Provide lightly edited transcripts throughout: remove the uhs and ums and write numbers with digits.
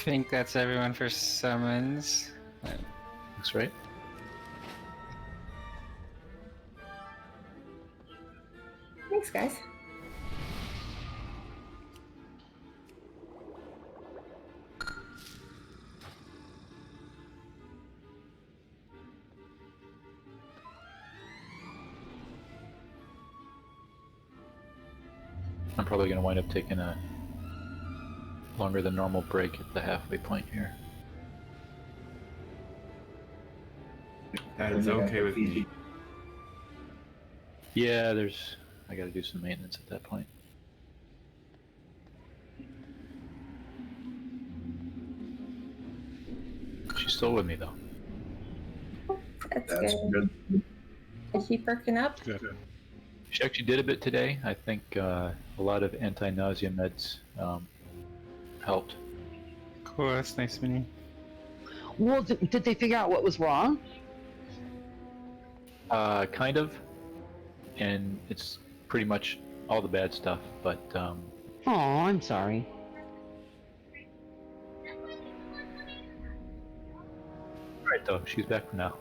think that's everyone for summons. Looks right. Thanks, guys. I'm probably going to wind up taking a longer than normal break at the halfway point here. That is okay with me. Yeah, I got to do some maintenance at that point. She's still with me though. That's That's good. good. Is she perking up? Good. She actually did a bit today. I think a lot of anti-nausea meds helped. Cool, that's nice, Minnie. Well, did they figure out what was wrong? Kind of. And it's pretty much all the bad stuff, but Oh, I'm sorry. right though, she's back for now.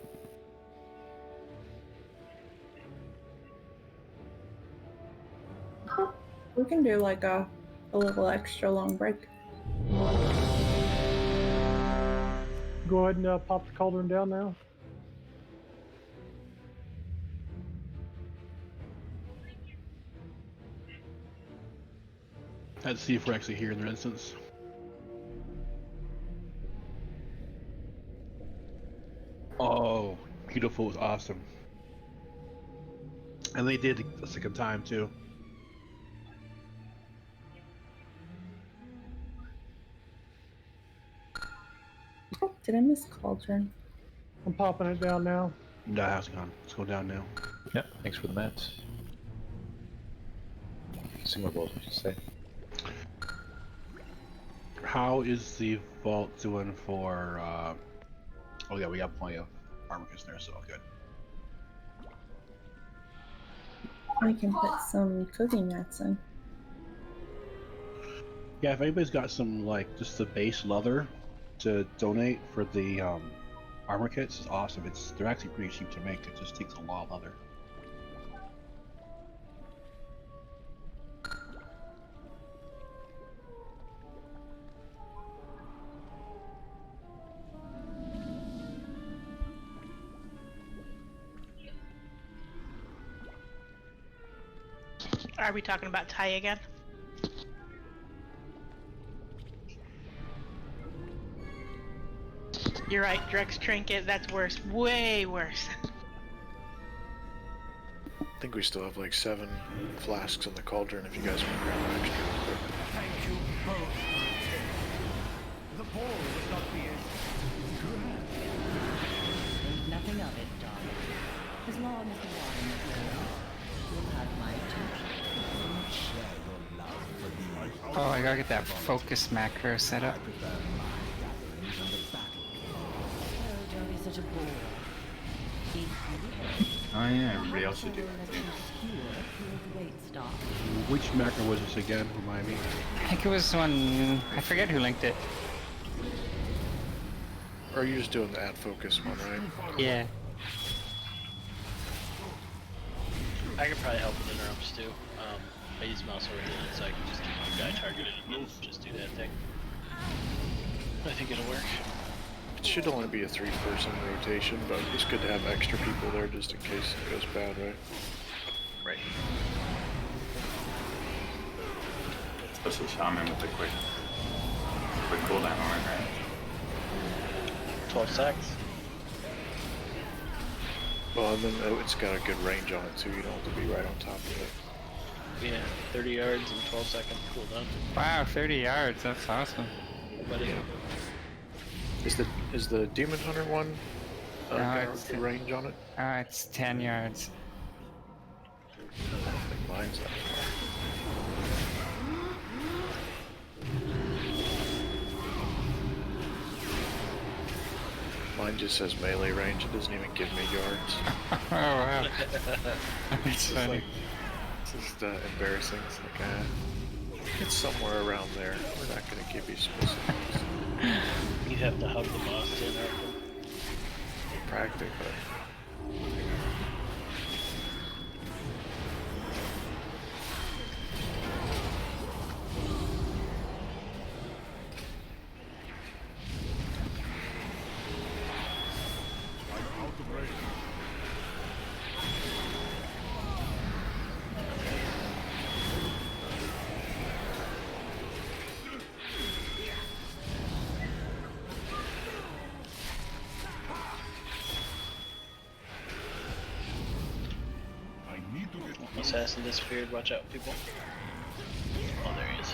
We can do like a little extra long break. Go ahead and pop the cauldron down now. Let's see if we're actually here in their instance. Oh, beautiful was awesome. And they did a second time too. Did I miss cauldron? I'm popping it down now. Nah, how's it gone? Let's go down now. Yep, thanks for the meds. Consumables, I should say. How is the vault doing for, oh yeah, we got plenty of armor kits there, so good. I can put some cooking mats in. Yeah, if anybody's got some, like, just the base leather to donate for the armor kits, is awesome. They're actually pretty cheap to make. It just takes a lot of leather. Are we talking about Ty again? You're right, Drex Trinket, that's worse. Way worse. I think we still have like 7 flasks in the cauldron if you guys want to grab an extra real quick. Thank you both. The ball would not be as grand. Think nothing of it, darling. As long as the wine is good, you'll have my attention. Share your love for the Oh, I gotta get that focus macro set up. Oh, don't be such a bore. Oh yeah, everybody else should do that. Which macro was this again? Remind me. I think it was one. I forget who linked it. Or are you just doing the add focus one, right? Yeah. I could probably help with interrupts too. I use mouse over here so I can just keep the guy targeted and then just do that thing. I think it'll work. It should only be a 3-person rotation, but it's good to have extra people there just in case it goes bad, right? Right. Especially Shaman with a quick cooldown on it, right? 12 seconds. Well, and then it's got a good range on it too, you don't have to be right on top of it. Yeah, 30 yards and 12 seconds cooldown. Wow, 30 yards. That's awesome. Buddy. Yeah. Is the Demon Hunter one got it's a range on it? It's 10 yards. I don't think mine's that far. Mine just says melee range, it doesn't even give me yards. Oh wow. That's funny. It's just embarrassing. It's like, it's somewhere around there. We're not going to give you specifics. You'd have to hug the boss to interrupt him. Practically. Assassin disappeared, watch out, people. Oh, there he is.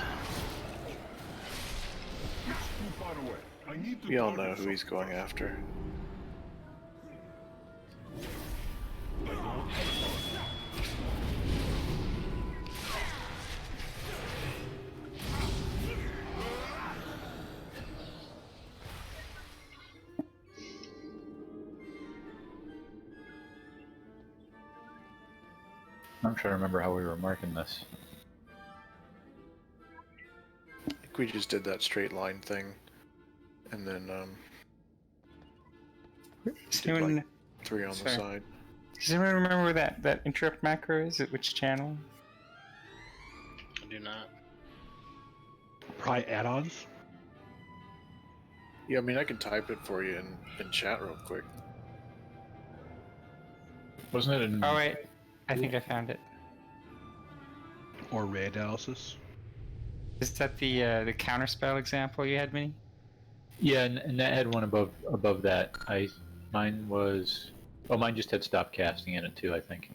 We all know who he's going after. I'm trying to remember how we were marking this. I think we just did that straight line thing. And then, Does did anyone, like 3 on the sorry. side. Does anyone remember where that interrupt macro is? At which channel? I do not. Probably add-ons. Yeah, I mean, I can type it for you in chat real quick. Wasn't it in... Oh wait, I think I found it. Or ray analysis. Is that the counterspell example you had, Minnie? Yeah, and that had one above that. Mine was... Oh, mine just had stop casting in it too, I think.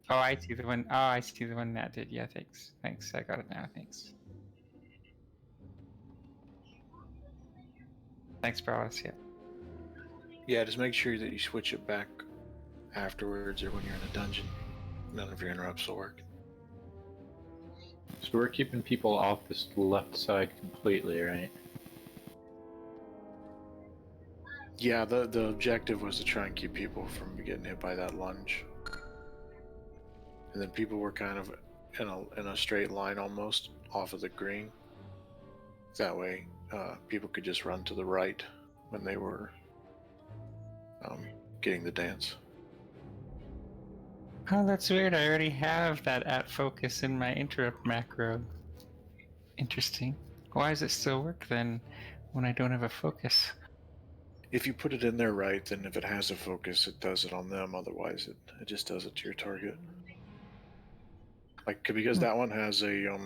Oh, I see the one. Oh, I see the one that did. Yeah, thanks. Thanks, I got it now. Thanks. Thanks, Brawlers. Yeah. Yeah, just make sure that you switch it back afterwards or when you're in a dungeon. None of your interrupts will work. So we're keeping people off this left side completely, right? Yeah, the objective was to try and keep people from getting hit by that lunge. And then people were kind of in a straight line almost off of the green. That way, people could just run to the right when they were getting the dance. Oh, that's weird. I already have that at focus in my interrupt macro. Interesting. Why does it still work then when I don't have a focus? If you put it in there right, then if it has a focus, it does it on them. Otherwise, it just does it to your target. Like, because that one has a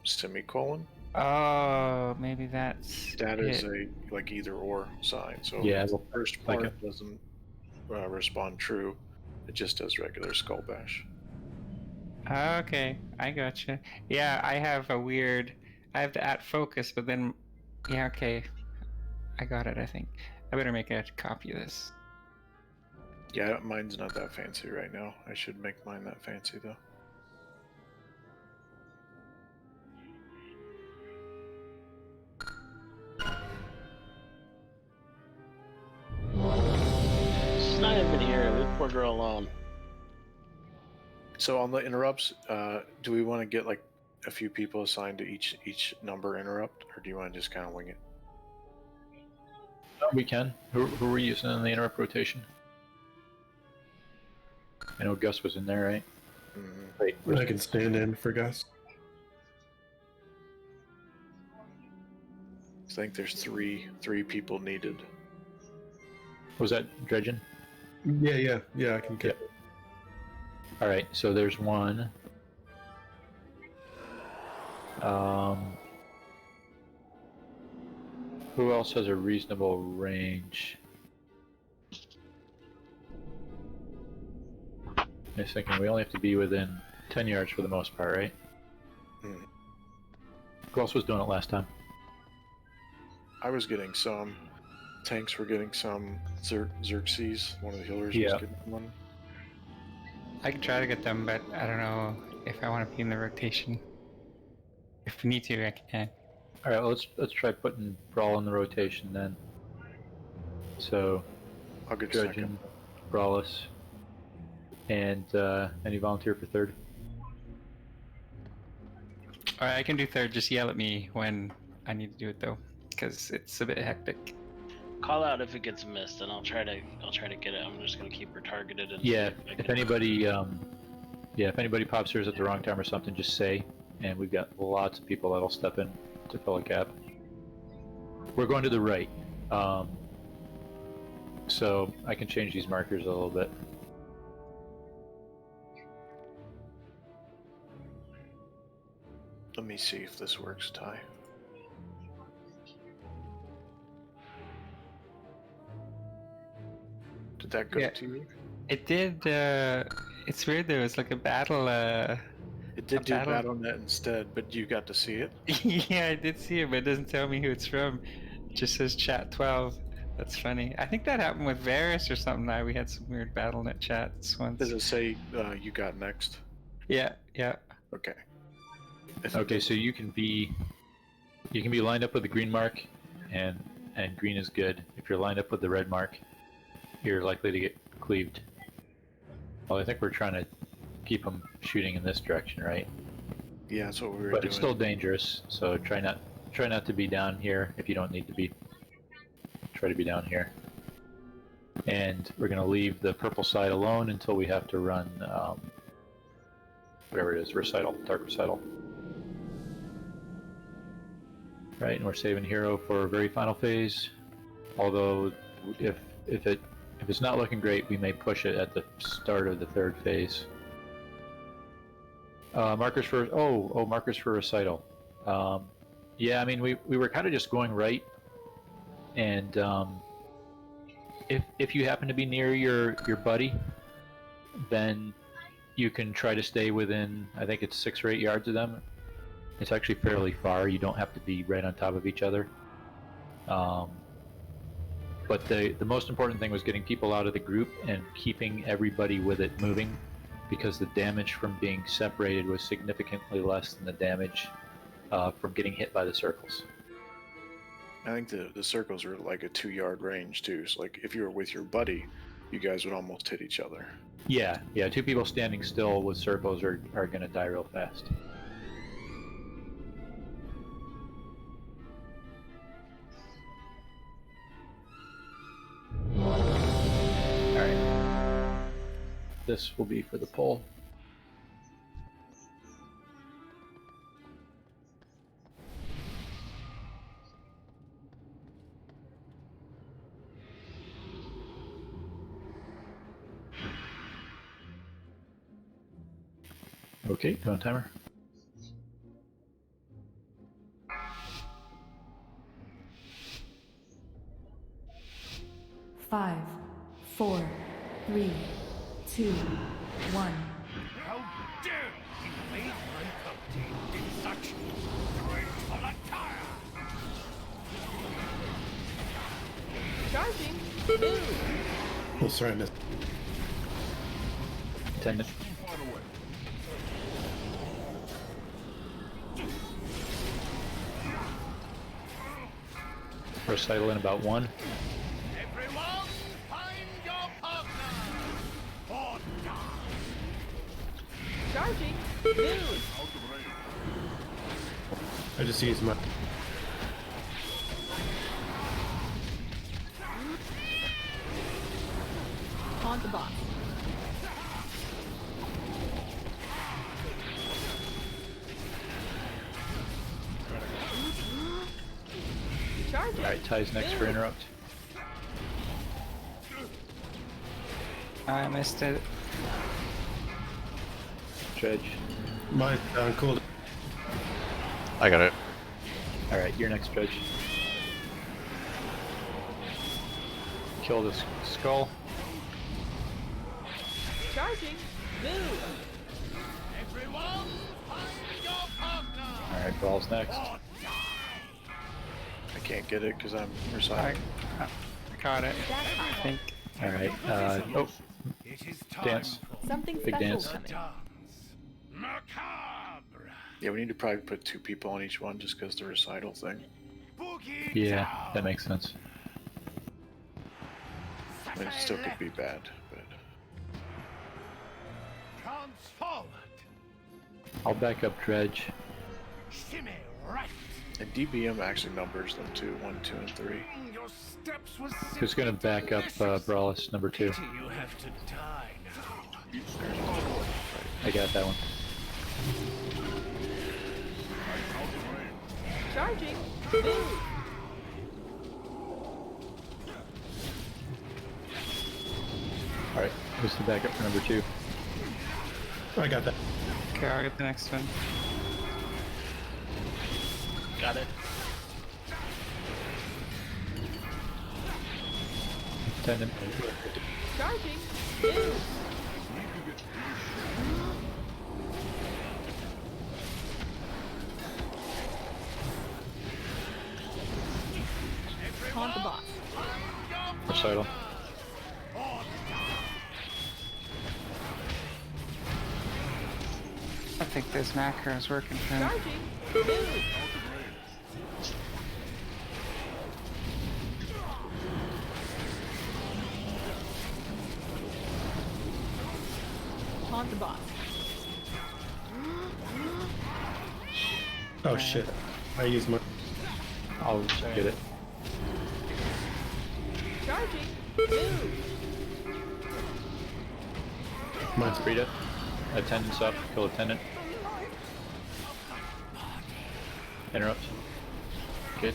semicolon. Oh, maybe that's That is it. a like either or sign. So Yeah, if the first like part doesn't respond true, it just does regular skull bash. Okay, I gotcha. Yeah, I have a weird. I have the at focus, but then, yeah, okay, I got it. I think I better make a copy of this. Yeah, mine's not that fancy right now. I should make mine that fancy though. She's not even here. Leave the poor girl alone. So on the interrupts, do we want to get like a few people assigned to each number interrupt, or do you want to just kind of wing it? We can. Who were we using in the interrupt rotation? I know Gus was in there, right? Mm-hmm. Wait, I can stand in for Gus. I think there's three people needed. was that Dredgen? Yeah, I can get. All right, so there's one. Who else has a reasonable range? I was thinking we only have to be within 10 yards for the most part, right? Hmm. Who else was doing it last time? I was getting some. Tanks were getting some. Xerxes, one of the healers, Yeah. was getting one. I can try to get them, but I don't know if I want to be in the rotation. If we need to, I can. All right, well, let's try putting Brawl in the rotation then. So, I'll get Dredgen, second. Brawlus, and any volunteer for third? Alright, I can do third. Just yell at me when I need to do it though, because it's a bit hectic. Call out if it gets missed, and I'll try to get it. I'm just gonna keep her targeted. And Yeah, see I if can- anybody, if anybody pops theirs at the wrong time or something, just say, and we've got lots of people that'll step in to fill a gap. We're going to the right, so I can change these markers a little bit. Let me see if this works, Ty. Did that go Yeah. to you? It did. It's weird though. It's like a battle. It did do BattleNet instead, but you got to see it. Yeah, I did see it, but it doesn't tell me who it's from. It just says chat 12. That's funny. I think that happened with Varus or something. We had some weird BattleNet chats once. Does it say you got next? Yeah, yeah. Okay. Okay, so you can be lined up with the green mark, and green is good. If you're lined up with the red mark, you're likely to get cleaved. Well, I think we're trying to keep them shooting in this direction, right? Yeah, that's what we were But doing. it's still dangerous, so try not to be down here if you don't need to be. Try to be down here. And we're going to leave the purple side alone until we have to run whatever it is, recital, dark recital. Right, and we're saving hero for a very final phase. Although, if it's not looking great, we may push it at the start of the third phase. Markers for markers for recital. Yeah, I mean we were kind of just going right, and if you happen to be near your buddy, then you can try to stay within, I think it's 6 or 8 yards of them. It's actually fairly far. You don't have to be right on top of each other. But the most important thing was getting people out of the group and keeping everybody with it moving, because the damage from being separated was significantly less than the damage from getting hit by the circles. I think the circles are like a 2-yard range too. So like if you were with your buddy, you guys would almost hit each other. Yeah, 2 people standing still with circles are going to die real fast. Alright. This will be for the poll. Okay, go on timer. 5, 4, 3, 2, 1. How dare you leave my contained in such dreadful attire! Charging! Oh, sorry, I missed. 10 minutes. Recital in about 1. Everyone, find your partner! Or die! Charging! I just used my. Haunt the boss. Charging! Alright, Ty's next for interrupt. I missed it. Dredge. Mine cool. I got it. Alright, you're next, Dredge. Kill this skull. Charging! Move! Everyone, find your partner! Alright, Brawl's next. I can't get it because I'm reciting. I caught it, I think. Alright, It is time dance. Something Big special dance. coming. Macabre! Yeah, we need to probably put 2 people on each one just because the recital thing. Boogie Yeah, that makes sense. I mean, it still could be bad, but Transformed! I'll back up Dredge. Shimmy right. And DBM actually numbers them too, 1, 2, and 3. Your steps was Who's gonna back up Brawlus number 2? you have to die now. I got that one. Charging. Move. Alright, who's the backup for number 2? I got that. Okay, I'll get the next one. Got it. Attendant. Charging. Move. Taunt the boss. Recital. I think this macro is working for him. Charging. Move. Taunt the boss. Oh shit. I used my. I'll get it. Charging. Move. Mine's Frida. Attendant's up. Kill attendant. Interrupt. Good.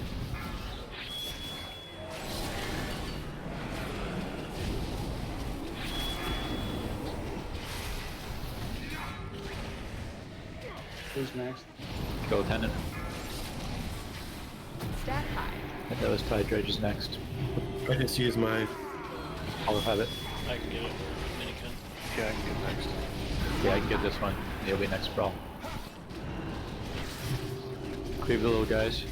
Who's next? Kill attendant. Stack high. And that was Tide Dredge is next. I just used my. I'll have it. I can get it. Mini can. Yeah, I can get next. Yeah, I can get this one. He'll be next brawl. Cleave the little guys.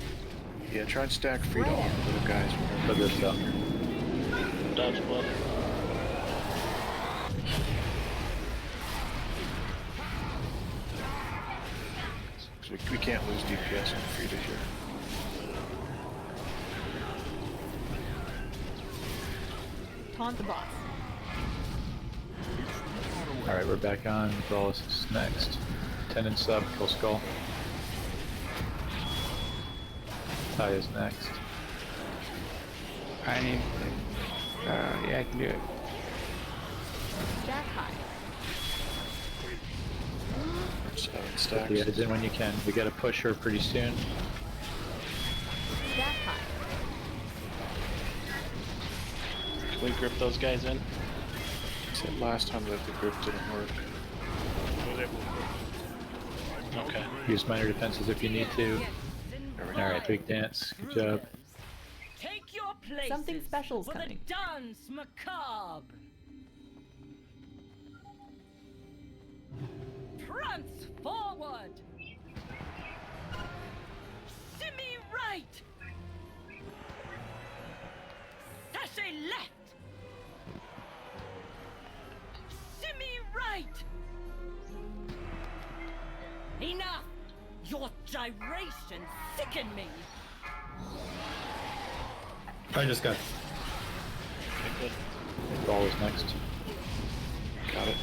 Yeah, try and stack Frida on the little guys. For this stuff. Dodge blood. So we can't lose DPS on Frida here. Taunt the boss. Alright, we're back on. Brawlus is next. Attendant sub. Kill Skull. Ty is next. I need. Yeah, I can do it. Stack high. 7 Put stacks. the edits in when you can. We gotta push her pretty soon. Stack high. Can we grip those guys in? Said last time that the grip didn't work. Okay. Use minor defenses if you need to. Alright, big dance. Good job. Take your places Something special's for coming. the dance macabre. Prance forward. Shimmy right. Sashay left. Shimmy right. Enough. Your gyration sicken me. I just got. Okay, good. Brawl is next. Got it.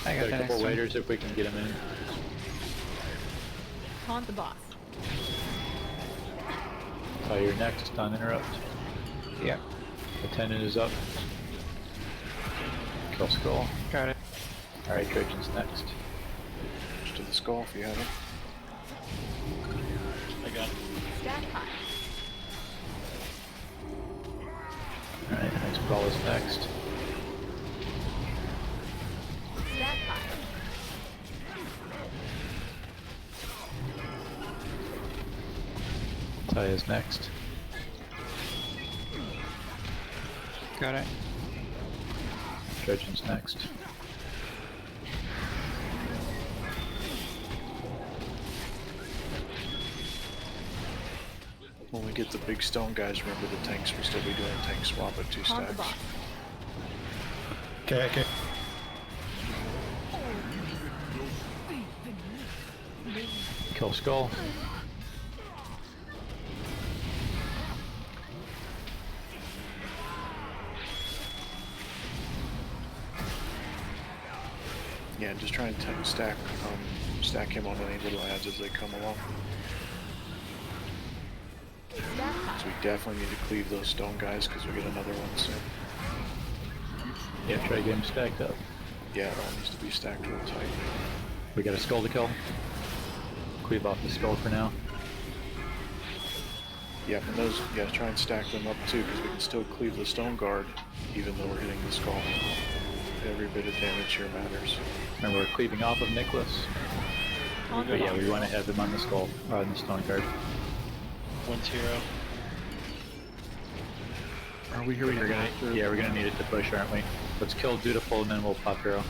I got Got a the next couple one. waiters if we can get them in. Taunt the boss. Ty, you're next on interrupt. Yep, Attendant is up. Kill Skull. got it. Alright, Trojan's next. Just do the skull if you have it. I got it. Stack high. Alright, next brawl is next. Stack high. Ty is next. Got it. Trojan's next. When we get the big stone guys, remember the tanks, we'll still be doing tank swap at 2 Taunt the stacks. boss. Okay, okay. Kill Skull. Yeah, just try and stack stack him on any little adds as they come along. So we definitely need to cleave those stone guys because we get another one soon. Yeah, try to get him stacked up. Yeah, it all needs to be stacked real tight. We got a skull to kill. Cleave off the skull for now. Yeah, and those, yeah, try and stack them up too, because we can still cleave the stone guard, even though we're hitting the skull. Every bit of damage here matters. Remember, we're cleaving off of Nicholas. But yeah, we want to have him on the skull, on the stone guard. One's hero. Are we here? We're gonna need it to push, aren't we? Let's kill Dutiful and then we'll pop hero.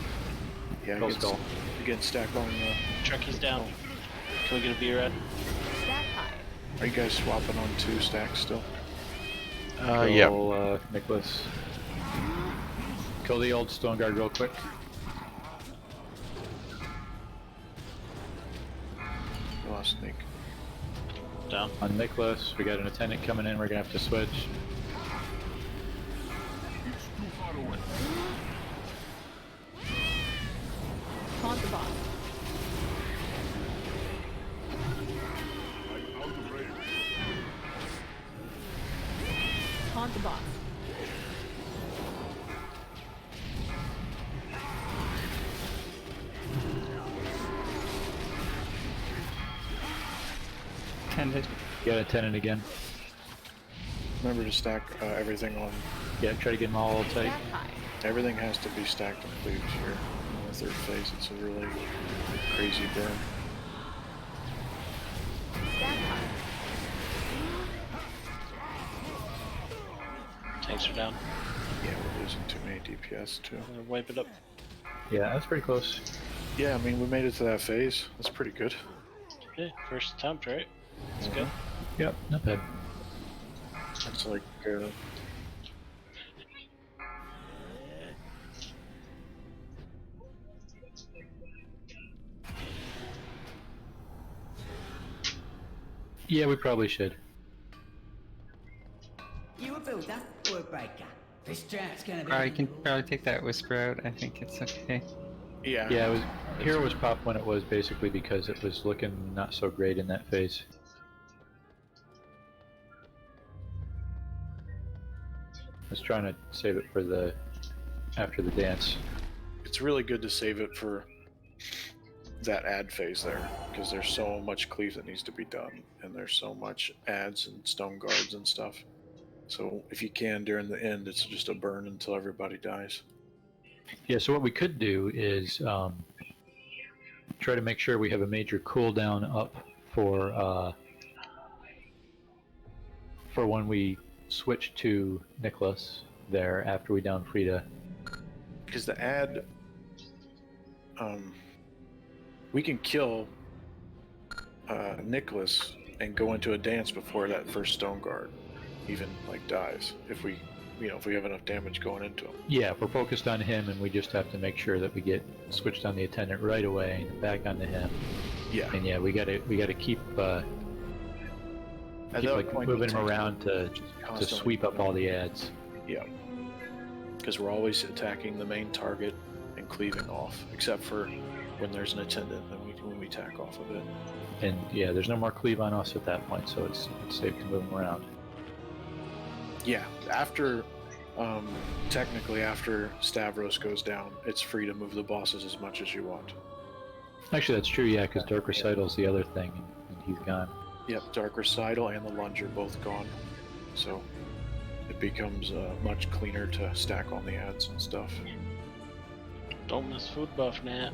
Yeah, Kill skull. Again, stack on Chucky's down. Can we get a V-Red? Are you guys swapping on 2 stacks still? Yeah. Nicholas. Kill the old stone guard real quick. Lost Snake. Down. On Nicholas, we got an attendant coming in, we're gonna have to switch. Taunt the boss. Taunt the boss. Attendant. Got a tenant again. Remember to stack everything on. Yeah, try to get them all tight. Everything has to be stacked and cleaved here. In the 3rd phase, it's a really crazy burn. Tanks are down. Yeah, we're losing too many DPS too. Wipe it up. Yeah, that's pretty close. Yeah, I mean, we made it to that phase. That's pretty good. Yeah, first attempt, right? That's good. Yep, not bad. It's like, Yeah, we probably should. You a builder or a breaker? This strat's gonna be. I can probably take that whisper out. I think it's okay. Yeah. Yeah, it was. Hero was popped when it was basically because it was looking not so great in that phase. I was trying to save it for the after the dance. It's really good to save it for that ad phase there, because there's so much cleave that needs to be done, and there's so much ads and stone guards and stuff. So if you can during the end, it's just a burn until everybody dies. Yeah, so what we could do is try to make sure we have a major cooldown up for when we switch to Nicholas there after we down Frida. Because the ad, we can kill Nicholas and go into a dance before that first stone guard even like dies, if we have enough damage going into him. Yeah, if we're focused on him and we just have to make sure that we get switched on the attendant right away and back onto him. Yeah. And yeah, we gotta keep like moving him around to sweep up all the ads. Yeah. Because we're always attacking the main target and cleaving off, except for when there's an attendant, then when we tack off of it. And yeah, there's no more cleave on us at that point, so it's safe to move him around. Yeah, after, technically after Stavros goes down, it's free to move the bosses as much as you want. Actually, that's true, yeah, because Dark Recital's the other thing, and he's gone. Yep, Dark Recital and the Lunge are both gone, so it becomes much cleaner to stack on the ads and stuff. Don't miss food buff, Nat.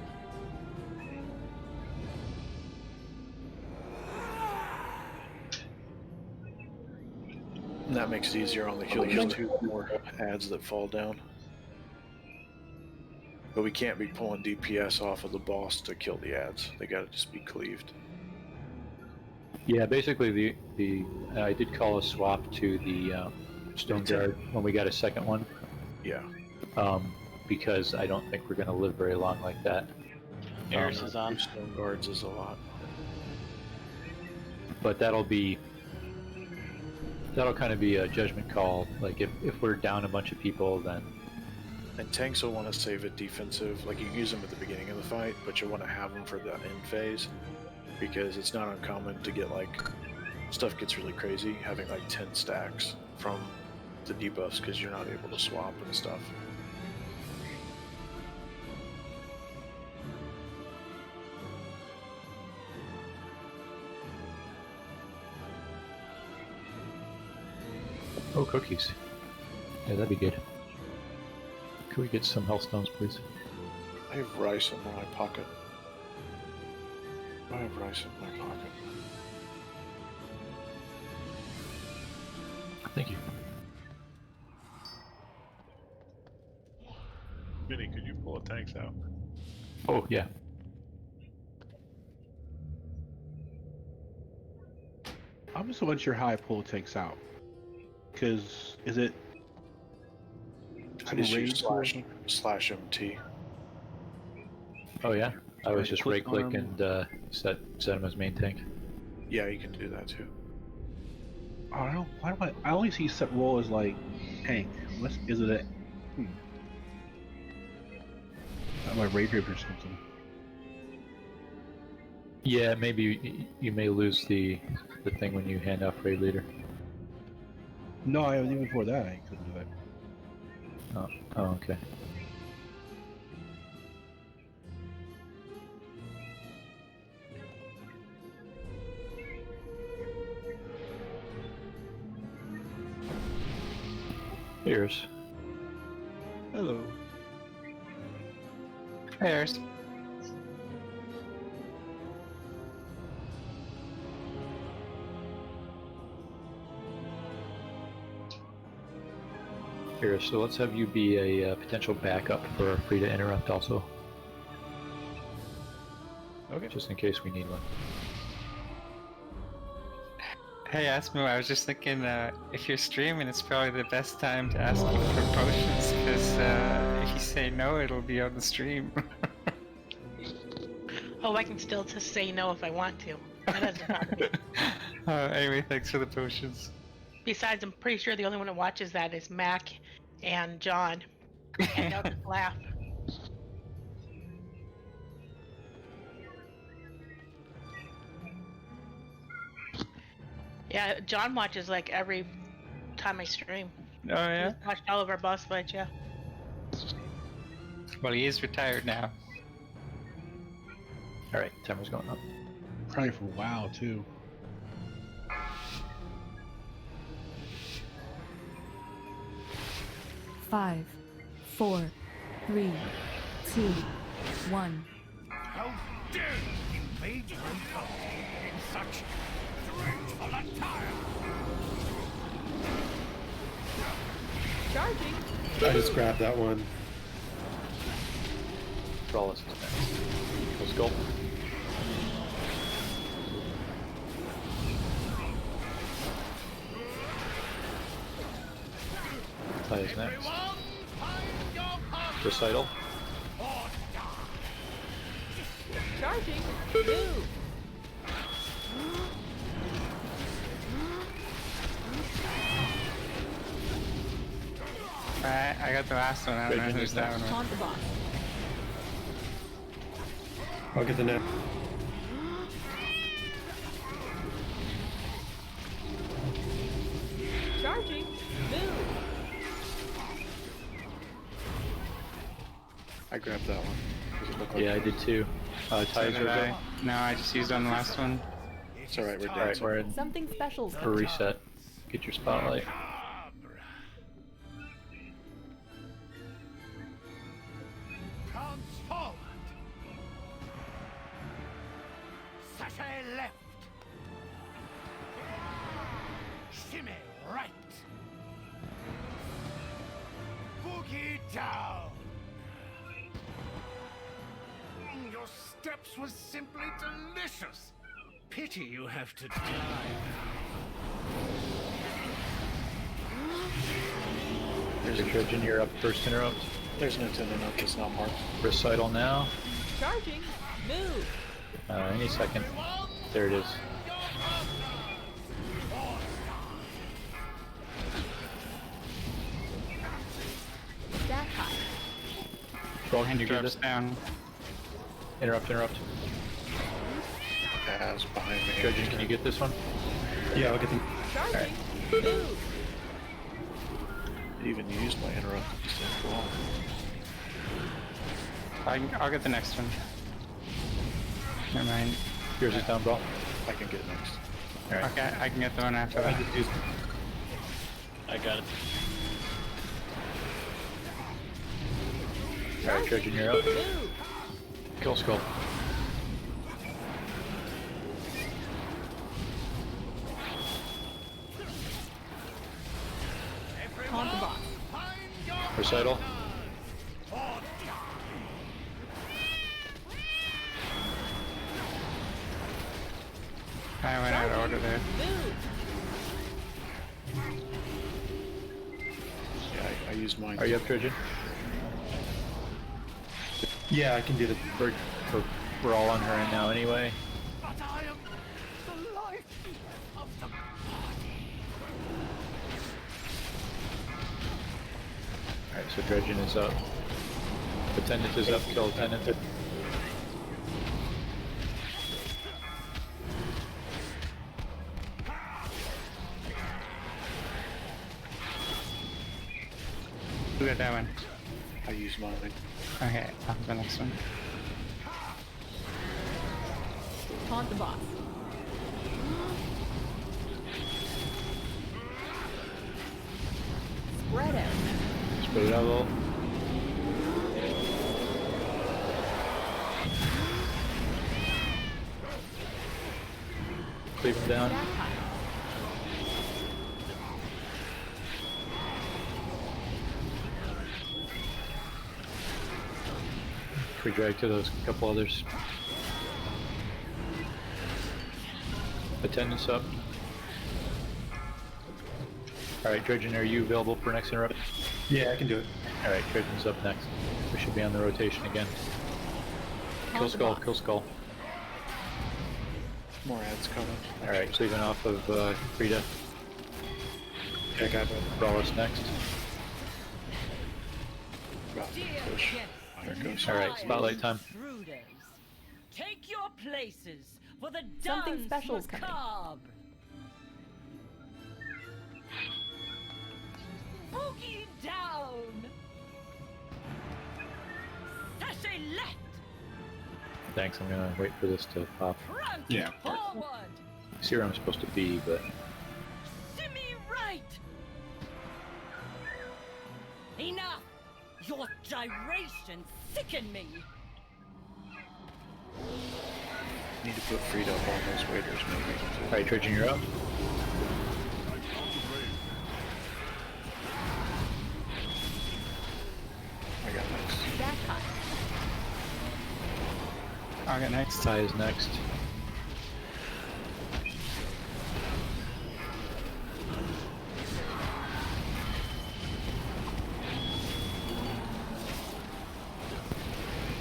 And that makes it easier on the heal. There's 2 more ads that fall down. But we can't be pulling DPS off of the boss to kill the ads. They gotta just be cleaved. Yeah, basically I did call a swap to the Stone Guard when we got a second one. Yeah. Because I don't think we're going to live very long like that. Eris is on. Stone Guards is a lot. But that'll kind of be a judgment call. Like if we're down a bunch of people, then And tanks will want to save it defensive. Like, you use them at the beginning of the fight, but you want to have them for the end phase, because it's not uncommon to get, like, stuff gets really crazy, having like 10 stacks from the debuffs because you're not able to swap and stuff. Oh, cookies. Yeah, that'd be good. Could we get some health stones, please? I have rice in my pocket. I have rice in my pocket. Thank you. Vinny, could you pull the tanks out? Oh, yeah. I'm just unsure how I pull tanks out. Because, is it... I just use slash MT. Oh, yeah? I was just click right-click on 'em. and set him as main tank. Yeah, you can do that too. I don't know. Why do I only see set roll as like tank. What is it? My rapier or something. Yeah, maybe you may lose the thing when you hand off raid leader. No, even before that I couldn't do it. Oh, okay. Here's. Hello. There's. Here, so let's have you be a potential backup for free to interrupt also. Okay. Just in case we need one. Hey Asmo, I was just thinking, if you're streaming, it's probably the best time to ask you for potions, because if you say no, it'll be on the stream. Oh, I can still just say no if I want to. That doesn't bother me. Anyway, thanks for the potions. Besides, I'm pretty sure the only one that watches that is Mac and John. And they'll just laugh. Yeah, John watches like every time I stream. Oh yeah? He's watched all of our boss fights, yeah. Well, he is retired now. Alright, timer's going up. Probably for WoW too. Five, 4, 3, 2, 1. How dare you invade my country in such dreadful attire! Charging. I just grabbed that one. Thrall is next. Let's go. Ty's next. Recital. Charging. Move. Alright, I got the last one. I don't know who's that one. Taunt the boss. I'll get the net. Charging. Move. I grabbed that one. Does it look like Yeah, I did too. So Ty's did right I. No, I just used on the last one. It's alright, we're Alright, dancing. we're in Something special's for reset. Get your spotlight. Transformed! Sashay left! Shimmy right! Boogie down! Your steps were simply delicious! Pity you have to die There's a Trojan, you're up first interrupt. There's no tendon up, it's not marked. Recital now. Charging. Move. Any second. There it is. Stack high. Brawl, can And you he get drops this? down. Interrupt. As behind me. Judges, can you get this one? Yeah, I'll get them. Charging. Move. I even used my interrupt instead of brawl. I'll get the next one. Never mind. Yours is down, Brawl. I can get next. Alright. Okay, I can get the one after I that. just used I got it. Alright, Trojan, you're up. Move. Kill Skull. On the box. Recital. I went out of order there. Move. Yeah, I used mine. Are you up, Trojan? Yeah, I can do the. We're all on her right now anyway. But I am the life of the Alright, so Dredgen is up. Attendant is up, kill Attendant. Who got that one? I used mine. Okay, I'll have the next one. On the box. Spread out. Spread it out a little. Cleave him down. Stack high. We drag to those couple others. Attendance up. Alright, Dredgen, are you available for next interrupt? Yeah, I can do it. Alright, Dredgen's up next. We should be on the rotation again. Kill Skull, kill Skull. More ads coming. Alright, cleaving off of Frida. Yeah, I got it. Brawlers next. About to push. There it goes. Alright, spotlight time. Intruders. Take your places for the Something dance special is coming. macabre. Boogie down. Sachet left. Thanks, I'm gonna wait for this to pop. Front. Yeah. Forward. See where I'm supposed to be, but Shimmy right. Enough. Your gyrations sicken me. Need to put Frida up on those waiters, maybe. alright, Trojan, you're up. I got next. Stack high. I'll get next. Ty is next.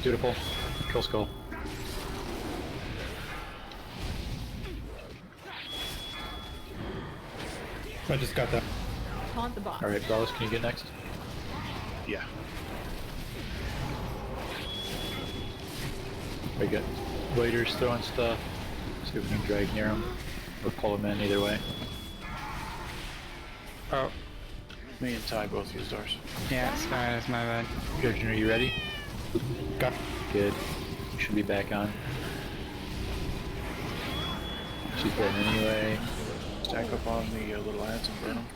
Beautiful. Kill Skull. I just got that. On the box. Alright, Brawlers, can you get next? Yeah. We got waiters throwing stuff. See if we can drag near them. Or pull them in either way. Oh, Me and Ty both used ours. yeah, sorry, that's my bad. Judge, are you ready? Got. Good. You should be back on. She's dead anyway. Stack up on the little ads and burn them.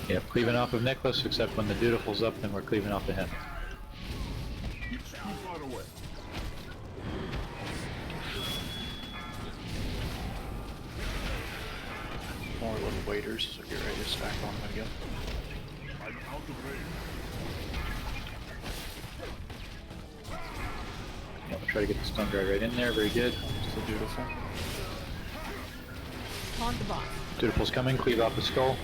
Yep, cleaving off of Nicholas, except when the Dutiful's up, then we're cleaving off of him. More little waiters, so get ready to stack on them again. Yeah, we'll try to get the stun guard right in there. Very good. Still beautiful. On the box. Dutiful's coming. Cleave off the skull.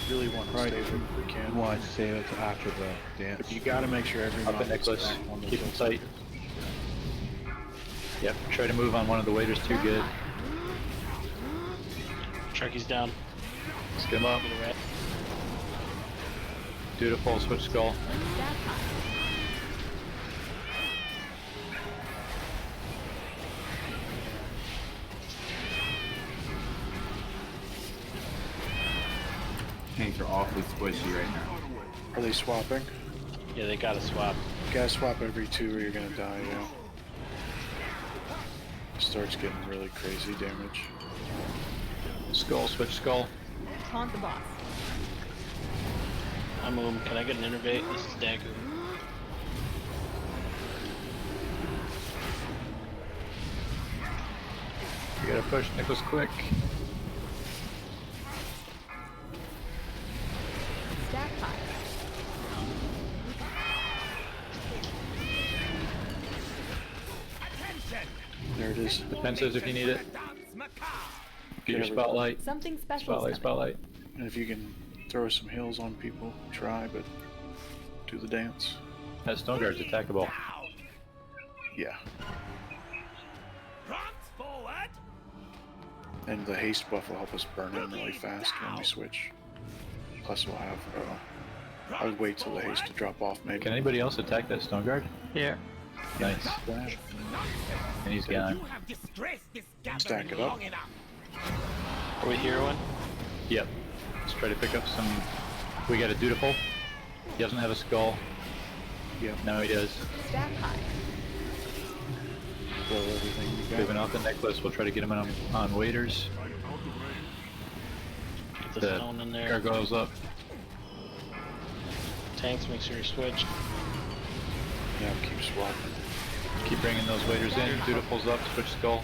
Really want to stay if we can. Want to save it to after the dance. But you gotta make sure every Up mod at is Nicholas. stacked on the Keep him full tight. Yep, try to move on one of the waiters too good. Chucky's down. Let's get him up. Get a rat. Dutiful, switch skull. Stack high. Tanks are awfully squishy right now. Are they swapping? Yeah, they gotta swap. You gotta swap every 2 or you're gonna die, yeah. Starts getting really crazy damage. Skull, switch skull. Taunt the boss. I'm Can I get an innervate? This is Dagu. You gotta push Nicholas quick. Stack high. There it is. Defenses if you need it. Get your spotlight. Something special. Spotlight, spotlight. And if you can throw some heals on people, try, but do the dance. That stone guard's attackable. Yeah. And the haste buff will help us burn in really fast when we switch. Plus we'll have, I would wait till the haste to drop off maybe. Can anybody else attack that stone guard? Yeah. Nice. And he's gone. Stack it up. Are we heroing? Yep. Let's try to pick up some. We got a dutiful. He doesn't have a skull. Yep. Now he does. Stack high. Throw everything you got. Moving off the necklace, we'll try to get him on waiters. Get the stone in there. Gargoyles up. Tanks, make sure you switch. Yeah, keep swapping. Keep bringing those waiters in. Dutiful's up, switch skull.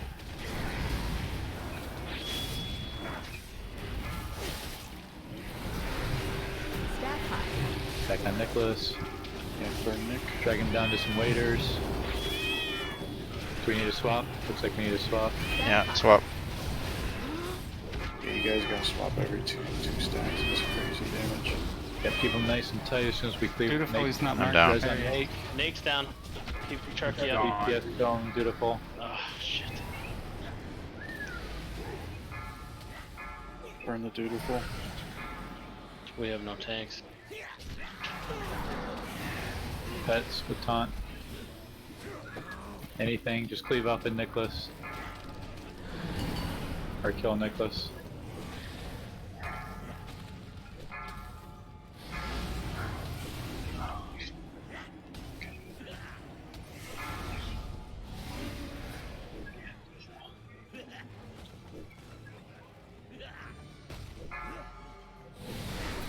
Stack high. Back on Nicholas. Yeah, burn Nick. Drag him down to some waiters. Do we need a swap? Looks like we need a swap. Yeah, swap. Yeah, you guys gotta swap every two stacks. It's crazy damage. Yep, keep them nice and tight as soon as we clear. Dutiful, he's not marked. down. Res on Nate. Nake's down. Keep your Charky up. DPS going, Dutiful. Oh, shit. Burn the dutiful. We have no tanks. Pets with taunt. Anything, just cleave up in Nicholas. Or kill Nicholas.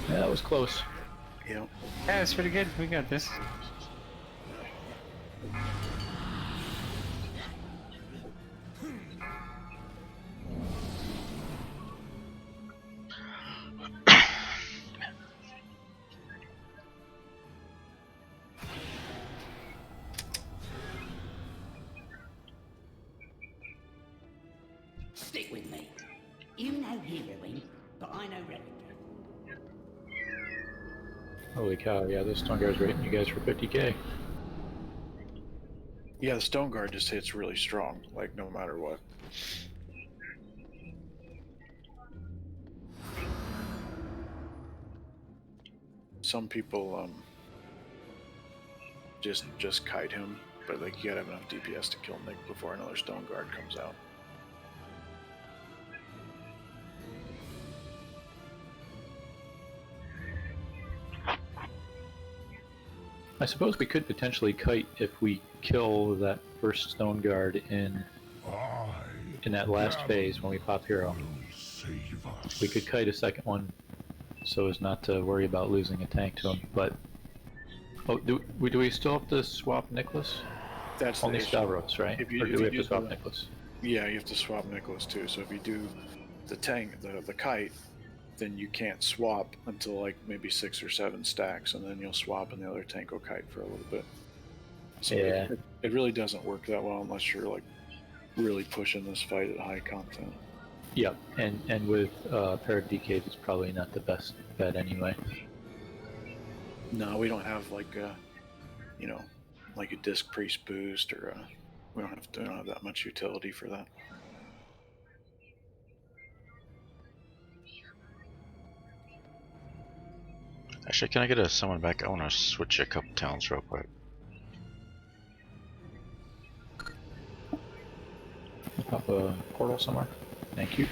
Yeah, that was close. Yep. Yeah, it's pretty good. We got this. Stick with me. You know heroing, but I know revenue. Holy cow, yeah, this stone guard's rating you guys for 50k. Yeah, the stone guard just hits really strong, like no matter what. Some people just kite him, but like you gotta have enough DPS to kill Nick before another stone guard comes out. I suppose we could potentially kite if we kill that first stone guard in that last phase when we pop hero. We could kite a second one so as not to worry about losing a tank to him. But oh, do we still have to swap Nicholas? That's only the issue. Stavros, right? If you, or if do we you have to do swap the- Nicholas? Yeah, you have to swap Nicholas too. So if you do the tank, the kite, then you can't swap until like maybe 6 or 7 stacks, and then you'll swap and the other tank will kite for a little bit. So Yeah. it really doesn't work that well unless you're like really pushing this fight at high content. Yep, and with pair of DKs, it's probably not the best bet anyway. No, we don't have like a, you know, like a disc priest boost or we don't have that much utility for that. Actually, can I get someone back? I want to switch a couple talents real quick. Pop a portal somewhere. Thank you.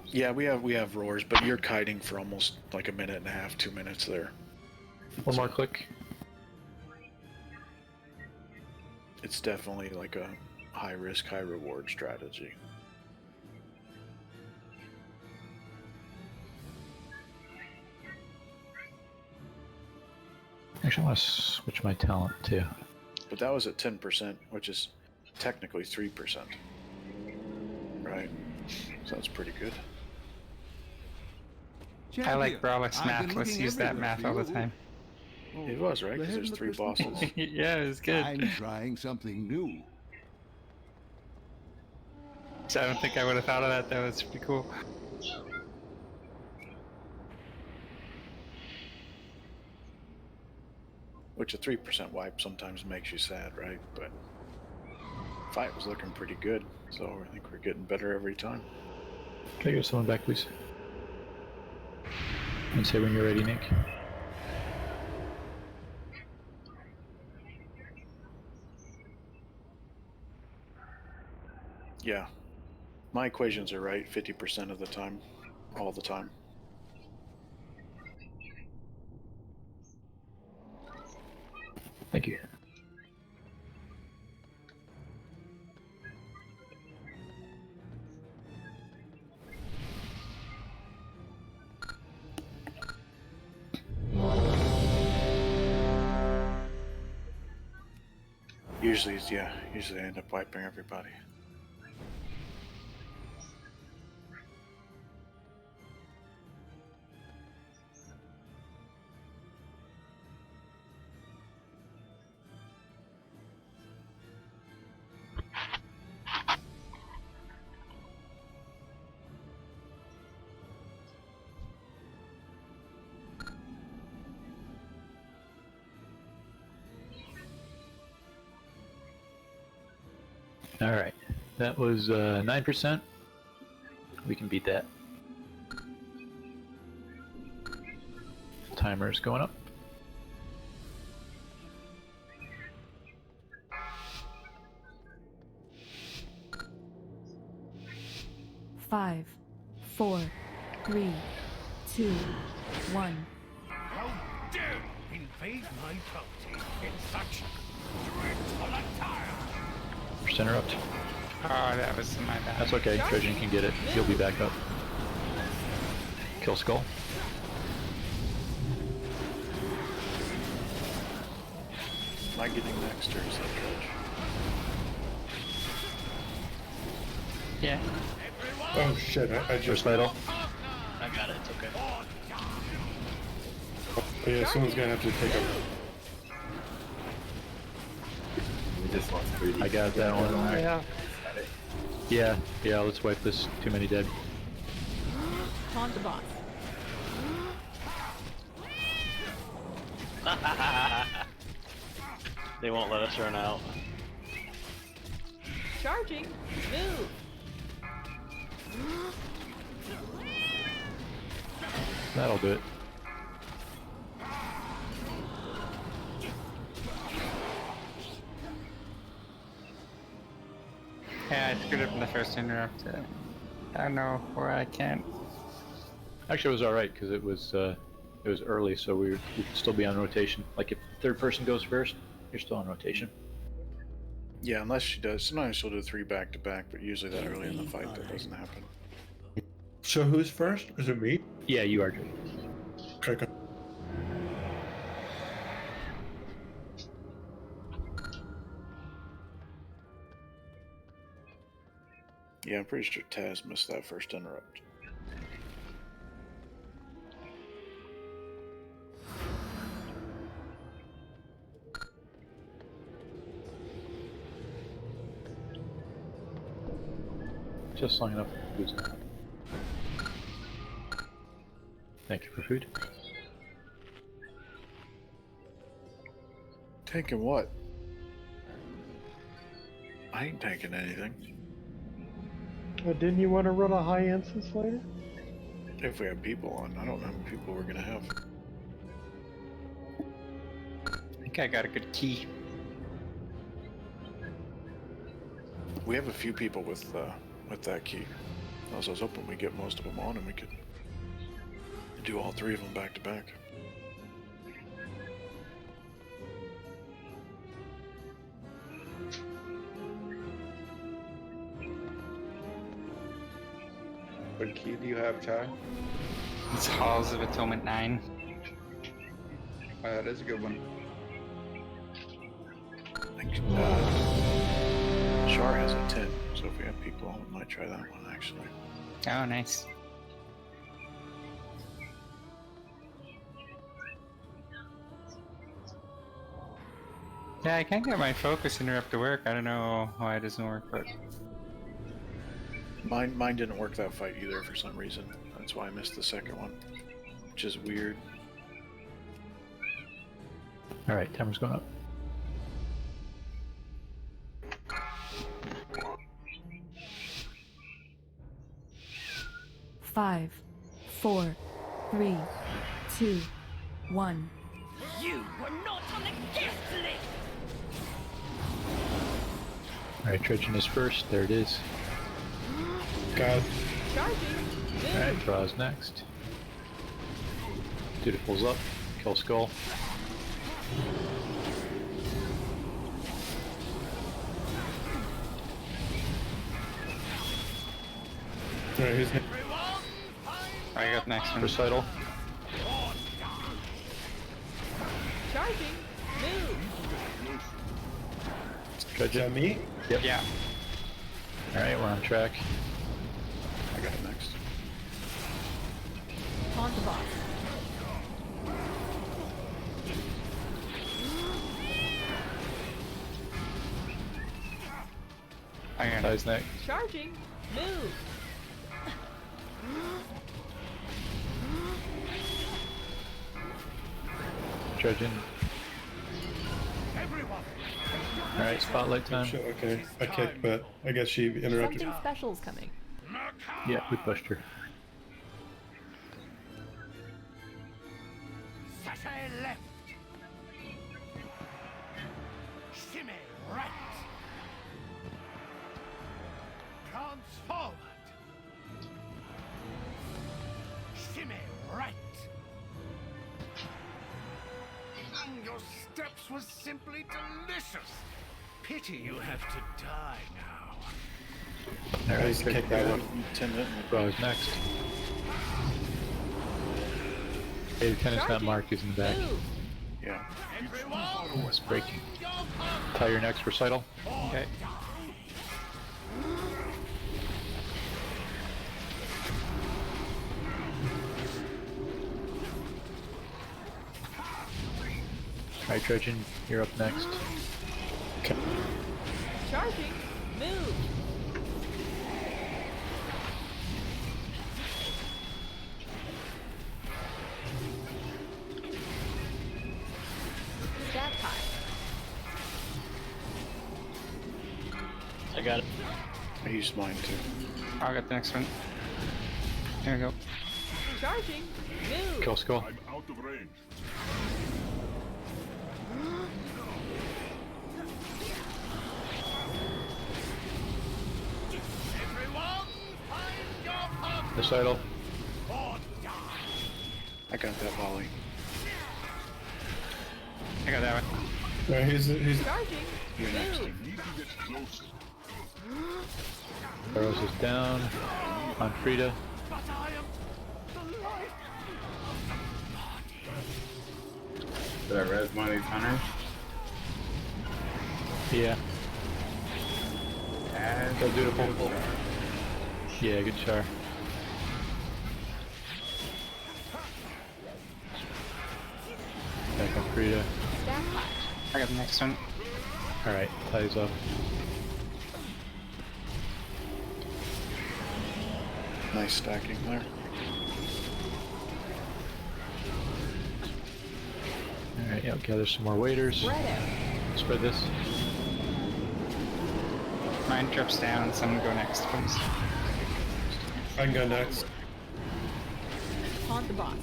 Yeah, we have roars, but you're kiting for almost like a minute and a half, 2 minutes there. One more click. It's definitely like a high risk, high reward strategy. Actually, I want to switch my talent too. But that was at 10%, which is technically 3%. Right? So that's pretty good. I like Brawlix math. Let's use that math all the time. It was, right? Because there's 3 bosses. Yeah, it was good. I'm trying something new. So I don't think I would have thought of that. That was pretty cool. Which a 3% wipe sometimes makes you sad, right? But fight was looking pretty good, so I think we're getting better every time. Can I get someone back, please? And say when you're ready, Nick. Yeah. My equations are right 50% of the time, all the time. Thank you. Usually I end up wiping everybody. All right, that was 9%. We can beat that. Timer's going up. Five, 4, 3, 2, 1. How dare you invade my country in such dreadful attire? Percent interrupt. Oh, that was my bad. That's okay. Trojan can get it. He'll be back up. Kill Skull. Am I getting next or is that Trojan? Yeah. Oh shit, I just... Vital. I got it, it's okay. Oh, yeah, someone's gonna have to take a... We just lost 3D. I got that one. Yeah. Yeah, let's wipe this. Too many dead. Taunt the boss. They won't let us run out. Charging. Move. That'll do it. Yeah, I screwed up in the first interrupt. I don't know where I can't. Actually, it was all right because it was early, so we could still be on rotation. Like if the third person goes first, you're still on rotation. Yeah, unless she does. Sometimes she'll do 3 back to back, but usually that early in the fight that doesn't happen. So who's first? Is it me? Yeah, you are, Jay. Okay. Yeah, I'm pretty sure Taz missed that first interrupt. Just long enough to lose that. Thank you for food. Taking what? I ain't taking anything. Didn't you want to run a high instance later? If we have people on, I don't know how many people we're gonna have. I think I got a good key. We have a few people with that key. I was hoping we get most of them on and we could do all three of them back to back. What key do you have, Ty? It's Halls of Atonement 9. That is a good one. Char has a 10, so if we have people on, we might try that one actually. Oh, nice. Yeah, I can't get my focus interrupt to work. I don't know why it doesn't work, but... Mine didn't work that fight either for some reason. That's why I missed the second one, which is weird. Alright, timer's going up. Five, 4, 3, 2, 1. You were not on the guest list! Alright, Trojan is first. There it is. God. Charging. Alright, Thraw's next. Dutiful's up. Kill Skull. Alright, who's next? I got next one. Recital. Charging. Move. Is that me? Yep. Yeah. Alright, we're on track. I got it next. On the boss. I got Ty's next. Charging. Move. Trojan. Alright, spotlight time. Shit, okay. I kicked, but I guess she interrupted. Something special's coming. Yeah, we pushed her. Sashay left. Shimmy right. Prance forward. Shimmy right. Your steps were simply delicious. Pity you have to die now. Alright, Kick that one. 10 minutes. Thraw's next. Hey, the tennis not marked is in the back. Move. Yeah. Oh, it's breaking. Ty, your next recital. Okay. Alright, Trojan, you're up next. Okay. Charging. Move. Stab time. I got it. I used mine too. I'll get the next one. There we go. Charging. Move. Kill Skull. I'm out of range. Everyone, find your partner. Recital. I got that volley. I got that one. Alright, who's Charging. You're next. Move. Need to get closer. Burrows is down. On Frida. But I am the life. Did I res one of these hunters? Yeah. And So Dutiful. Yeah, good char. Back on Frida. Stab time. I got the next one. Alright, Ty's up. Nice stacking there. Alright, yeah, gather some more waiters. Spread out. Spread this. Mine drops down, someone go next, please. I can go next. Taunt the boss.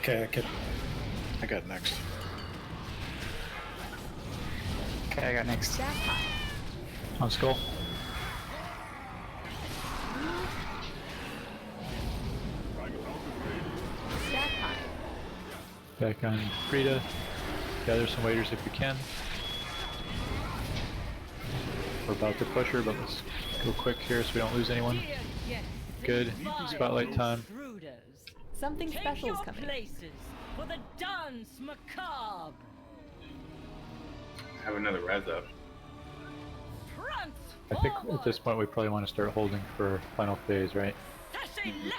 Okay. I got next. Okay, I got next. Stack high. On skull. Stack high. Back on Frida. Gather some waiters if you can. We're about to push her, but let's go quick here so we don't lose anyone. Good. Spotlight time. Something special is coming. Places for the dance macabre. Have another res up. I think at this point we probably want to start holding for final phase, right? You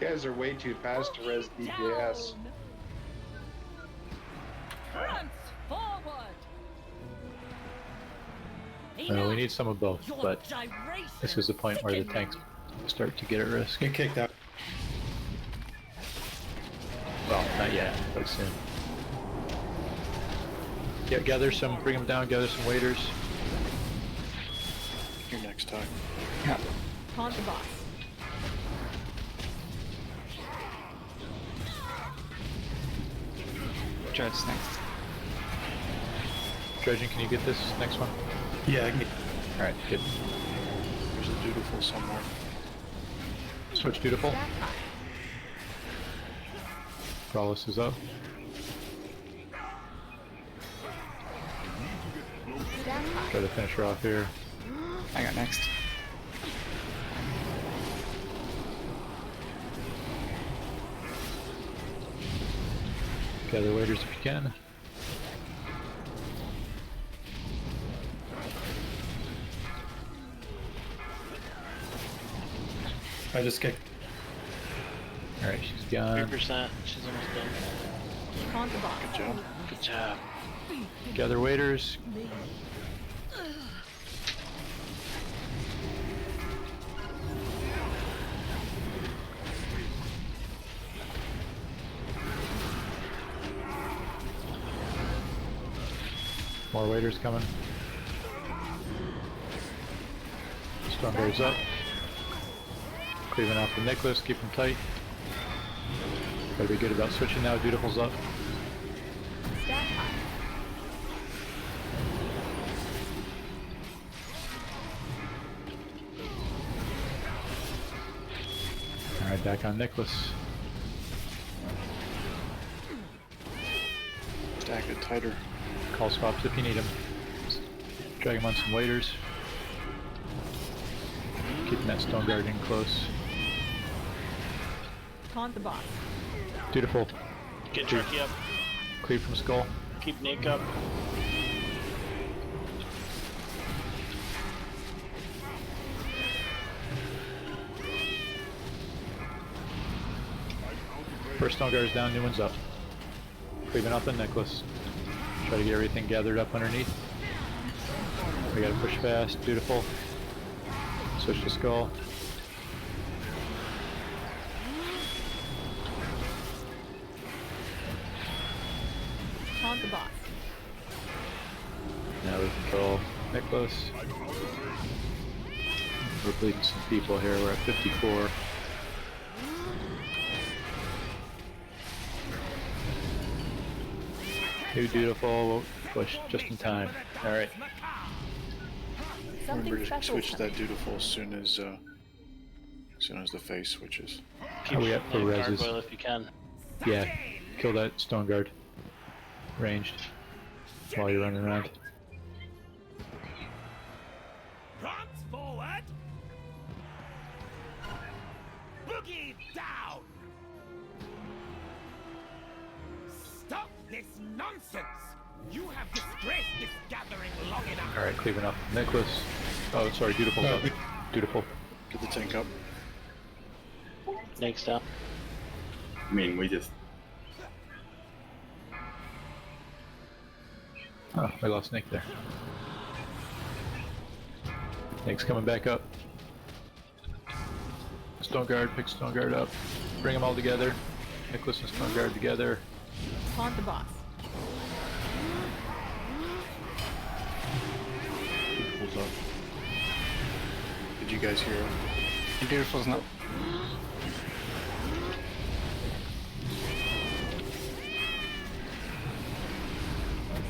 guys are way too fast to res DPS. We need some of both, but this is the point where the tanks start to get at risk. Get kicked out. Well, not yet, but soon. Yeah, bring them down, gather some waiters. Here next time. Yeah. Taunt the boss. Dredge next. Dredging, can you get this next one? Yeah, I can. Alright, good. There's a dutiful somewhere. Switch dutiful. Brawless is up. Try to finish her off here. I got next. Gather waiters if you can. I just kicked. Alright, she's gone. 3%. She's almost done. Taunt the boss. Good job. Good job. Gather waiters. More waiters coming. Stormbear's up. Cleaving off the necklace, keep them tight. Gotta be good about switching now, Dutiful's up. Stack high. Alright, back on Nicholas. Stack it tighter. Call swaps if you need them. Drag him on some waiters. Keeping that stone guard in close. Taunt the boss. Dutiful. Get Turkey up. Cleave from skull. Keep Nick up. First stone guard's down, new one's up. Cleaving off the necklace. Try to get everything gathered up underneath. We gotta push fast, Dutiful. Switch to skull. Taunt the boss. Now we control Nicholas. We're bleeding some people here, we're at 54. New Dutiful, we'll push just in time. Alright. Something Remember to special switch is that coming. dutiful as soon as the face switches. How we at for reses? Gargoyle if you can. Yeah, kill that stone guard. Ranged. While you're running around. Prance forward. Boogie down. Stop this nonsense. You have disgraced this gathering long enough. Alright, cleaving up Nicholas. Oh, sorry, Dutiful's up. Dutiful. Get the tank up. Nake's down. I mean, we just. Oh, we lost Nick there. Nick's coming back up. Stone guard, pick stone guard up. Bring them all together. Nicholas and stone guard together. Taunt the boss. Pulls up. Did you guys hear him? Dutiful's not.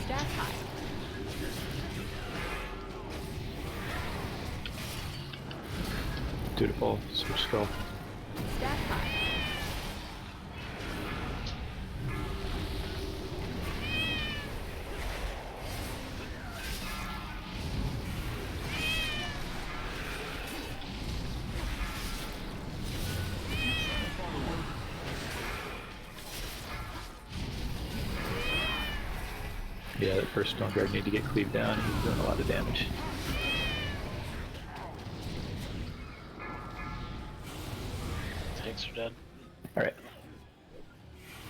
Stack high. Dutiful, switch skull. Stack high. Yeah, that first stone guard need to get cleaved down. He's doing a lot of damage. Tanks are dead. All right.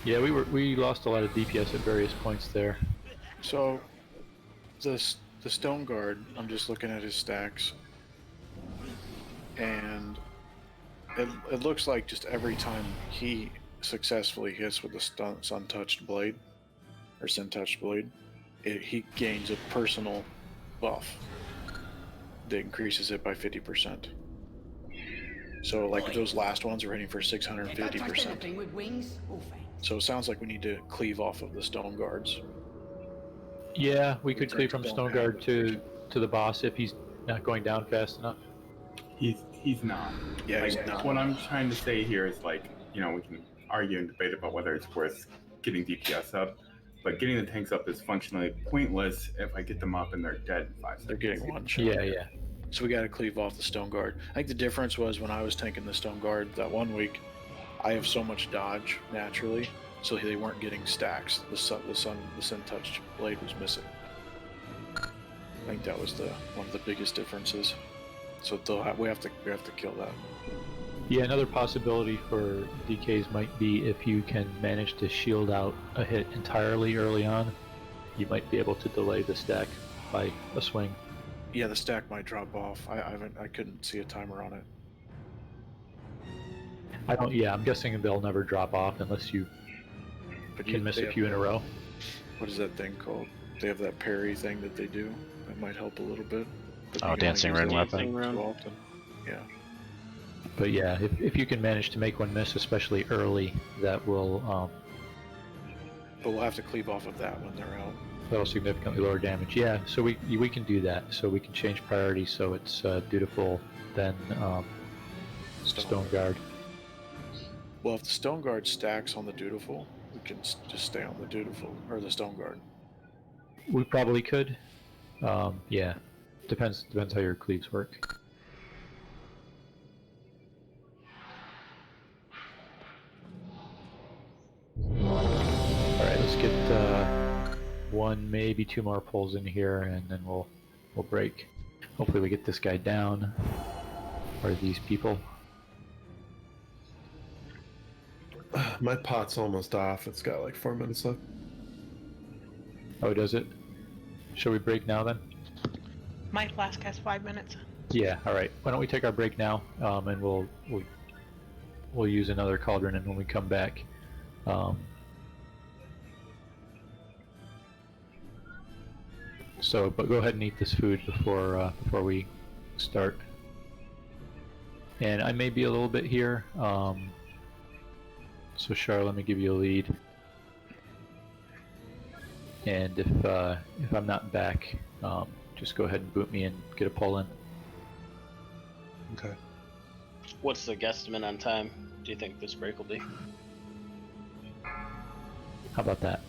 Yeah, we lost a lot of DPS at various points there. So, the stone guard, I'm just looking at his stacks, and it looks like just every time he successfully hits with the sun-touched blade, or sin-touched blade, he gains a personal buff that increases it by 50%. So, like, those last ones are hitting for 650%. So it sounds like we need to cleave off of the stone guards. Yeah, we could cleave from stone guard to the boss if he's not going down fast enough. He's not. Yeah, like, he's not. What I'm trying to say here is, like, you know, we can argue and debate about whether it's worth getting DPS up, but getting the tanks up is functionally pointless if I get them up and they're dead in 5 seconds. They're getting one shot. Yeah. So we got to cleave off the stone guard. I think the difference was when I was tanking the stone guard that 1 week, I have so much dodge naturally, so they weren't getting stacks. The sun-touched blade was missing. I think that was one of the biggest differences. So we have to kill that. Yeah, another possibility for DKs might be if you can manage to shield out a hit entirely early on, you might be able to delay the stack by a swing. Yeah, the stack might drop off. I couldn't see a timer on it. I'm guessing they'll never drop off unless you can miss a few in a row. What is that thing called? They have that parry thing that they do. That might help a little bit. Oh, dancing rune weapon. Too often. Yeah. But yeah, if you can manage to make one miss, especially early, that will But we'll have to cleave off of that when they're out. that'll significantly lower damage. Yeah, so we can do that. So we can change priority so it's dutiful, then stone guard. Well, if the stone guard stacks on the dutiful, we can just stay on the dutiful or the stone guard. We probably could. Yeah, depends how your cleaves work. All right, let's get one, maybe two more pulls in here, and then we'll break. Hopefully, we get this guy down, or these people. My pot's almost off. It's got like 4 minutes left. Oh, does it? Shall we break now then? My flask has 5 minutes. Yeah. All right. Why don't we take our break now, and we'll use another cauldron, and when we come back, but go ahead and eat this food before we start. And I may be a little bit here. So Char, let me give you a lead. And if I'm not back, just go ahead and boot me and get a pull in. Okay. What's the guesstimate on time do you think this break will be? How about that?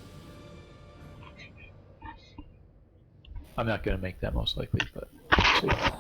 I'm not going to make that most likely, but we'll see.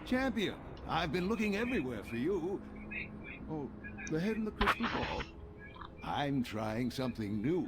Champion, I've been looking everywhere for you. Oh, the head in the crystal ball. I'm trying something new.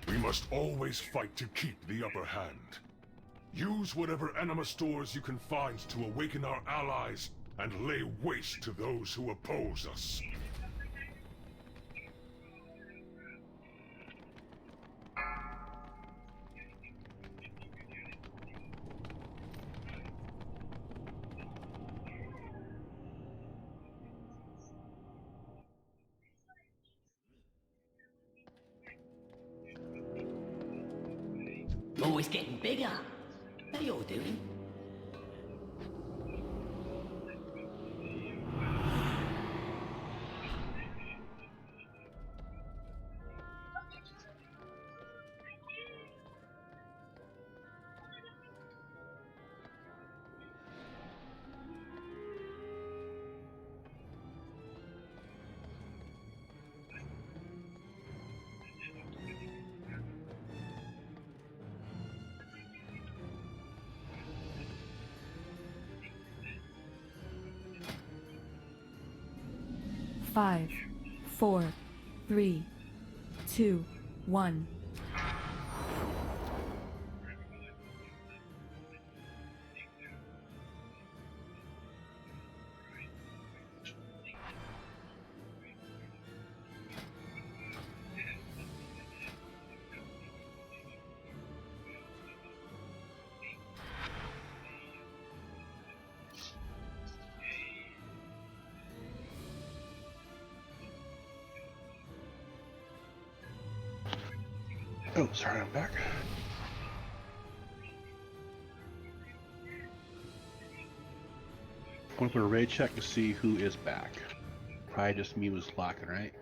We must always fight to keep the upper hand. Use whatever anima stores you can find to awaken our allies and lay waste to those who oppose us. Oh, it's getting bigger. How you all doing? Five, 4, 3, 2, 1. Oh, sorry, I'm back. I'm gonna put a raid check to see who is back. Probably just me was locking, right?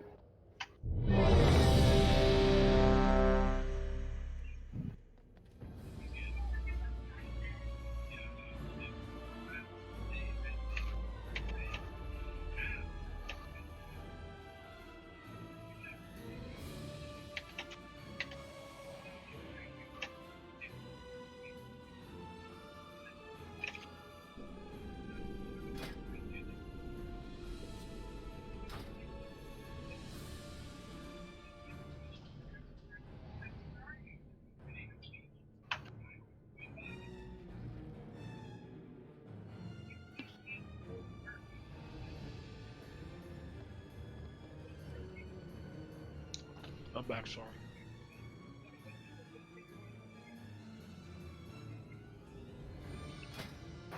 I'm back, sorry.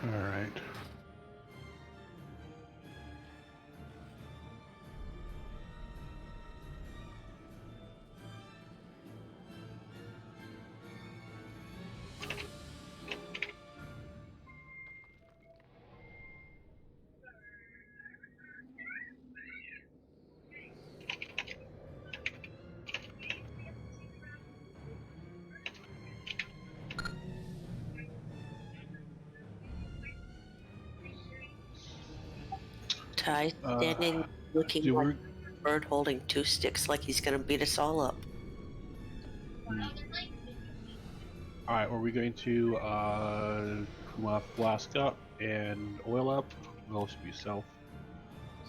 All right. Ty standing looking like a bird holding two sticks like he's gonna beat us all up. Alright, are we going to flask up and oil up? Those should be self.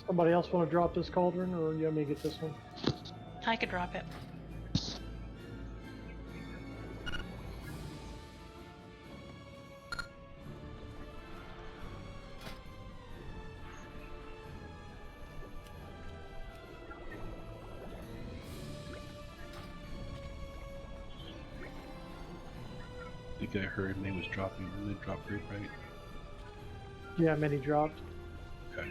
Somebody else want to drop this cauldron, or you want me to get this one? I could drop it. I think I heard May was dropping. They dropped group, right? Yeah, many dropped. Okay.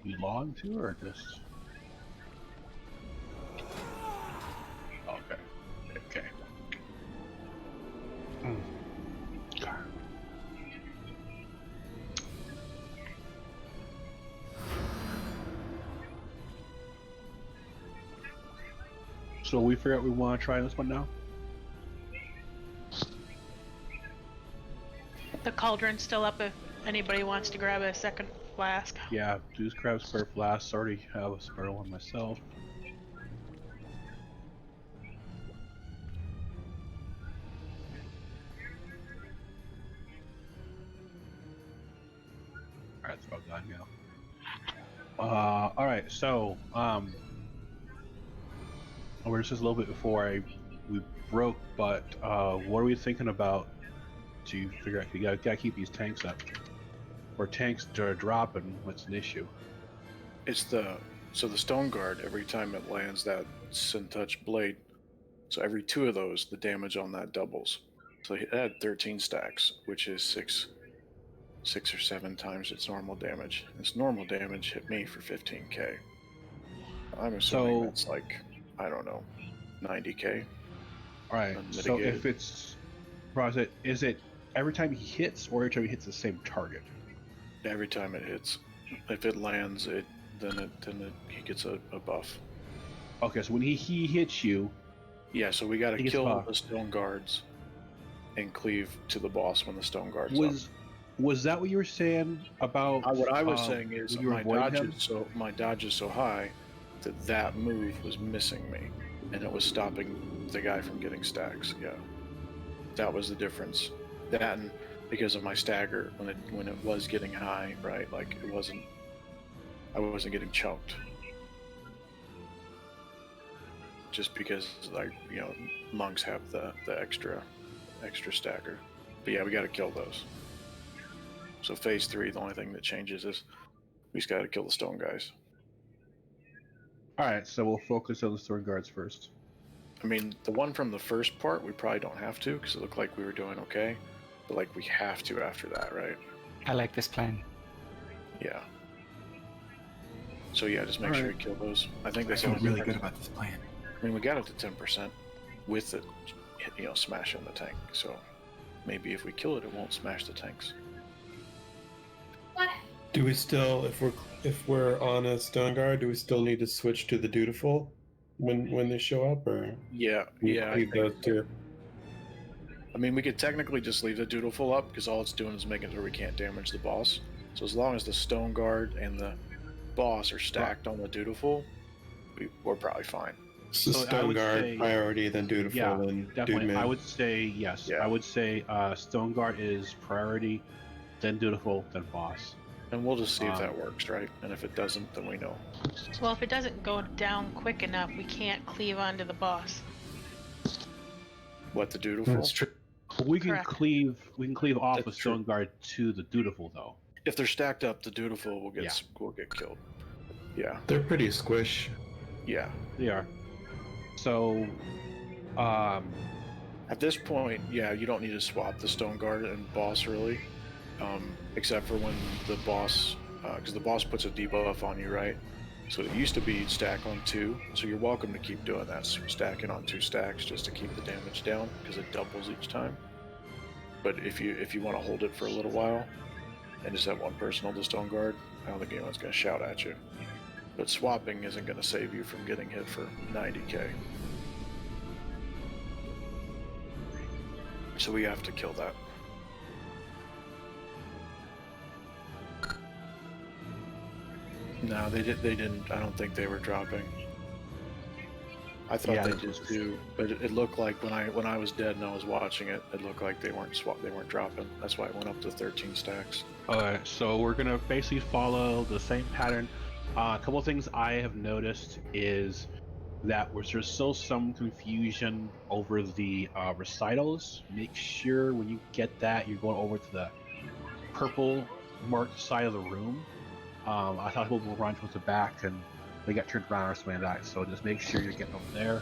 You log to or just? Okay. Okay. Okay. So we figure out we want to try this one now? The cauldron's still up if anybody wants to grab a second flask. Yeah, Deuce grab spare flasks. Already have a spare one myself. Alright, it's all done now. Alright, so, we're just a little bit before we broke, but what are we thinking about to figure out? You gotta keep these tanks up. Or tanks are dropping, what's an issue? It's the stone guard. Every time it lands that Sin Touch blade, so every 2 of those, the damage on that doubles. So it had 13 stacks, which is 6 or 7 times its normal damage. Its normal damage hit me for 15k. I'm assuming that's like, I don't know, 90k. Alright, so if it's, is it every time he hits, or every time he hits the same target? Every time it hits. If it lands, then he gets a buff. Okay, so when he hits you... Yeah, so we gotta kill the stone guards and cleave to the boss when the stone guards up. Was that what you were saying about... What I was saying is my dodge is so high that move was missing me, and it was stopping the guy from getting stacks. Yeah, that was the difference. That and because of my stagger when it was getting high, right? Like I wasn't getting choked. Just because, like, you know, monks have the extra stagger. But yeah, we got to kill those. So phase 3, the only thing that changes is we just got to kill the stone guys. Alright, so we'll focus on the stone guards first. I mean, the one from the first part, we probably don't have to, because it looked like we were doing okay. But, like, we have to after that, right? I like this plan. Yeah. So yeah, just make sure we kill those. I think that's I feel really good about this plan. I mean, we got it to 10% with it, you know, smashing the tank. So maybe if we kill it, it won't smash the tanks. Do we still, if we're on a stone guard, do we still need to switch to the dutiful when they show up, or yeah, leave those two? I mean, we could technically just leave the dutiful up because all it's doing is making it where we can't damage the boss. So as long as the stone guard and the boss are stacked on the dutiful, we're probably fine. So stone guard priority, then dutiful, yeah, then definitely. dude I would say yes. Yeah. I would say stone guard is priority, then dutiful, then boss. And we'll just see if that works, right? And if it doesn't, then we know. Well, if it doesn't go down quick enough, we can't cleave onto the boss. What, the dutiful? That's true. We can cleave off a stone guard to the dutiful, though. If they're stacked up, the dutiful will get killed. Yeah. They're pretty squish. Yeah. They are. So, at this point, yeah, you don't need to swap the stone guard and boss really, except for when the boss, because the boss puts a debuff on you, right? So it used to be stack on 2, so you're welcome to keep doing that, stacking on 2 stacks just to keep the damage down, because it doubles each time. But if you want to hold it for a little while and just have one person hold the stone guard, I don't think anyone's going to shout at you. But swapping isn't going to save you from getting hit for 90k. So we have to kill that. No, they didn't. I don't think they were dropping. I thought they did too, but it looked like when I was dead and I was watching it, it looked like they weren't dropping. That's why it went up to 13 stacks. Alright, so we're gonna basically follow the same pattern. A couple of things I have noticed is that there's still some confusion over the recitals. Make sure when you get that, you're going over to the purple marked side of the room. I thought people were running towards the back and they got turned around or something like that, so just make sure you're getting over there.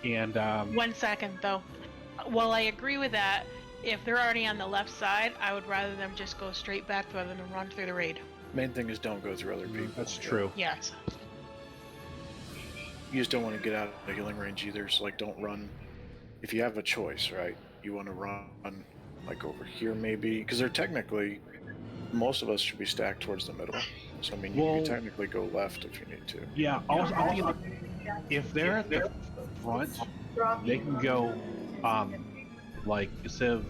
And 1 second though. While I agree with that, if they're already on the left side, I would rather them just go straight back rather than run through the raid. Main thing is don't go through other people. That's true. Yes. You just don't want to get out of the healing range either, so like don't run. If you have a choice, right? You want to run like over here maybe, because they're technically, most of us should be stacked towards the middle. So I mean, you can technically go left if you need to. Yeah, also, if they're at the front, they can go, like, instead of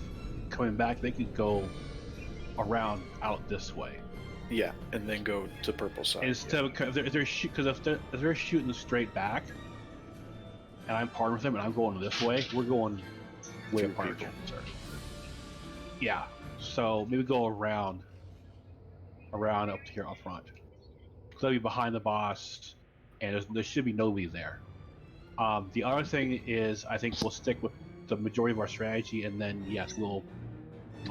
coming back, they could go around out this way. Yeah, and then go to purple side. Instead of, if they're shooting straight back, and I'm partnering with them, and I'm going this way, we're going way apart. Yeah, so maybe go around up to here up front. So they'll be behind the boss, and there should be nobody there. The other thing is, I think we'll stick with the majority of our strategy, and then yes, the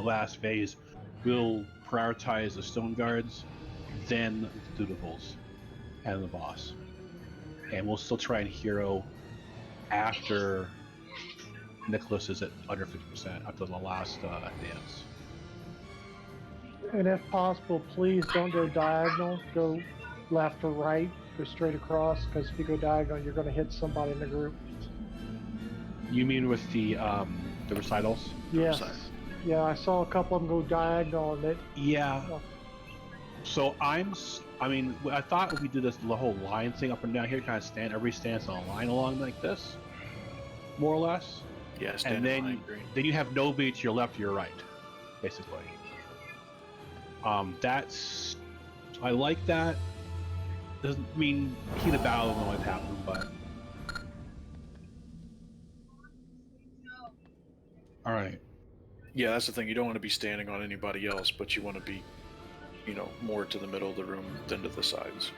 last phase, we'll prioritize the stone guards, then the dutiful's, and the boss. And we'll still try and hero after Nicholas is at under 50% after the last dance. And if possible, please don't go diagonal. Go left or right. Go straight across, because if you go diagonal, you're going to hit somebody in the group. You mean with the recitals? Yes. Yeah, I saw a couple of them go diagonal, and it. Yeah. So I mean, I thought if we did this the whole line thing up and down here, kind of everybody stands on a line along like this, more or less. Yeah, and then you have nobody to your left or your right, basically. That's, I like that. Doesn't mean heat of battle doesn't always happen, but. All right. Yeah, that's the thing. You don't want to be standing on anybody else, but you want to be, you know, more to the middle of the room than to the sides.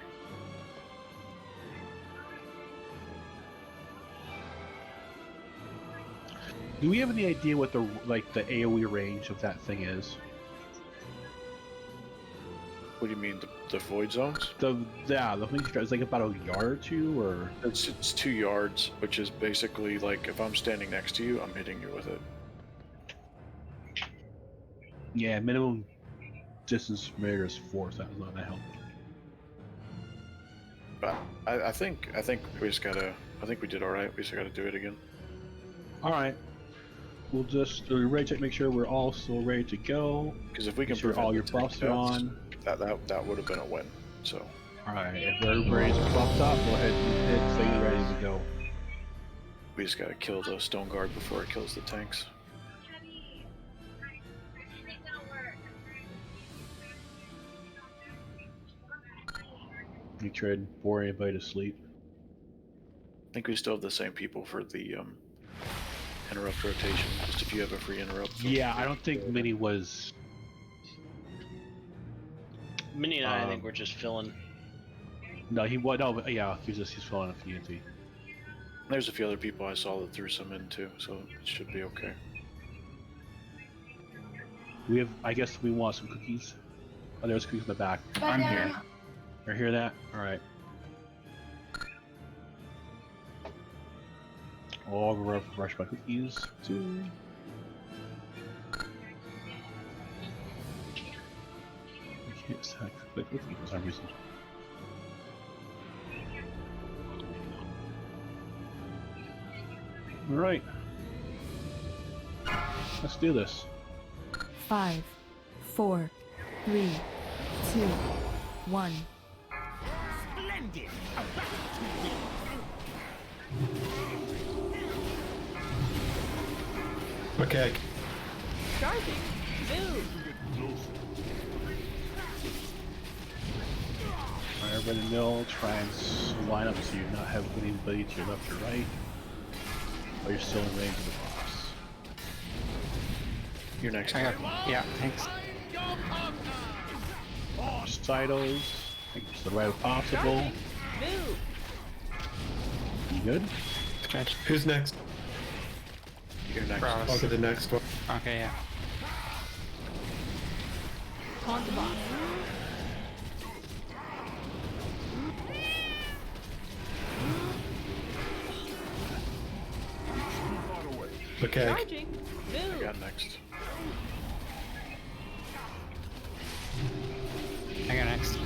Do we have any idea what the AOE range of that thing is? What do you mean, the void zones? The thing is like about a yard or two, or it's 2 yards, which is basically like if I'm standing next to you, I'm hitting you with it. Yeah, minimum distance from here is 4, so that was not gonna help. But I think we just gotta. I think we did all right. We just gotta do it again. All right. We'll just make sure we're all still ready to go. Because if we can prevent all your buffs are on, that would have been a win. So. All right. If everybody's buffed up, go ahead and hit. Say you're ready to go. We just gotta kill the stone guard before it kills the tanks. You tried to bore anybody to sleep. I think we still have the same people for the interrupt rotation. Just if you have a free interrupt. Yeah, I don't think Minnie was. Minnie and I think we're just filling. No, he was. No, yeah, he's filling a unity. There's a few other people I saw that threw some in too, so it should be okay. We have. I guess we want some cookies. Oh, there's cookies in the back. I'm here. You hear that? All right. I'll rush my cookies too. I can't stack the cookie for some reason. All right. Let's do this. 5, 4, 3, 2, 1. Splendid! Okay. Charging. Move. Alright, run the mill, try and line up so you're not having anybody to your left or right, or you're still in range of the boss. You're next. Yeah, thanks. Recitals, make it to the right as possible. Move. You good? Who's next? You're next. Cross. I'll get the next one. Okay, yeah. Taunt the boss. Okay. Charging. I Move. got next. I got next.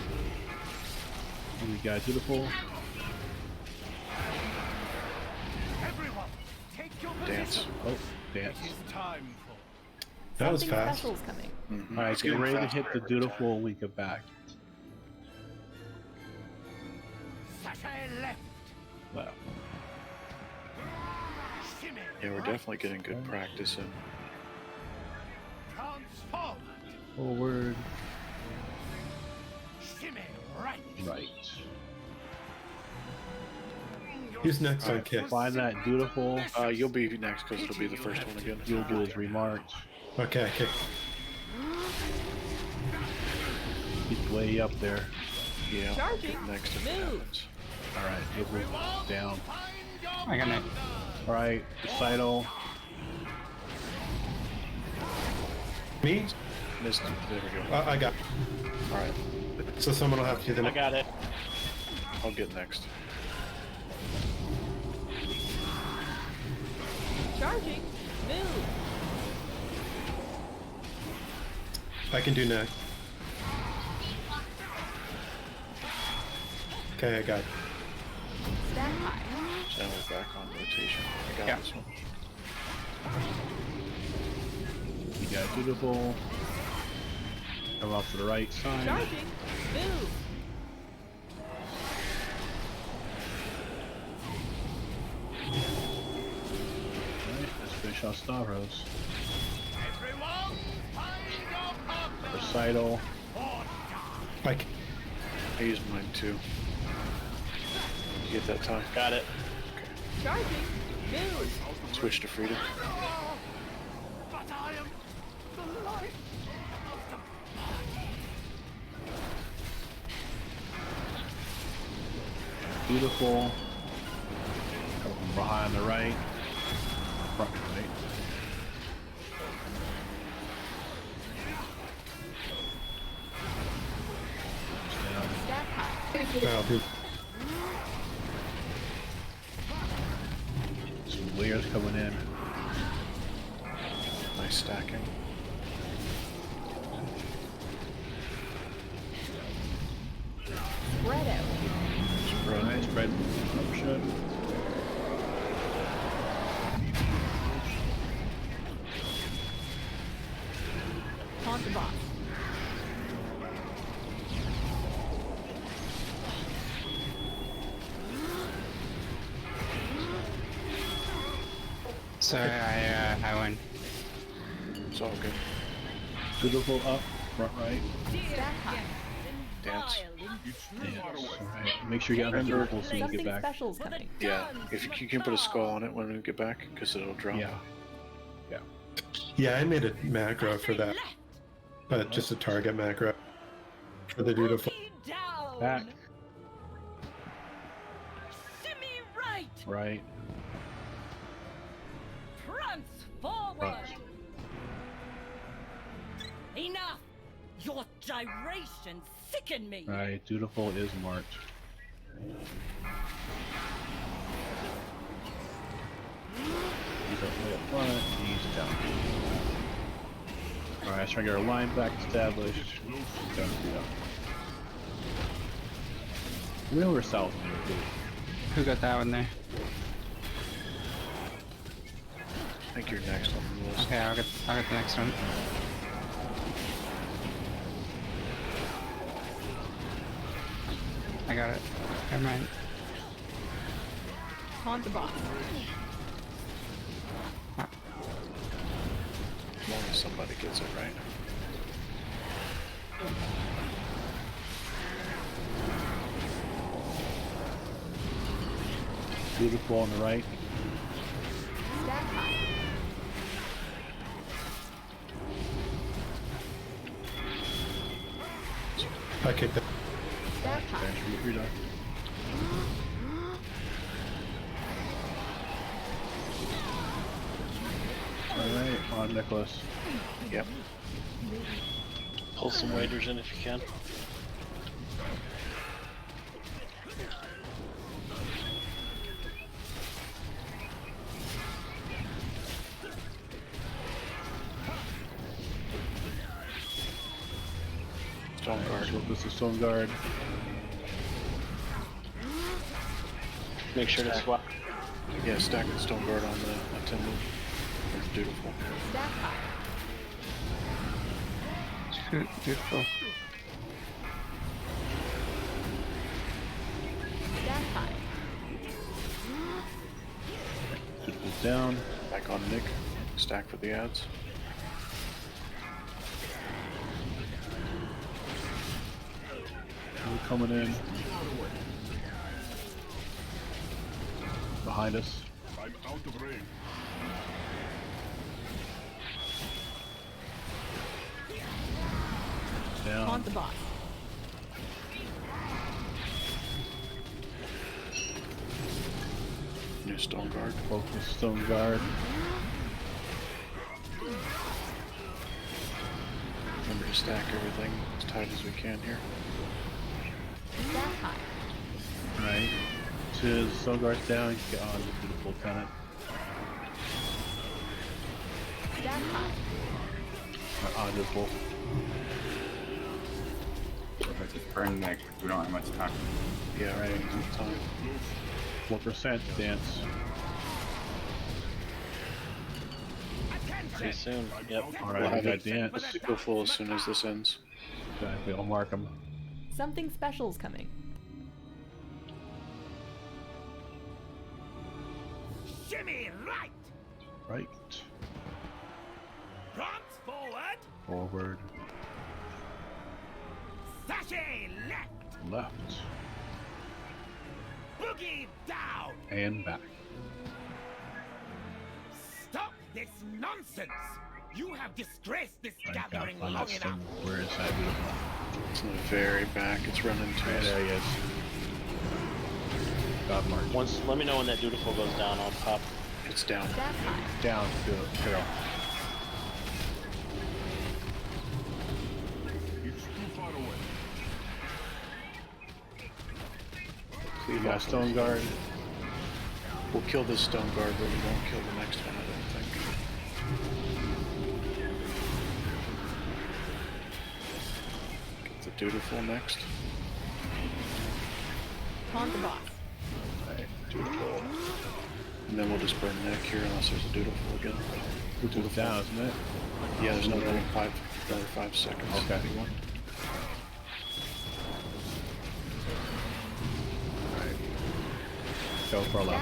And we got Dutiful. Dance. Oh, dance. That was Something fast. special's coming. Mm-hmm. Alright, get ready to hit the Dutiful when we get back. Left. Yeah, we're definitely getting good practice in. Forward. Right. Who's next on kick? Find that Dutiful. You'll be next because it'll be the first one again. You'll do his remarked. Okay, kick. He's way up there. Yeah. Charging. Get next if it Move. happens. Alright, it was down. I got next. Alright, recital. Me? Missed it. There we go. I got. Alright. So someone will have to do the I next. got it. I'll get next. Charging. Move. I can do next. Okay, I got it. Stand high. Channel's back on rotation. I got this one. You got Dutiful. Come off to the right side. Charging. Move. Alright, let's finish off Stavros. Recital. Mike. I used mine too. You get that time? Got it. Charging. Move. Switch to freedom. Beautiful. Come from behind the right. Front right. Stack high. Oh, dude. Some layers coming in. Nice stacking. Spread out. Nice spread. Option. Taunt the boss. Sorry, I went. It's all good. Dutiful up. Front right. Stack high. Dance. Dance. Alright. Make sure you get under Dutiful so you can Something get back. special's coming. Yeah. If you can put a skull on it when we get back, because it'll drop. Yeah. Yeah. Yeah, I made a macro for that. Just a target macro. For the Dutiful. Back. Right. Right. Prance forward. Front. Enough. Your gyrations sicken me. Alright, Dutiful is marked. He's up way up front, he's down. Alright, let's try to get our line back established. Down, yeah. We were south here, too. Who got that one there? I think you're next on the list. Okay, I'll get the next one. I got it. Never mind. Taunt the boss. As long as somebody gets it right. Beautiful on the right. Stack high. I kicked it. Stack high. You're done. Alright, on Nicholas. Yep. Pull some waders in if you can. Stone guard. So this is Stone Guard. Make sure to swap. Yeah, stack the stone guard on the attendant. That's beautiful. Stack high. Beautiful. Stack high. Beautiful's down. Back on Nick. Stack for the ads. We're coming in. Behind us. I'm out of range. Down. On the boss. New stone guard. Focus Stone Guard. Remember to stack everything as tight as we can here. Stack high. Right. To Stone Guard's down. Get on the beautiful tenant. Stack high. On beautiful. Perfect. Just burn Nick. We don't have much time. Yeah, right. Time. 4% dance. Pretty soon. Yep. Alright, We'll we have got it dance. go full as soon as this ends. Exactly, I'll mark them. Something special's coming. Shimmy right. Right. Prompt forward. Forward. Sashay left. Left. Boogie down. And back. Stop this nonsense. You have disgraced this I gotta gathering find long that enough. thing. Where is that beautiful? It's in the very back. It's running to Yeah, us. there he is. God mark. Once, let me know when that dutiful goes down. I'll pop. It's down. Stack high. Down. Good. Go. It's too far away. You got Stone Guard. We'll kill this stone guard, but we won't kill the next one, I don't think. Get the dutiful next. On the boss. Right, dutiful. And then we'll just burn Nick here unless there's a dutiful again. Dutiful's down, isn't it? Yeah, there's another 5 seconds. Okay. Alright. Go for 11.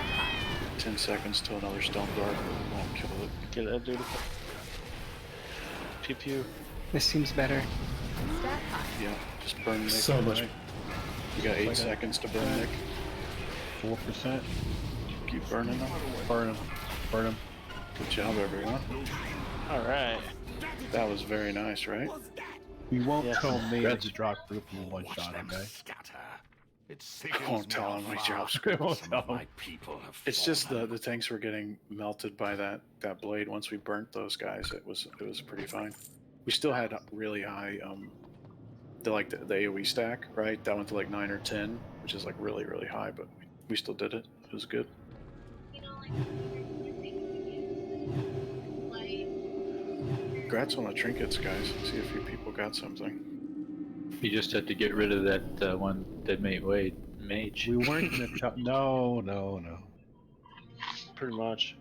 10 seconds till another stone guard, but we won't kill it. Get that dutiful. Pew pew. This seems better. Stack high. Yeah, just burn Nick. So much. Right. You got 8 seconds to burn Nick. 4%. Keep burning them. Burn him. Burn him. Good job, everyone. Alright. That was very nice, right? We won't Yes. tell me to drop group in one shot, okay? I won't tell him we drop I script. won't tell him. It's just the tanks were getting melted by that blade. Once we burnt those guys, it was pretty fine. We still had really high the AoE stack, right? That went to like 9 or 10, which is like really high, but we still did it. It was good. Congrats on the trinkets, guys. See if you people got something. You just had to get rid of that one that made Wade mage. We weren't in the no. Pretty much.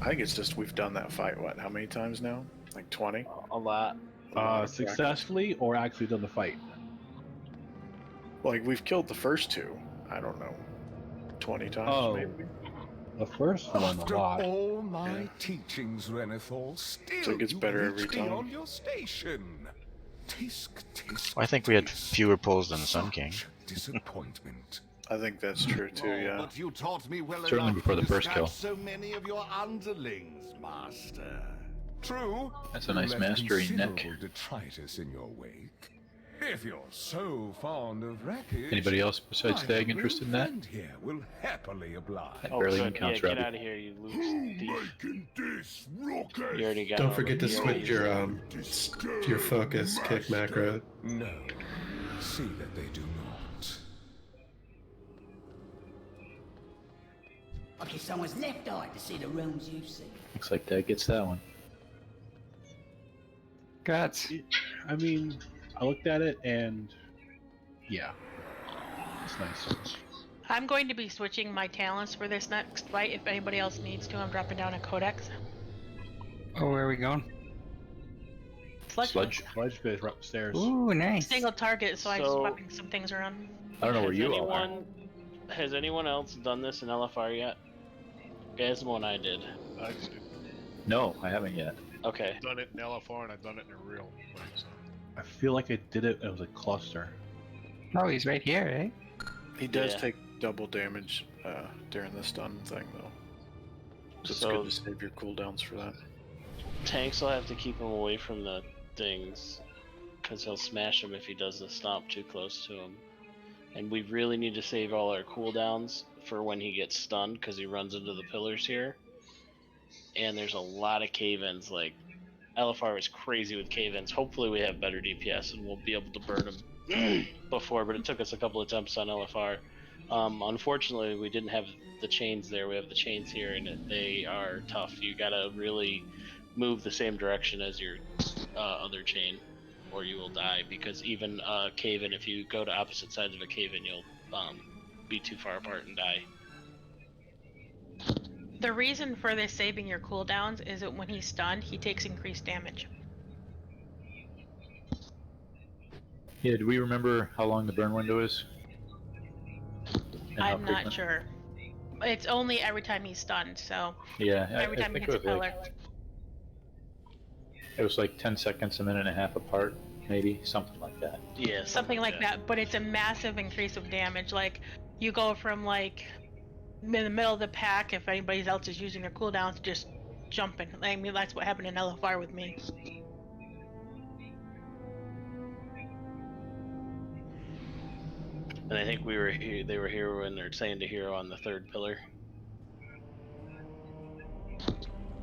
I think it's just we've done that fight, what, how many times now? Like 20? A lot. Successfully or actually done the fight? Like, we've killed the first two, I don't know, 20 times Oh. maybe. The first one a After lot. all my teachings, Renethal, still So it gets you better reach every beyond time. your station. Tisk, tisk, Well, I think we had tisk. fewer pulls than the Sun King. Disappointment. I think that's true too. Oh, Yeah. but you taught me well Certainly enough before to the first kill. dispatch so many of your underlings, Master. True. That's a you nice left mastery, Nick. considerable detritus in your wake. If you're so fond of wreckage, Anybody else besides my Dag real interested in that? friend here will happily oblige. That barely even good. counts, Yeah, get Robbie. out of here, you loose thief. You already got Don't all forget to the- switch your focus kick macro. No. See that they do not. Okay, someone's left eye to see the rooms you see. Looks like Dag gets that one. Guts. I mean, I looked at it and yeah, it's nice. I'm going to be switching my talents for this next fight. If anybody else needs to, I'm dropping down a codex. Oh, where are we going? Sludge goes right upstairs. Ooh, nice. Single target, so I'm So- swapping some things around. I don't know where you all are. Has anyone else done this in LFR yet? Gizmo and I did. I did. No, I haven't yet. Okay. I've done it in LFR and I've done it in a real place. I feel like I did it. It was a cluster. Oh, he's right here, eh? He does Yeah. take double damage during the stun thing, though. So it's So- good to save your cooldowns for that. Tanks will have to keep him away from the things, because he'll smash him if he does the stomp too close to him. And we really need to save all our cooldowns for when he gets stunned, because he runs into the pillars here. And there's a lot of cave-ins, like, LFR is crazy with cave-ins. Hopefully we have better DPS and we'll be able to burn them before, but it took us a couple of attempts on LFR. Unfortunately, we didn't have the chains there. We have the chains here, and they are tough. You gotta really move the same direction as your other chain, or you will die. Because even cave-in, if you go to opposite sides of a cave-in, you'll be too far apart and die. The reason for this saving your cooldowns is that when he's stunned, he takes increased damage. Yeah, do we remember how long the burn window is? And how I'm not frequent? sure. It's only every time he's stunned, so Yeah, every time he think hits a it was pillar. it was like 10 seconds, a minute and a half apart, maybe, something like that. Yeah, Something like that, but it's a massive increase of damage. Like, you go from, like, in the middle of the pack, if anybody else is using their cooldowns, to just jumping. I mean, that's what happened in LFR with me. And I think we were here. They were here when they're saying to hero on the third pillar.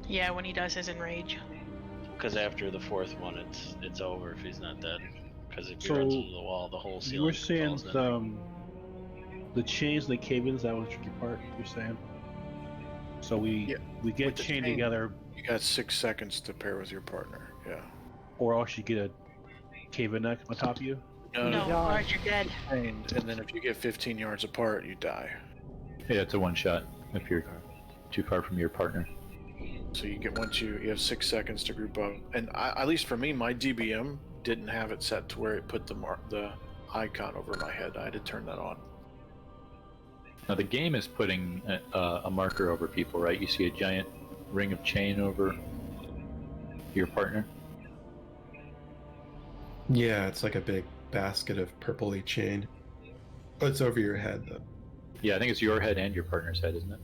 Yeah, when he does his enrage. Because after the fourth one, it's over if he's not dead. Because if he So, runs into the wall, the whole ceiling You were saying falls in. the chains, the cave-ins, that was the tricky part. You're saying. So we get with the chained chain, together, You got 6 seconds to pair with your partner. Yeah. or else you get a cave-in on top of you. No, or you're dead. And then if you get 15 yards apart, you die. Yeah, it's a one shot if you're too far from your partner. So you get you have 6 seconds to group up. And at least for me, my DBM didn't have it set to where it put the icon over my head. I had to turn that on. Now the game is putting a marker over people, right? You see a giant ring of chain over your partner. Yeah, it's like a big basket of purpley chain. Oh, it's over your head, though. Yeah, I think it's your head and your partner's head, isn't it?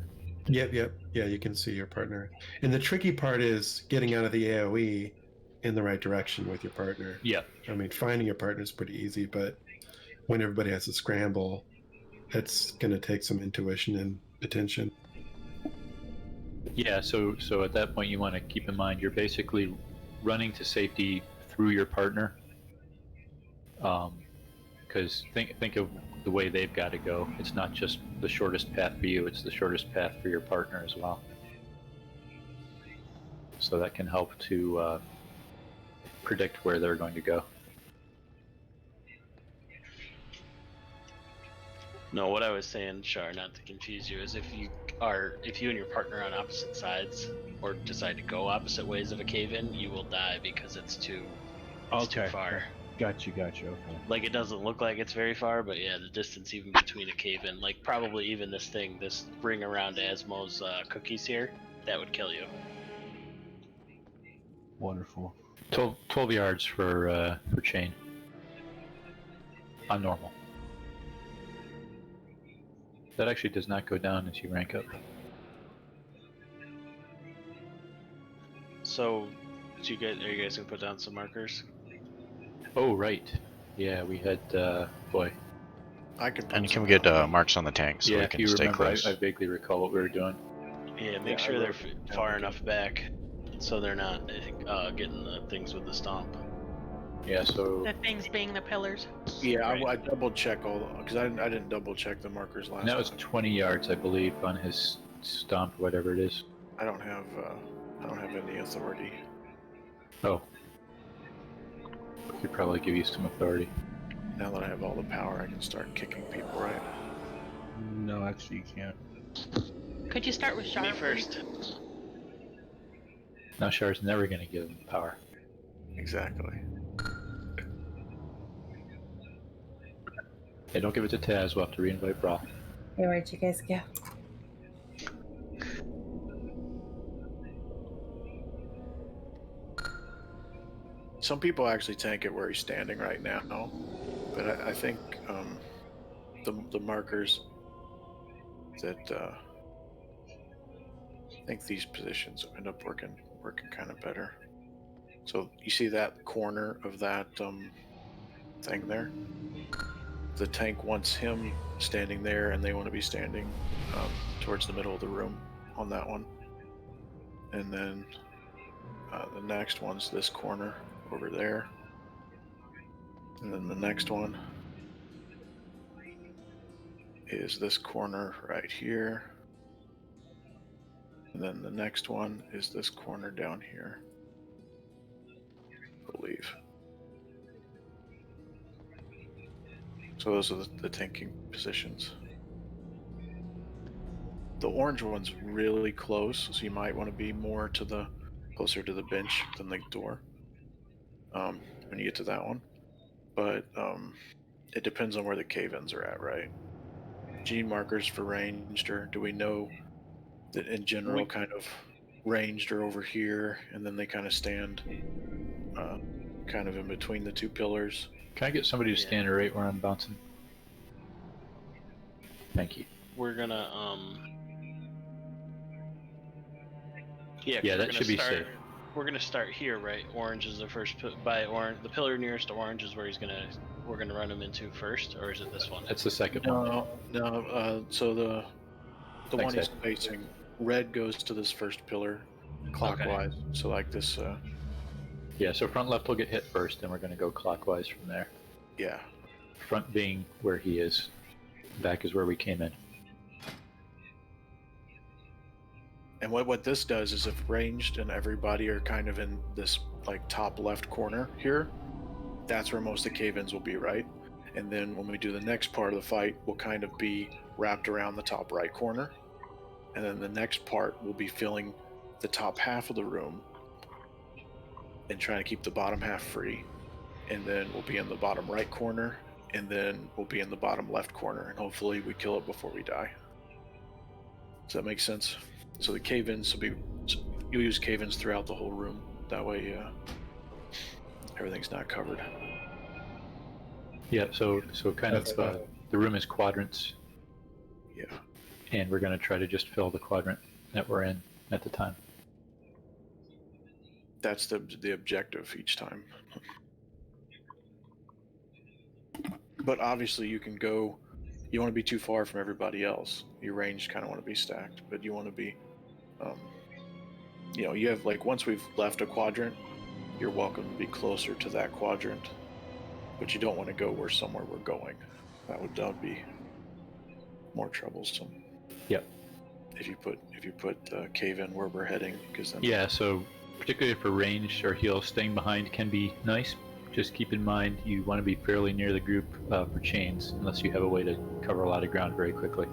Yep. Yeah, you can see your partner. And the tricky part is getting out of the AoE in the right direction with your partner. Yeah. I mean, finding your partner is pretty easy, but when everybody has to scramble, it's going to take some intuition and attention. Yeah, so at that point you want to keep in mind you're basically running to safety through your partner. Because think of the way they've got to go. It's not just the shortest path for you, it's the shortest path for your partner as well. So that can help to predict where they're going to go. No, what I was saying, Char, not to confuse you, is if you and your partner are on opposite sides or decide to go opposite ways of a cave-in, you will die because it's too far. Got you. Okay. Like, it doesn't look like it's very far, but yeah, the distance even between a cave-in, like probably even this ring around Asmo's cookies here, that would kill you. Wonderful. 12 yards for chain. On normal. That actually does not go down as you rank up. So, are you guys gonna put down some markers? Oh, right. Yeah, we had, boy. I can. And can we get marks on the tank so yeah, we if can you stay remember, close? I vaguely recall what we were doing. Yeah, make Yeah, sure I they're wrote it down far again. enough back so they're not getting the things with the stomp. Yeah, so... The things being the pillars. Yeah, Right. I double check all because I didn't double check the markers last And that was time. 20 yards, I believe, on his stomp, whatever it is. I don't have any authority. Oh. We could probably give you some authority. Now that I have all the power, I can start kicking people, right? No, actually, you can't. Could you start with Shar? Me first. Now Shar's never going to give him power. Exactly. Hey, don't give it to Taz, we'll have to reinvite Brawl. Hey, where'd you guys go? Some people actually tank it where he's standing right now, but I think the markers that I think these positions end up working kind of better. So you see that corner of that thing there? The tank wants him standing there, and they want to be standing towards the middle of the room on that one. And then the next one's this corner over there. And then the next one is this corner right here. And then the next one is this corner down here, I believe. So those are the tanking positions. The orange one's really close, so you might want to be more to the closer to the bench than the door when you get to that one. But it depends on where the cave-ins are at, right? Gene markers for ranged, or do we know that in general kind of ranged are over here, and then they kind of stand kind of in between the two pillars? Can I get somebody to stand right where I'm bouncing? Thank you. We're gonna Yeah, that should be safe. We're gonna start here, right? Orange is the first the pillar nearest to orange is where we're gonna run him into first, or is it this one? That's the second one. No. So the Thanks, one he's Ed. facing, red goes to this first pillar clockwise. Okay. So like this. Yeah, so front left will get hit first, and we're going to go clockwise from there. Yeah. Front being where he is. Back is where we came in. And what this does is if ranged and everybody are kind of in this like top left corner here, that's where most of the cave-ins will be, right? And then when we do the next part of the fight, we'll kind of be wrapped around the top right corner. And then the next part will be filling the top half of the room and trying to keep the bottom half free. And then we'll be in the bottom right corner, and then we'll be in the bottom left corner, and hopefully we kill it before we die. Does that make sense? So the cave-ins will be, you'll use cave-ins throughout the whole room. That way everything's not covered. Yeah, so kind of the room is quadrants. Yeah. And we're going to try to just fill the quadrant that we're in at the time. That's the objective each time. But obviously you can go, you want to be too far from everybody else. Your range kind of want to be stacked, but you want to be, you have like, once we've left a quadrant, you're welcome to be closer to that quadrant, but you don't want to go somewhere we're going. That would be more troublesome. Yep. If you put cave in where we're heading, because then. Yeah, so particularly for range or heal, staying behind can be nice. Just keep in mind you want to be fairly near the group for chains, unless you have a way to cover a lot of ground very quickly.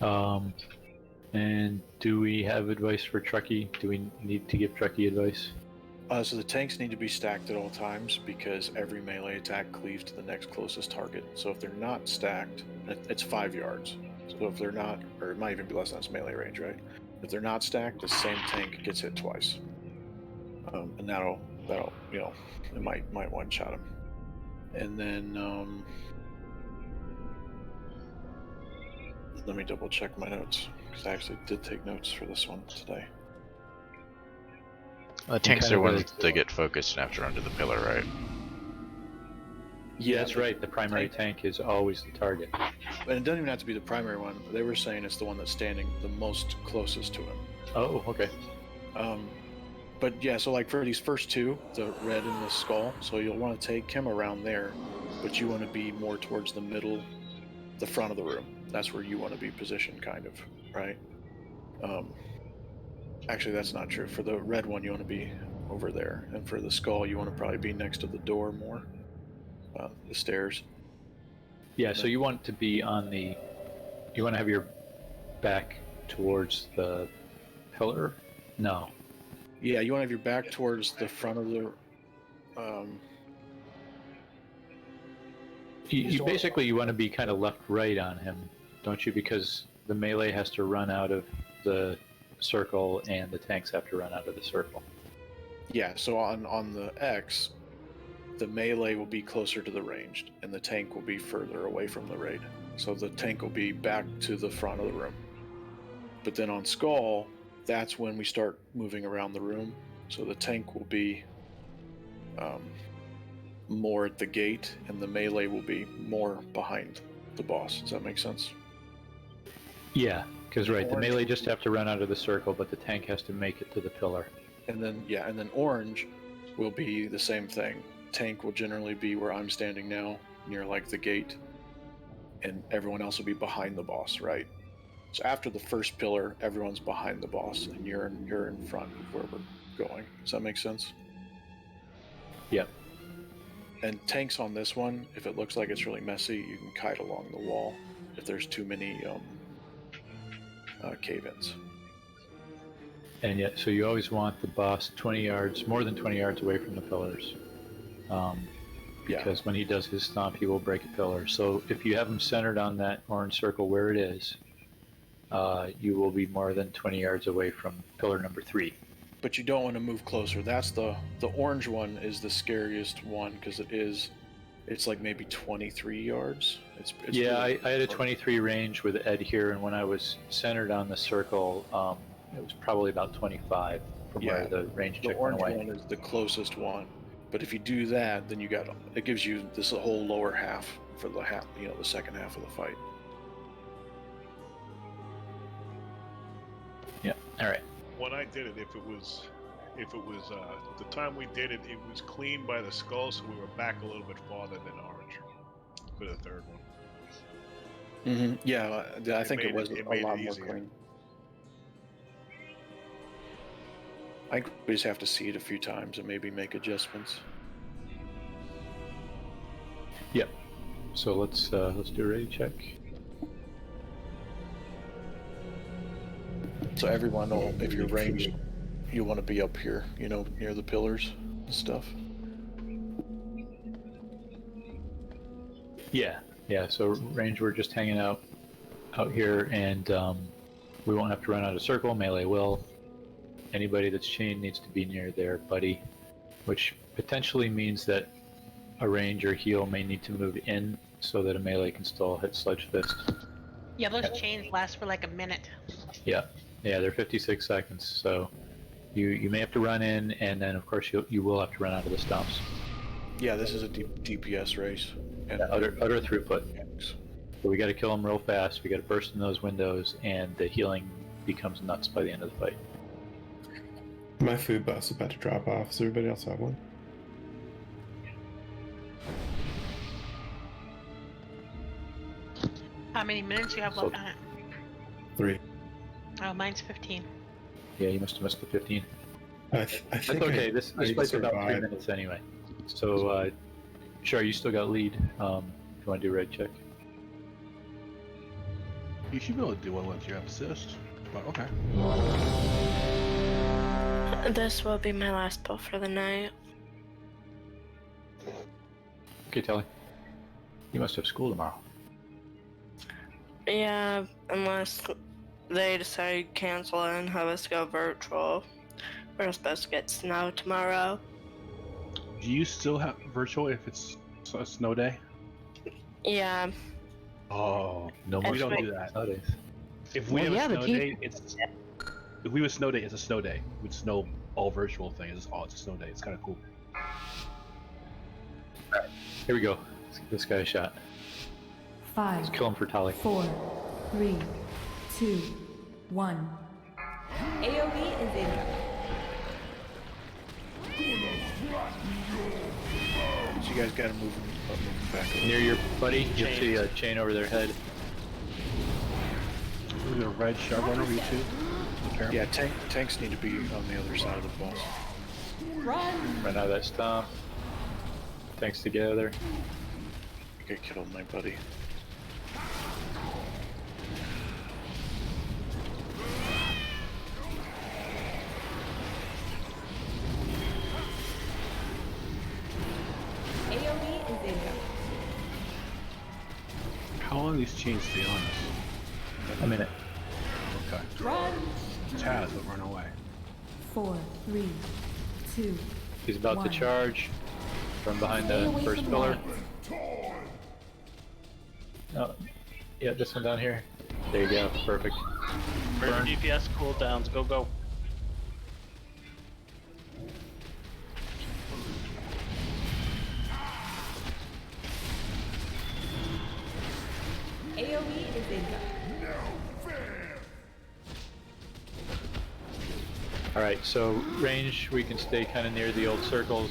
And do we have advice for Truckee? Do we need to give Truckee advice? So the tanks need to be stacked at all times because every melee attack cleaves to the next closest target. So if they're not stacked, it's 5 yards. So if they're not, or it might even be less than its melee range, right? If they're not stacked, the same tank gets hit twice, and that'll it might one shot him. And then let me double check my notes because I actually did take notes for this one today. The tanks are ones that get focused and have to run to the pillar, right? Yeah, that's right. The primary tank is always the target. But it doesn't even have to be the primary one. They were saying it's the one that's standing the most closest to him. Oh, okay. But yeah, so like for these first two, the red and the skull, so you'll want to take him around there, but you want to be more towards the middle, the front of the room. That's where you want to be positioned, kind of, right? Actually, that's not true. For the red one, you want to be over there, and for the skull, you want to probably be next to the door more, the stairs. Yeah, so you want to be on the, you want to have your back towards the pillar? No. Yeah, you want to have your back towards the front of the. You basically you want to be kind of left-right on him, don't you? Because the melee has to run out of the circle, and the tanks have to run out of the circle. Yeah, so on the X, the melee will be closer to the ranged, and the tank will be further away from the raid. So the tank will be back to the front of the room. But then on Skull, that's when we start moving around the room. So the tank will be more at the gate, and the melee will be more behind the boss. Does that make sense? Yeah, because the melee just have to run out of the circle, but the tank has to make it to the pillar. And then orange will be the same thing. Tank will generally be where I'm standing now, near like the gate, and everyone else will be behind the boss, right? So after the first pillar, everyone's behind the boss, and you're in front of where we're going. Does that make sense? Yep. And tanks on this one, if it looks like it's really messy, you can kite along the wall if there's too many cave-ins. And yet, so you always want the boss 20 yards, more than 20 yards away from the pillars. Because when he does his stomp, he will break a pillar. So if you have him centered on that orange circle where it is, you will be more than 20 yards away from pillar number 3. But you don't want to move closer. That's the orange one is the scariest one because it's like maybe 23 yards. It's yeah, really I had a 23 range with Ed here, and when I was centered on the circle, it was probably about 25 from where the range check went away. The orange one is the closest one. But if you do that, then it gives you this whole lower half for the second half of the fight. Yeah. All right. When I did it, if it was at the time we did it, it was clean by the skull, so we were back a little bit farther than orange for the third one. Mm-hmm. Yeah, I think it was a lot more clean. I think we just have to see it a few times and maybe make adjustments. Yep. So let's do a ready check. So everyone will, if you're ranged, you want to be up here, near the pillars and stuff. Yeah. So range, we're just hanging out here, and we won't have to run out of circle. Melee will. Anybody that's chained needs to be near their buddy, which potentially means that a range or heal may need to move in so that a melee can still hit Sludge Fist. Yeah, those chains last for like a minute. Yeah, they're 56 seconds, so you may have to run in, and then of course you will have to run out of the stomps. Yeah, this is a DPS race. And utter throughput. So we got to kill them real fast, we got to burst in those windows, and the healing becomes nuts by the end of the fight. My food bus is about to drop off. Does everybody else have one? How many minutes you have left on it? 3. Oh, mine's 15. Yeah, you must have missed the 15. I think that's okay. This fight's about 3 minutes anyway. So, sure, you still got lead. If you want to do red check. You should be able to do one with your assist. But okay. This will be my last pull for the night. Okay, Telly. You must have school tomorrow. Yeah, unless they decide to cancel and have us go virtual. We're supposed to get snow tomorrow. Do you still have virtual if it's a snow day? Yeah. Oh, no more. We don't That's do that. Snow days. If we have a snow day, it's if we have a snow day, it's a snow day. With snow, all virtual thing. It's a snow day. It's kind of cool. Here we go. Let's give this guy a shot. 5, Let's kill him for Tali. 4, 3, 2, 1. AoE is incoming. So you guys gotta move them back a little. Near your buddy, you'll see a chain over their head. There's a red sharp runner you too. Yeah, tanks need to be on the other side of the boss. Run! Right out of that stomp. Tanks together. You get killed, my buddy. AoE is incoming. How long do these chains stay on us? A minute. Okay. Run! Taz will run away. 4, 3, 2. He's about 1. to charge from behind Stay the away first from pillar. lights. Oh, yeah, this one down here. There you go. Perfect. Burn DPS cooldowns. Go, go. AoE is incoming. Alright, so range, we can stay kind of near the old circles.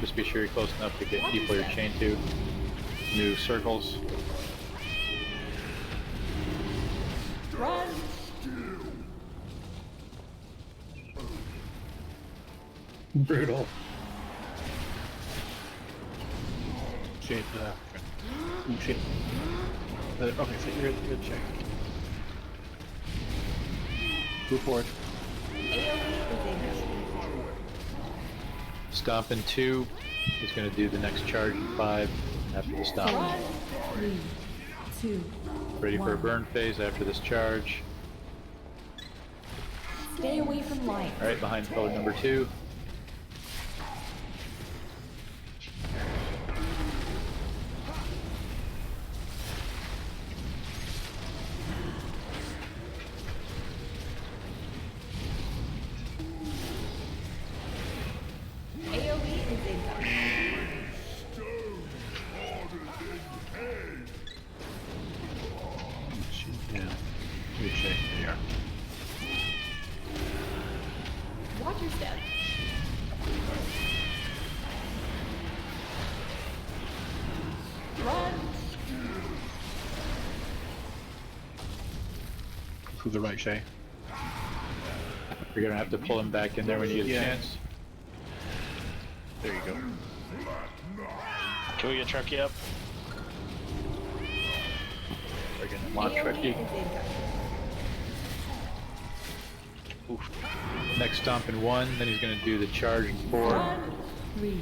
Just be sure you're close enough to get people you're chained to. New circles. Run! Brutal. Shit. Ooh, shit. Okay, so you're check. Move forward. AoE is incoming. Stomp in 2. He's going to do the next charge in 5 after the stomp. 3, 2, Ready for a 1. burn phase after this charge. Stay away from lights. Alright, behind pillar number 2. AoE is incoming. Yeah. Good shake. There you are. Watch your step. Run! To the right, Shay. You're going to have to pull him back in there when you get a chance. There you go. Can we get Trucky up? Friggin' Mont Trucky. Oof. Next stomp in 1, then he's going to do the charge in 4. 3,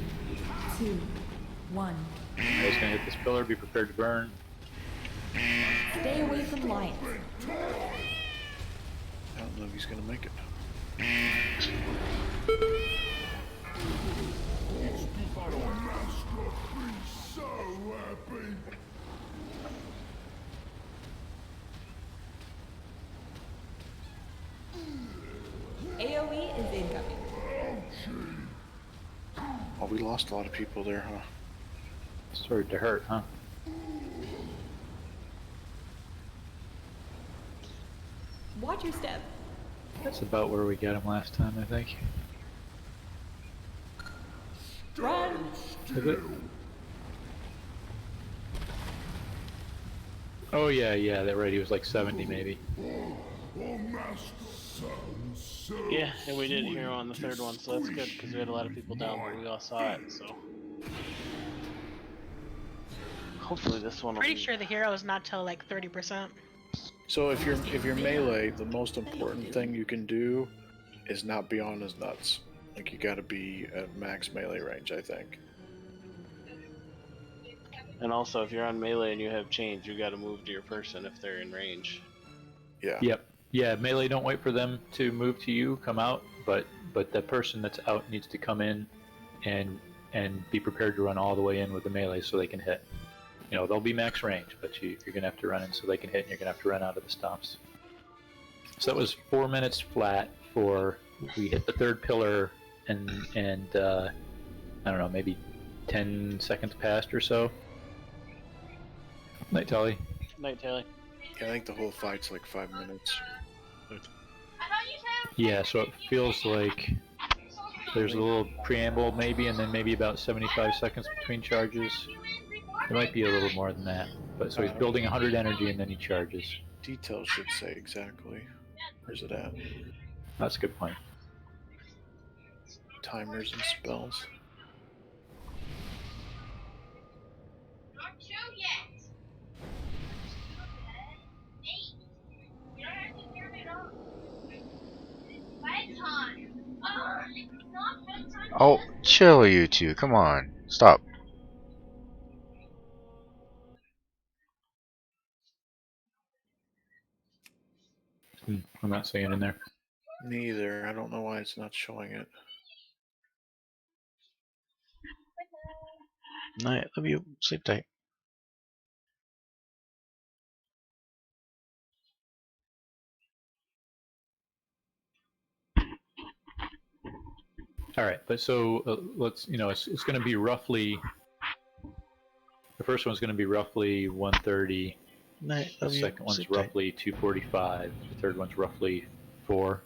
2, 1. He's going to hit this pillar, be prepared to burn. Stay away from lights. I don't know if he's gonna make it. AoE is incoming. Oh, we lost a lot of people there, huh? Started to hurt, huh? Watch your step. That's about where we got him last time, I think. Run! Is it? Oh yeah, that right, he was like 70 maybe. Yeah, and we did hear on the third one, so that's good, because we had a lot of people down, but we all saw it, so... Hopefully this one will Pretty be... sure the hero is not till like 30%. So if you're melee, the most important thing you can do is not be on his nuts. Like, you gotta be at max melee range, I think. And also, if you're on melee and you have change, you gotta move to your person if they're in range. Yeah. Yep. Yeah, melee, don't wait for them to move to you, come out, but the person that's out needs to come in and be prepared to run all the way in with the melee so they can hit. You know, they'll be max range, but you're going to have to run in so they can hit, and you're going to have to run out of the stomps. So that was 4 minutes flat for, we hit the third pillar, and I don't know, maybe 10 seconds passed or so. Night, Tully. Night, Tally. Yeah, I think the whole fight's like 5 minutes. Yeah, so it feels like there's a little preamble maybe, and then maybe about 75 seconds between charges. It might be a little more than that. But so he's building 100 energy and then he charges. Details should say exactly. Where's it at? That's a good point. Timers and spells. Oh, chill, you two. Come on. Stop. I'm not seeing in there. Neither. I don't know why it's not showing it. Night. Love you. Sleep tight. All right, but so let's, it's going to be roughly, the first one's going to be roughly 130. Night. The Love you. second one's Sleep tight. roughly 245. The third one's roughly 4.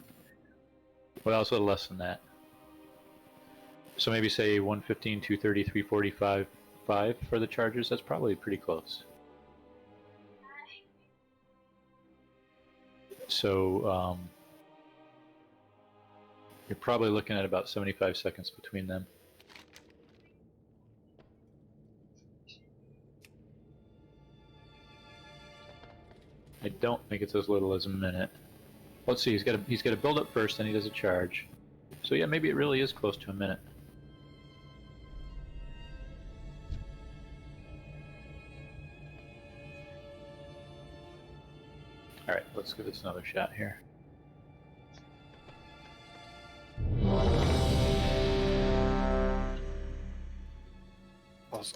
Well, it's a little less than that. So maybe say 115, 230, 345, 5 for the charges. That's probably pretty close. So you're probably looking at about 75 seconds between them. I don't think it's as little as a minute. Let's see. He's got to build up first, then he does a charge. So yeah, maybe it really is close to a minute. All right, let's give this another shot here.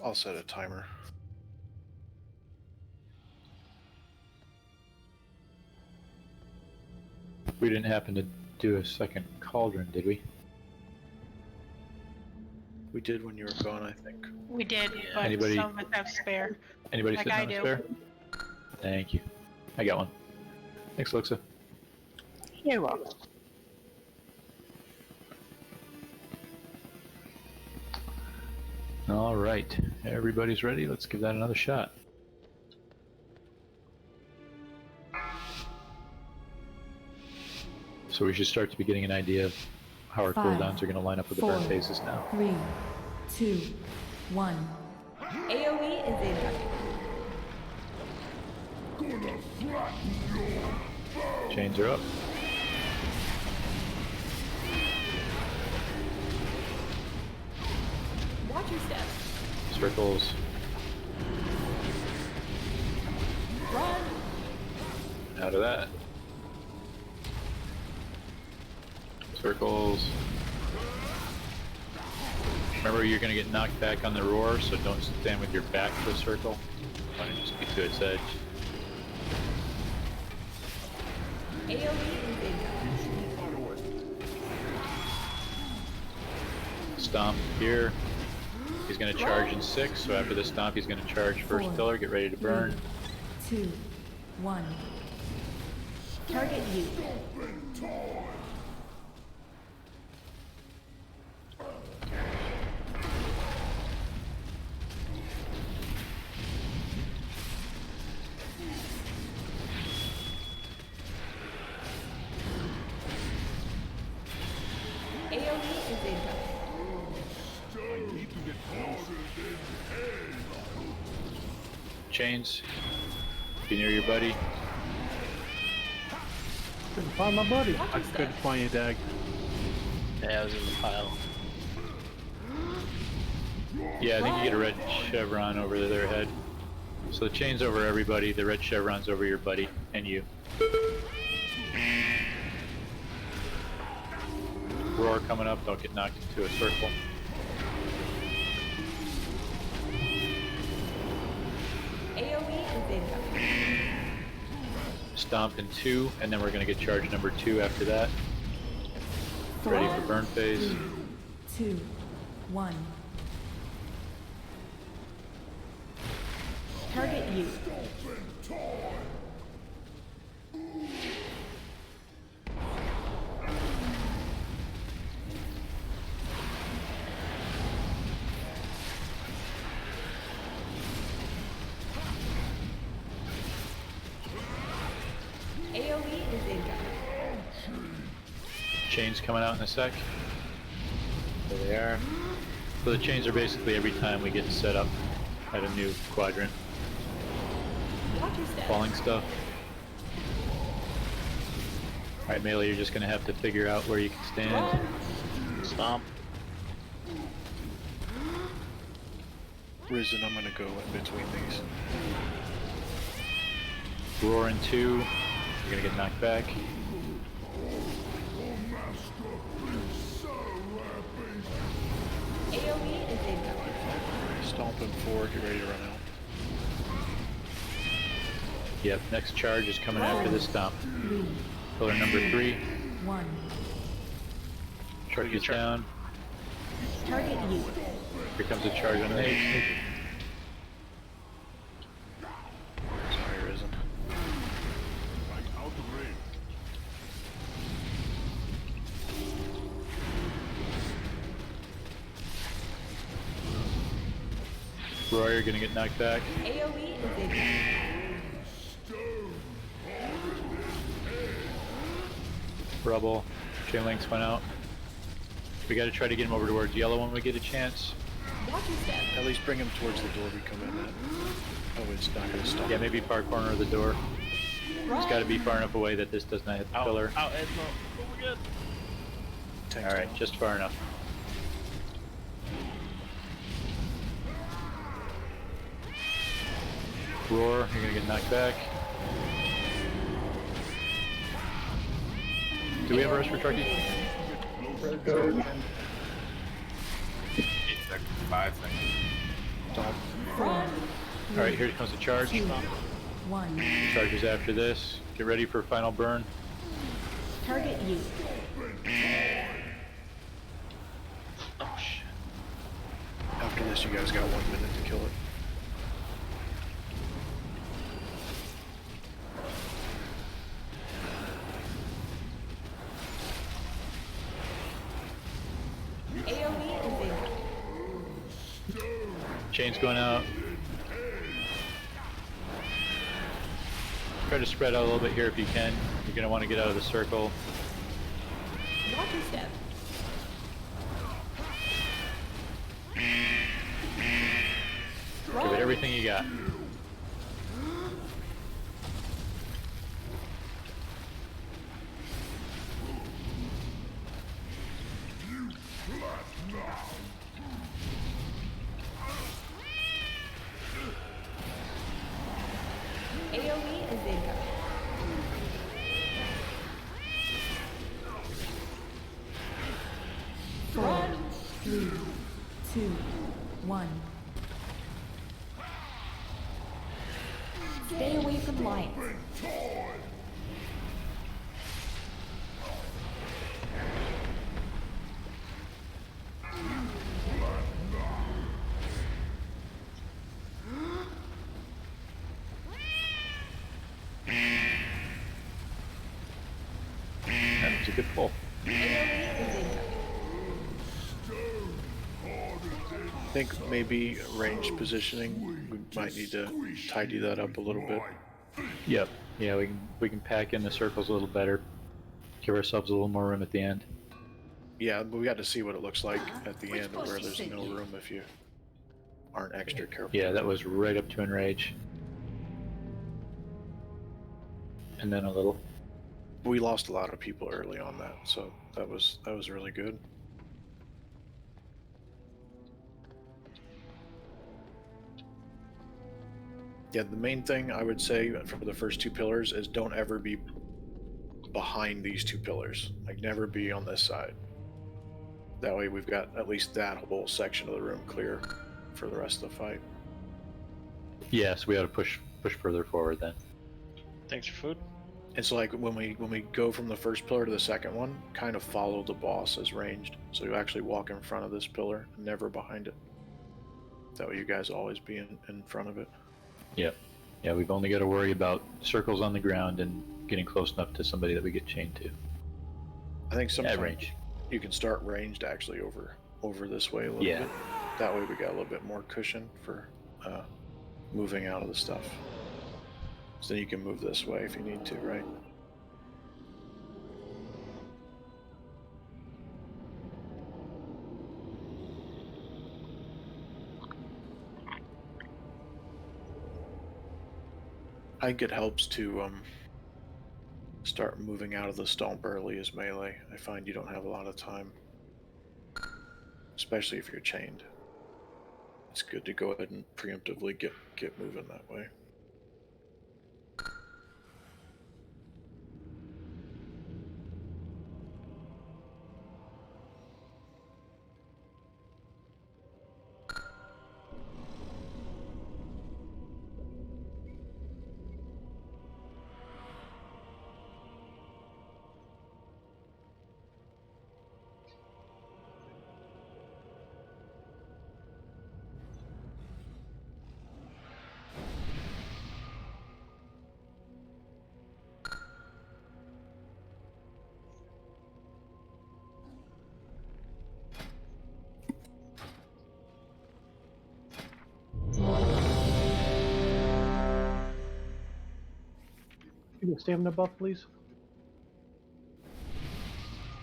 I'll set a timer. We didn't happen to do a second cauldron, did we? We did when you were gone, I think. We did, but Anybody- some of us have spare. Anybody Like sitting I on a do. spare? Thank you. I got one. Thanks, Alexa. You're welcome. All right, everybody's ready. Let's give that another shot. So we should start to be getting an idea of how our 5, cooldowns are going to line up with the burn 4, phases now. 3, 2, 1. AoE is incoming. Chains are up. Watch your step. Circles. Run. Out of that. Circles. Remember, you're going to get knocked back on the roar, so don't stand with your back to the circle. Want to just be to its edge. AoE is incoming. Stomp here. He's going to charge in 6, so after the stomp, he's going to charge first 4, pillar, get ready to burn. 2, 1. Target you. AoE is incoming. Chains. Be near your buddy. Couldn't find my buddy. I couldn't find you, Dag. Yeah, I was in the pile. Yeah, I think you get a red chevron over their head. So the chain's over everybody, the red chevron's over your buddy, and you. Roar coming up, don't get knocked into a circle. AoE is incoming. Stomp in 2, and then we're going to get charge number 2 after that. Ready for burn phase. 2, 1. Target you. AoE is incoming. Chains coming out in a sec. There they are. So the chains are basically every time we get set up at a new quadrant. Watch your step. Falling stuff. Alright, Melee, you're just going to have to figure out where you can stand. Stomp. Risen, I'm gonna go in between these. Roar in 2. You're going to get knocked back. AoE is incoming. Stomp in 4, get ready to run out. Yep, next charge is coming after this stomp. Pillar number 3. 1. Truck gets down. Target you. Here comes a charge on 8. Sorry, Risen. Roy, you're gonna get knocked back. AoE is incoming. Rubble. Chain links went out. We gotta try to get him over towards yellow when we get a chance. Watch your step. At least bring him towards the door we come in at. Oh, it's not gonna stop. Yeah, maybe far corner of the door. It's gotta be far enough away that this does not hit the pillar. Out, Edmo. Oh, we're good. Alright, just far enough. Roar, you're gonna get knocked back. Do we have a rush for Truckee? 8 seconds, 5 seconds. Stop. 4, Alright, here comes the charge. 2, 1. Charges after this. Get ready for final burn. Target you. Oh, shit. After this, you guys got 1 minute to kill it. AoE is incoming. Chain's going out. Try to spread out a little bit here if you can. You're going to want to get out of the circle. Watch your step. Give it everything you got. AoE is incoming. Four, 3, 2, 1. Stay away from lions. That was a good pull. AoE is incoming. I think maybe range positioning, we might need to tidy that up a little bit. Yep. Yeah, we can pack in the circles a little better. Give ourselves a little more room at the end. Yeah, but we got to see what it looks like at the end, where there's no room if you aren't extra careful. Yeah, that was right up to enrage. and then a little. We lost a lot of people early on that, so that was really good. Yeah, the main thing I would say for the first two pillars is don't ever be behind these two pillars. Like, never be on this side. That way we've got at least that whole section of the room clear for the rest of the fight. Yeah, so we ought to push further forward then. Thanks for food. It's like when we go from the first pillar to the second one, kind of follow the boss as ranged. So you actually walk in front of this pillar, never behind it. That way you guys always be in front of it. Yep. Yeah, we've only got to worry about circles on the ground and getting close enough to somebody that we get chained to. I think sometimes range. you can start ranged actually over this way a little bit. That way we got a little bit more cushion for moving out of the stuff. So then you can move this way if you need to, right? I think it helps to start moving out of the stomp early as melee. I find you don't have a lot of time, especially if you're chained. It's good to go ahead and preemptively get moving that way. Give me a stamina buff, please.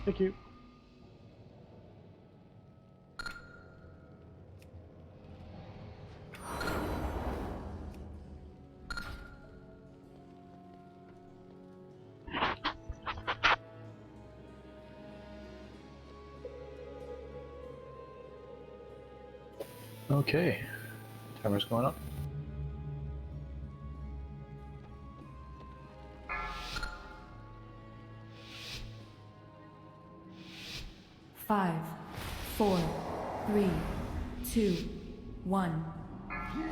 Thank you. Okay. Timer's going up. Five, 4, 3, 2, 1.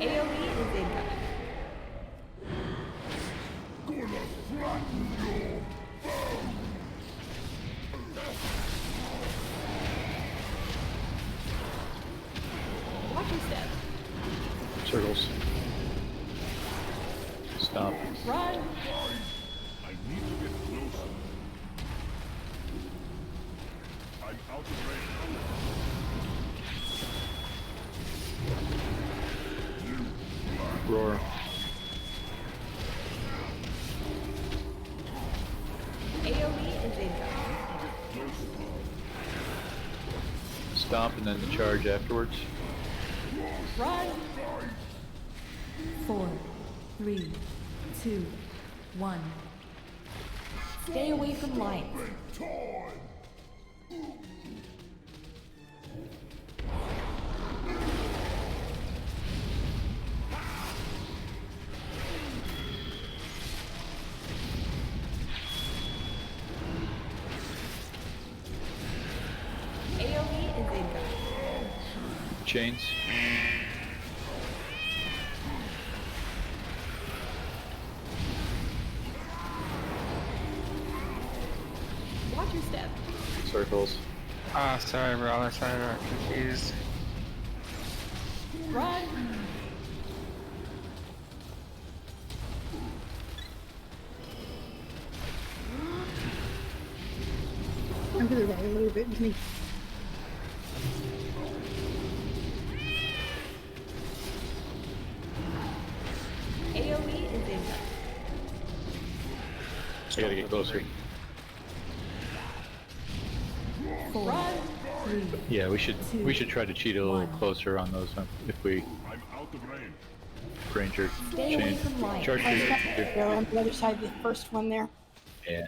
AoE is incoming. Watch your step. Circles. Stop. Run! I need to get closer. I'm out of range. Roar. AoE is incoming. Stomp and then the charge afterwards. Run! 4, 3, 2, 1. Stay away from lights. AoE is incoming. Chains. Watch your step. Circles. Ah, sorry, bro. Sorry, I got confused. Run! I'm gonna run a little bit with me. AoE is incoming. I gotta get closer. 4, 3, Yeah, we should try to cheat a little closer on those if we. I'm out of range. Ranger, Stay away chain, from light. charge I here. got there on the other side, the first one there. Yeah.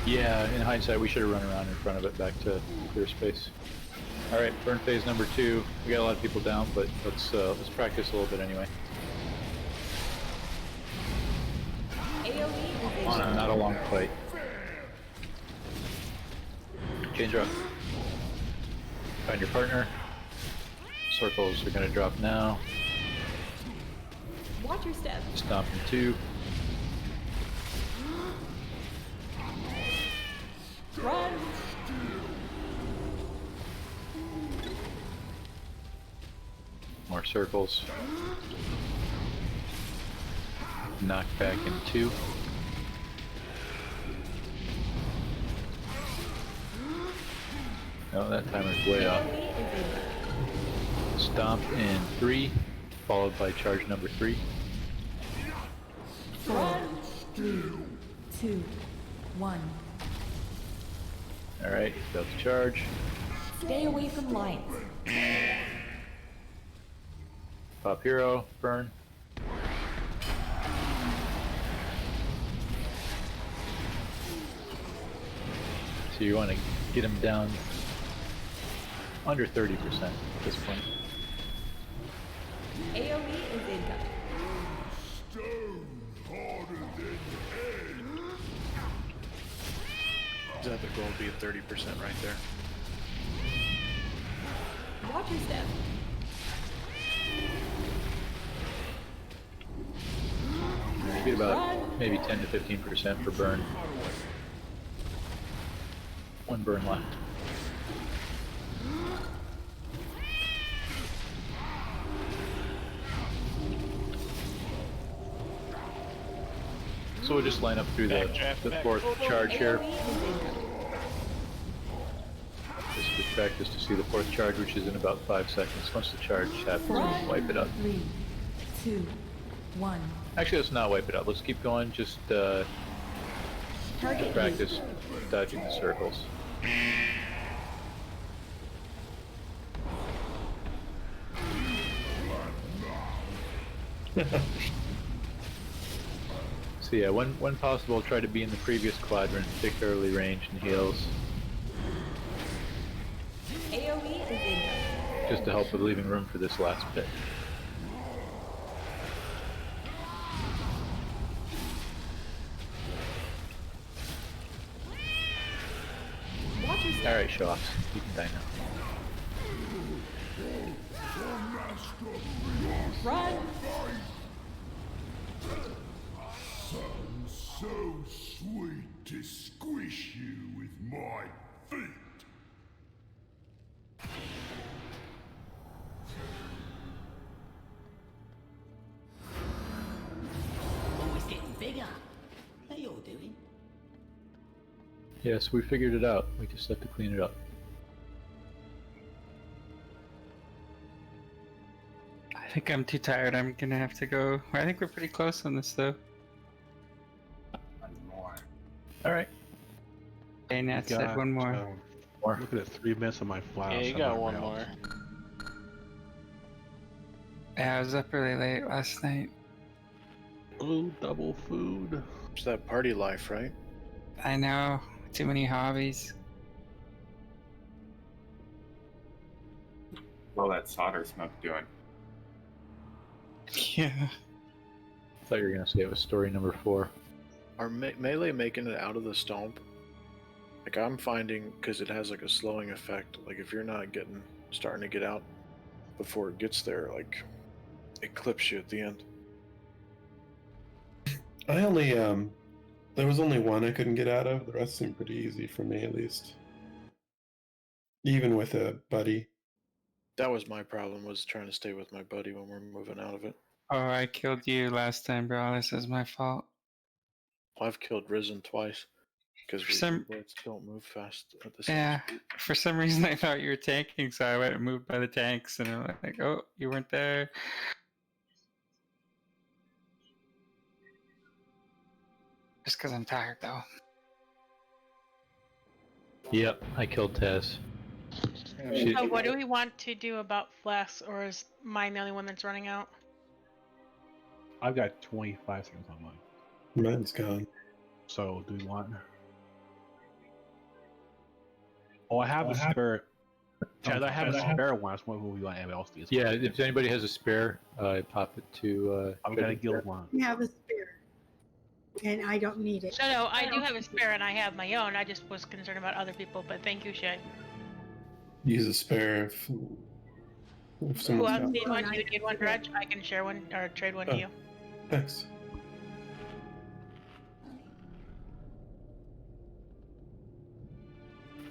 Yeah, in hindsight, we should have run around in front of it back to clear space. All right, burn phase number 2. We got a lot of people down, but let's practice a little bit anyway. AoE is Not a long fight. Chain drop. Find your partner. Circles are gonna drop now. Watch your step. Stomp in 2. Run. More circles. Knock back in 2. No, that timer's way off. Stomp in 3, followed by charge number 3. 4, 3, 2, 1. Alright, about to charge. Stay away from lights. Pop hero, burn. So you want to get him down under 30% at this point. AoE is incoming. Is that the goal? Be at 30% right there. Watch your step. Get about maybe 10 to 15% for burn. One burn left. So we'll just line up through the fourth charge here. Just to practice to see the fourth charge, which is in about 5 seconds. Once the charge happens, wipe it up. 3, 2, 1. Actually, let's not wipe it up. Let's keep going. Just practice dodging the circles. So yeah, when possible, try to be in the previous quadrant, particularly range and heals, AoE is incoming. just to help with leaving room for this last bit. Watch your step. Alright, show offs. You can die now. Run. Sounds so sweet to squish you with my feet. Always getting bigger. How you all doing? Yes, we figured it out. We just have to clean it up. I think I'm too tired. I'm gonna have to go. I think we're pretty close on this though. Alright. Okay, Nat said one more. Looking at 3 minutes on my flash. Yeah, you got one more. Yeah, I was up really late last night. Ooh, double food. It's that party life, right? I know. Too many hobbies. All that solder smoke doing. Yeah. I thought you were going to say it was story number 4. Are melee making it out of the stomp? Like I'm finding, because it has like a slowing effect. Like if you're not starting to get out before it gets there, like it clips you at the end. I only there was only one I couldn't get out of. The rest seemed pretty easy for me, at least. Even with a buddy. That was my problem, was trying to stay with my buddy when we're moving out of it. Oh, I killed you last time, bro. This is my fault. Well, I've killed Risen twice because some- we don't move fast at the same Yeah. speed. For some reason, I thought you were tanking, so I went and moved by the tanks, and I'm like, oh, you weren't there. Just because I'm tired, though. Yep, I killed Tez. So what do we want to do about flasks, or is mine the only one that's running out? I've got 25 seconds on mine. Mine's gone. So do we want? Oh, I have a spare. Chad, I have a spare one. I was wondering what we want anybody else to use. Yeah, if anybody has a spare, pop it to. I've got a guild one. I have a spare, and I don't need it. No, I do have a spare and I have my own. I just was concerned about other people, but thank you, Shay. Use a spare if Who someone's else got need one? You need one, Dredge? I can share one or trade one to you. Thanks.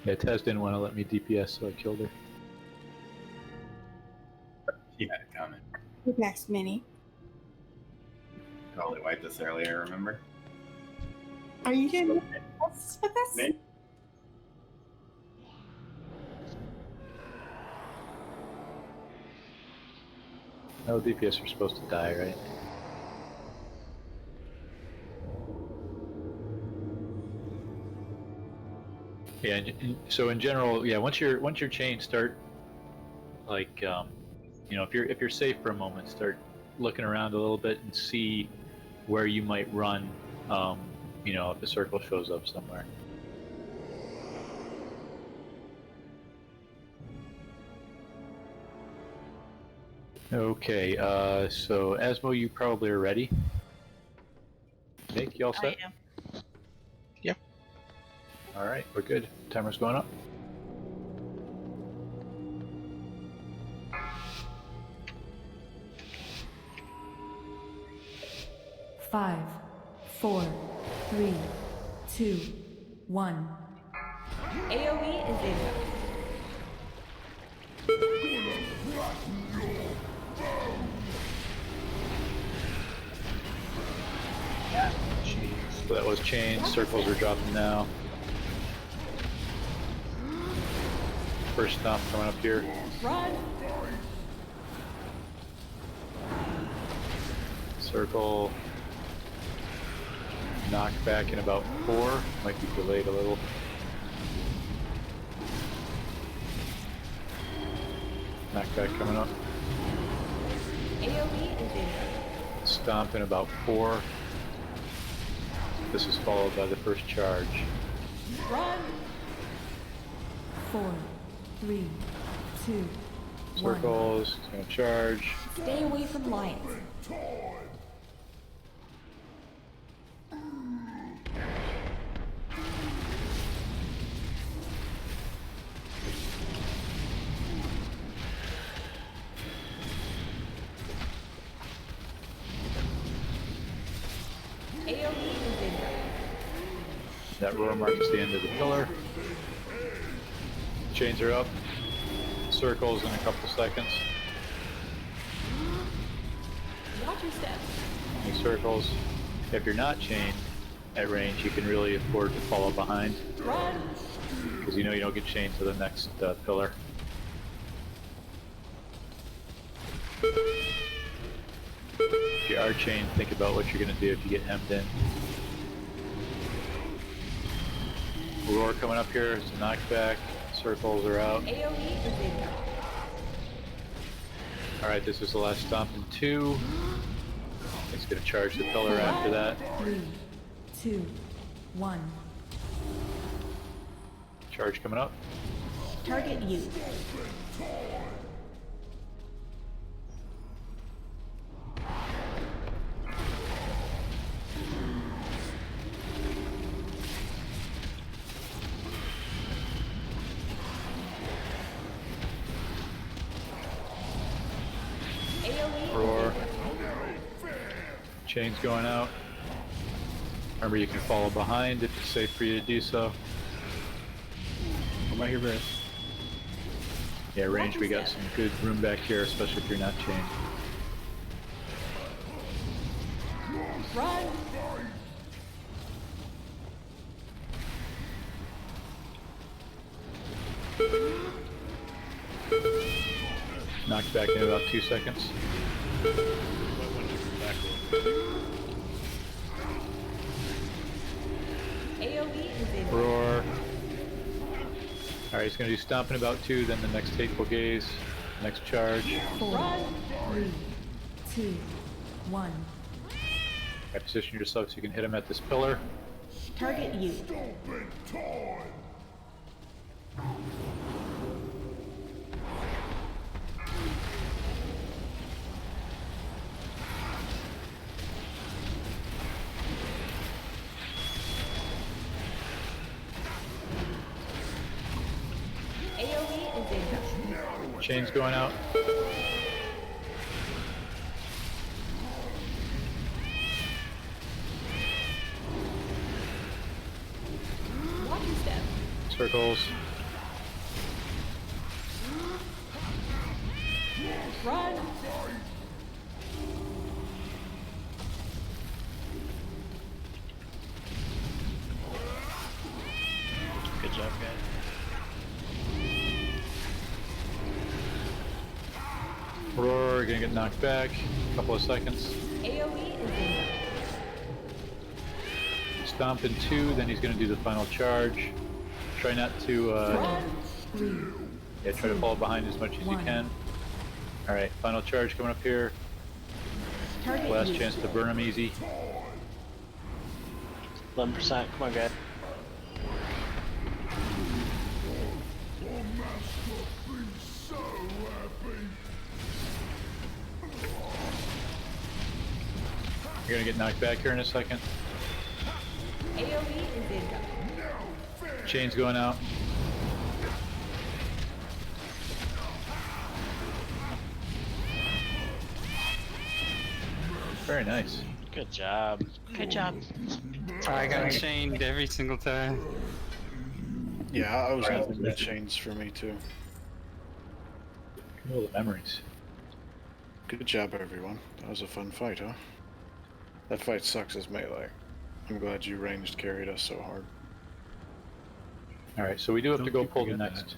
Yeah, Taz didn't want to let me DPS, so I killed her. She had it coming. Next mini. Totally wiped this earlier, remember? Are you doing this with us? Me? No, DPS are supposed to die, right? Yeah, so in general, yeah, once you're chained, start like, you know, if you're safe for a moment, start looking around a little bit and see where you might run. You know, if the circle shows up somewhere. Okay, so Asmo, you probably are ready. Nick, you all set? I am. Yep. All right, we're good. Timer's going up. Five, 4, 3, 2, 1. AoE is in. So that was chained. Circles are dropping now. First stomp coming up here. Run! Circle. Knock back in about 4. Might be delayed a little. Knock back coming up. AoE is in. Stomp in about 4. This is followed by the first charge. Run! 4, 3, 2, 1. Circles, it's gonna charge. Stay away from lions. AoE is in. That roar marks the end of the pillar. Chains are up. Circles in a couple seconds. Watch your steps. Any circles. If you're not chained at range, you can really afford to follow behind. Run! Because you know you don't get chained to the next pillar. If you are chained, think about what you're going to do if you get hemmed in. Roar coming up here, it's a knockback. Circles are out. AoE is in. Alright, this is the last stomp in 2. It's going to charge the pillar after that. 3, 2, 1. Charge coming up. Target you. Roar. Chains going out. Remember, you can follow behind if it's safe for you to do so. I'm right here, Barry. Yeah, range, we got some good room back here, especially if you're not chained. Run! Knocked back in about 2 seconds. AoE is in. Roar. Alright, he's gonna do stomp in about 2, then the next hateful gaze, next charge. 4, 3, 2, 1. Right, position yourself so you can hit him at this pillar. Target you. AoE is incoming. Chain's going out. Watch your step. Circles. Run. Good job, guys. Roar, gonna get knocked back. Couple of seconds. AoE is incoming. Stomp in 2, then he's gonna do the final charge. Try not to, yeah, try to fall behind as much as you can. Alright, final charge coming up here. Target Last you. chance to burn him easy. 11%. Come on, guys. You're gonna get knocked back here in a second. AoE is incoming. Chain's going out. Very nice. Good job. Good job. I got chained every single time. Yeah, I was hoping that chains for me too. All the memories. Good job, everyone. That was a fun fight, huh? That fight sucks as melee. I'm glad you ranged carried us so hard. Alright, so we do have to go pull the next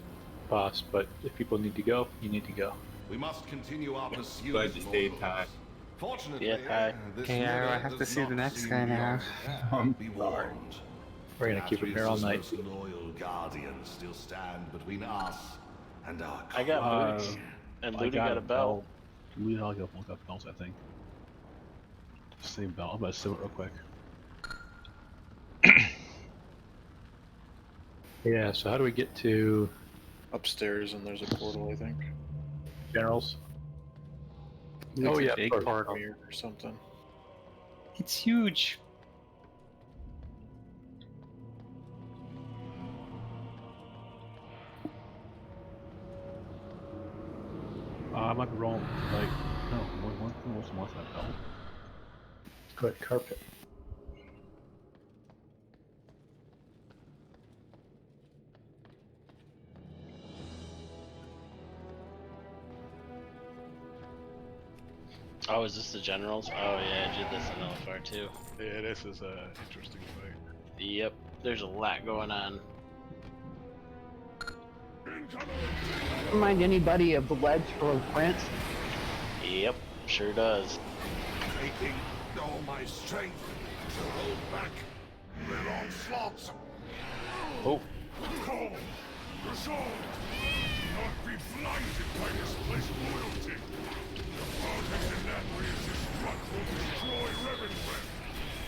boss, but if people need to go, you need to go. We must continue our pursuit. Glad you stayed, Ty. Fortunately, this Okay, I weather have to does see the not next seem guy now. Be warned. We're gonna keep him here all night. Nathria's loyal guardians still stand between us and our I got boots, and Ludi got a belt. We all got belts, I think. Same belt. I'm gonna sim it real quick. Yeah, so how do we get to Upstairs, and there's a portal, I think. generals? Oh yeah, big big portal. mirror or something. It's huge. I might be wrong. Like, no, what's the most that belt? Good carpet. Oh, is this the generals? Oh yeah, I did this in LFR too. Yeah, this is a interesting fight. Yep, there's a lot going on. Remind anybody of the ledge from Prince? Yep, sure does. Taking all my strength to hold back their onslaughts. Oh. Call, resolve, not be blinded by misplaced loyalty. The politics in Nathria's destruct will destroy Revenant.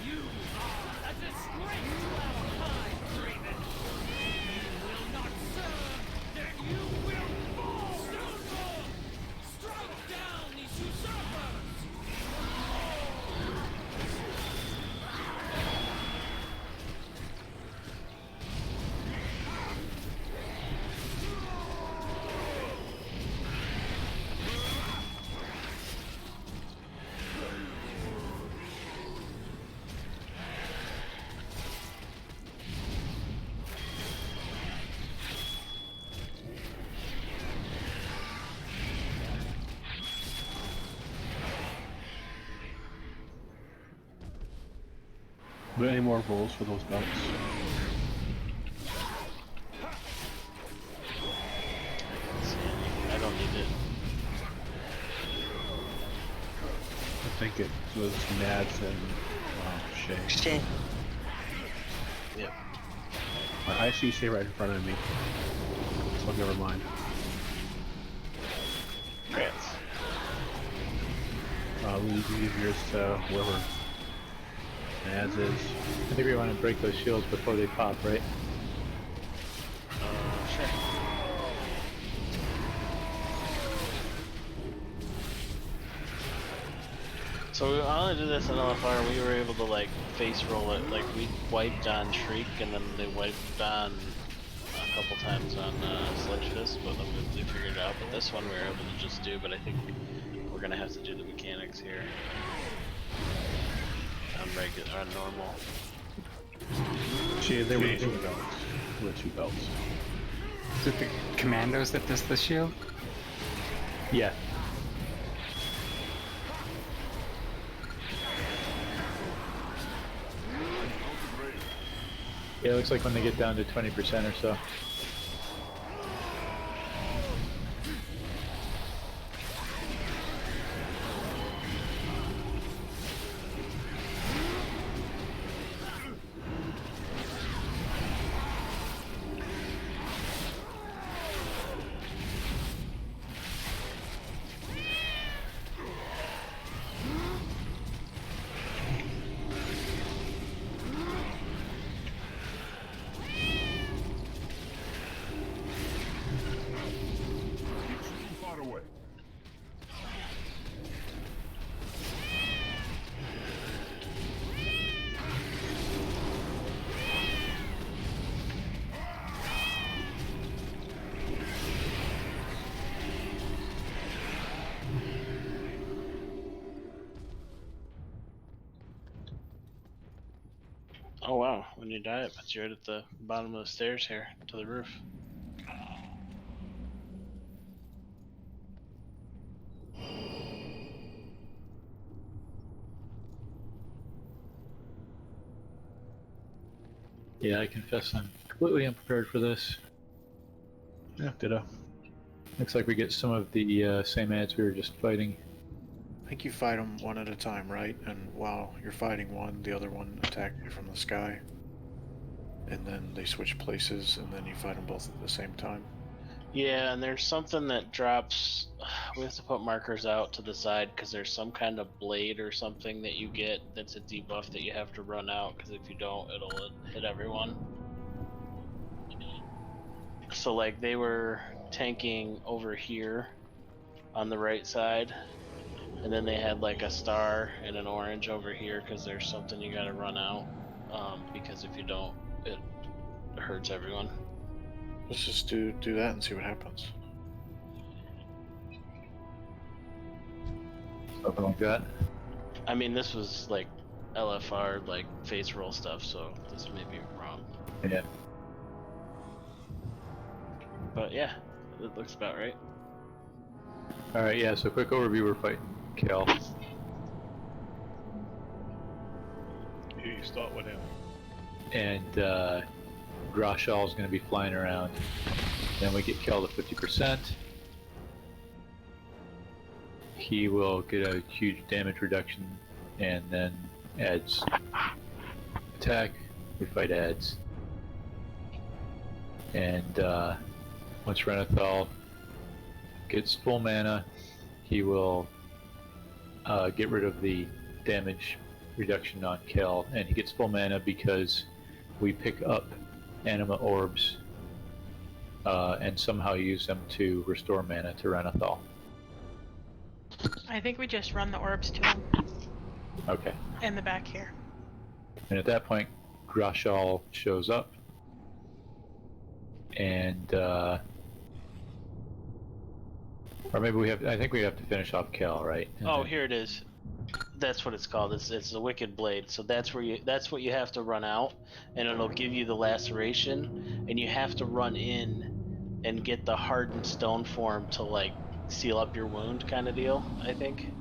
You are a disgrace to our kind, Raven. You will not serve, then you will fall. Stonewall! Strike down these usurpers! Are there any more rolls for those belts? I don't need it. I think it was Nads and Shay. Shay. Yep. I see Shay right in front of me. Oh, never mind. Grants. Leave yours to whoever. As is. I think we want to break those shields before they pop, right? Sure. So we only did this in LFR, we were able to like face roll it, like we wiped on Shriek and then they wiped on a couple times on Sledge Fist, but then we figured it out. But this one we were able to just do, but I think we're gonna have to do the mechanics here. On normal. There were 2 belts. There were 2 belts. Is it the commandos that does the shield? Yeah. Yeah, it looks like when they get down to 20% or so. Far away. Oh wow, when you die it puts you right at the bottom of the stairs here, to the roof. Yeah, I confess I'm completely unprepared for this. Yeah, ditto. Looks like we get some of the same ads we were just fighting. I think you fight them one at a time, right? And while you're fighting one, the other one attacks you from the sky. And then they switch places, and then you fight them both at the same time. Yeah, and there's something that drops. We have to put markers out to the side because there's some kind of blade or something that you get that's a debuff that you have to run out, because if you don't, it'll hit everyone. So like they were tanking over here on the right side, and then they had like a star and an orange over here because there's something you gotta run out, because if you don't, it hurts everyone. Let's just do that and see what happens. Something like that. I mean, this was like LFR, like face roll stuff, so this may be wrong. Yeah. But yeah, it looks about right. Alright, yeah, so quick overview, we're fighting Kel. You start with him. And Grashal is going to be flying around. Then we get Kel to 50%. He will get a huge damage reduction and then adds attack. We fight adds. And once Renathal gets full mana, he will get rid of the damage reduction on Kel, and he gets full mana because we pick up anima orbs and somehow use them to restore mana to Renathal. I think we just run the orbs to him Okay. in the back here. And at that point, Grashal shows up, and or maybe we have. I think we have to finish off Kel, right? And Oh, then- here it is. That's what it's called. It's the Wicked Blade. So that's what you have to run out, and it'll give you the laceration, and you have to run in and get the hardened stone form to like seal up your wound, kind of deal. I think.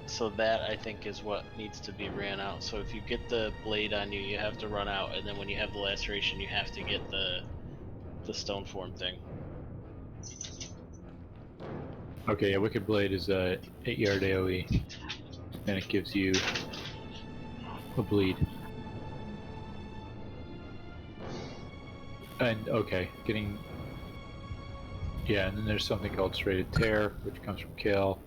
So that I think is what needs to be ran out. So if you get the blade on you, you have to run out, and then when you have the laceration, you have to get the stone form thing. Okay, yeah, Wicked Blade is a 8-yard AoE, and it gives you a bleed. And okay, getting. Yeah, and then there's something called Serrated Tear, which comes from Kale.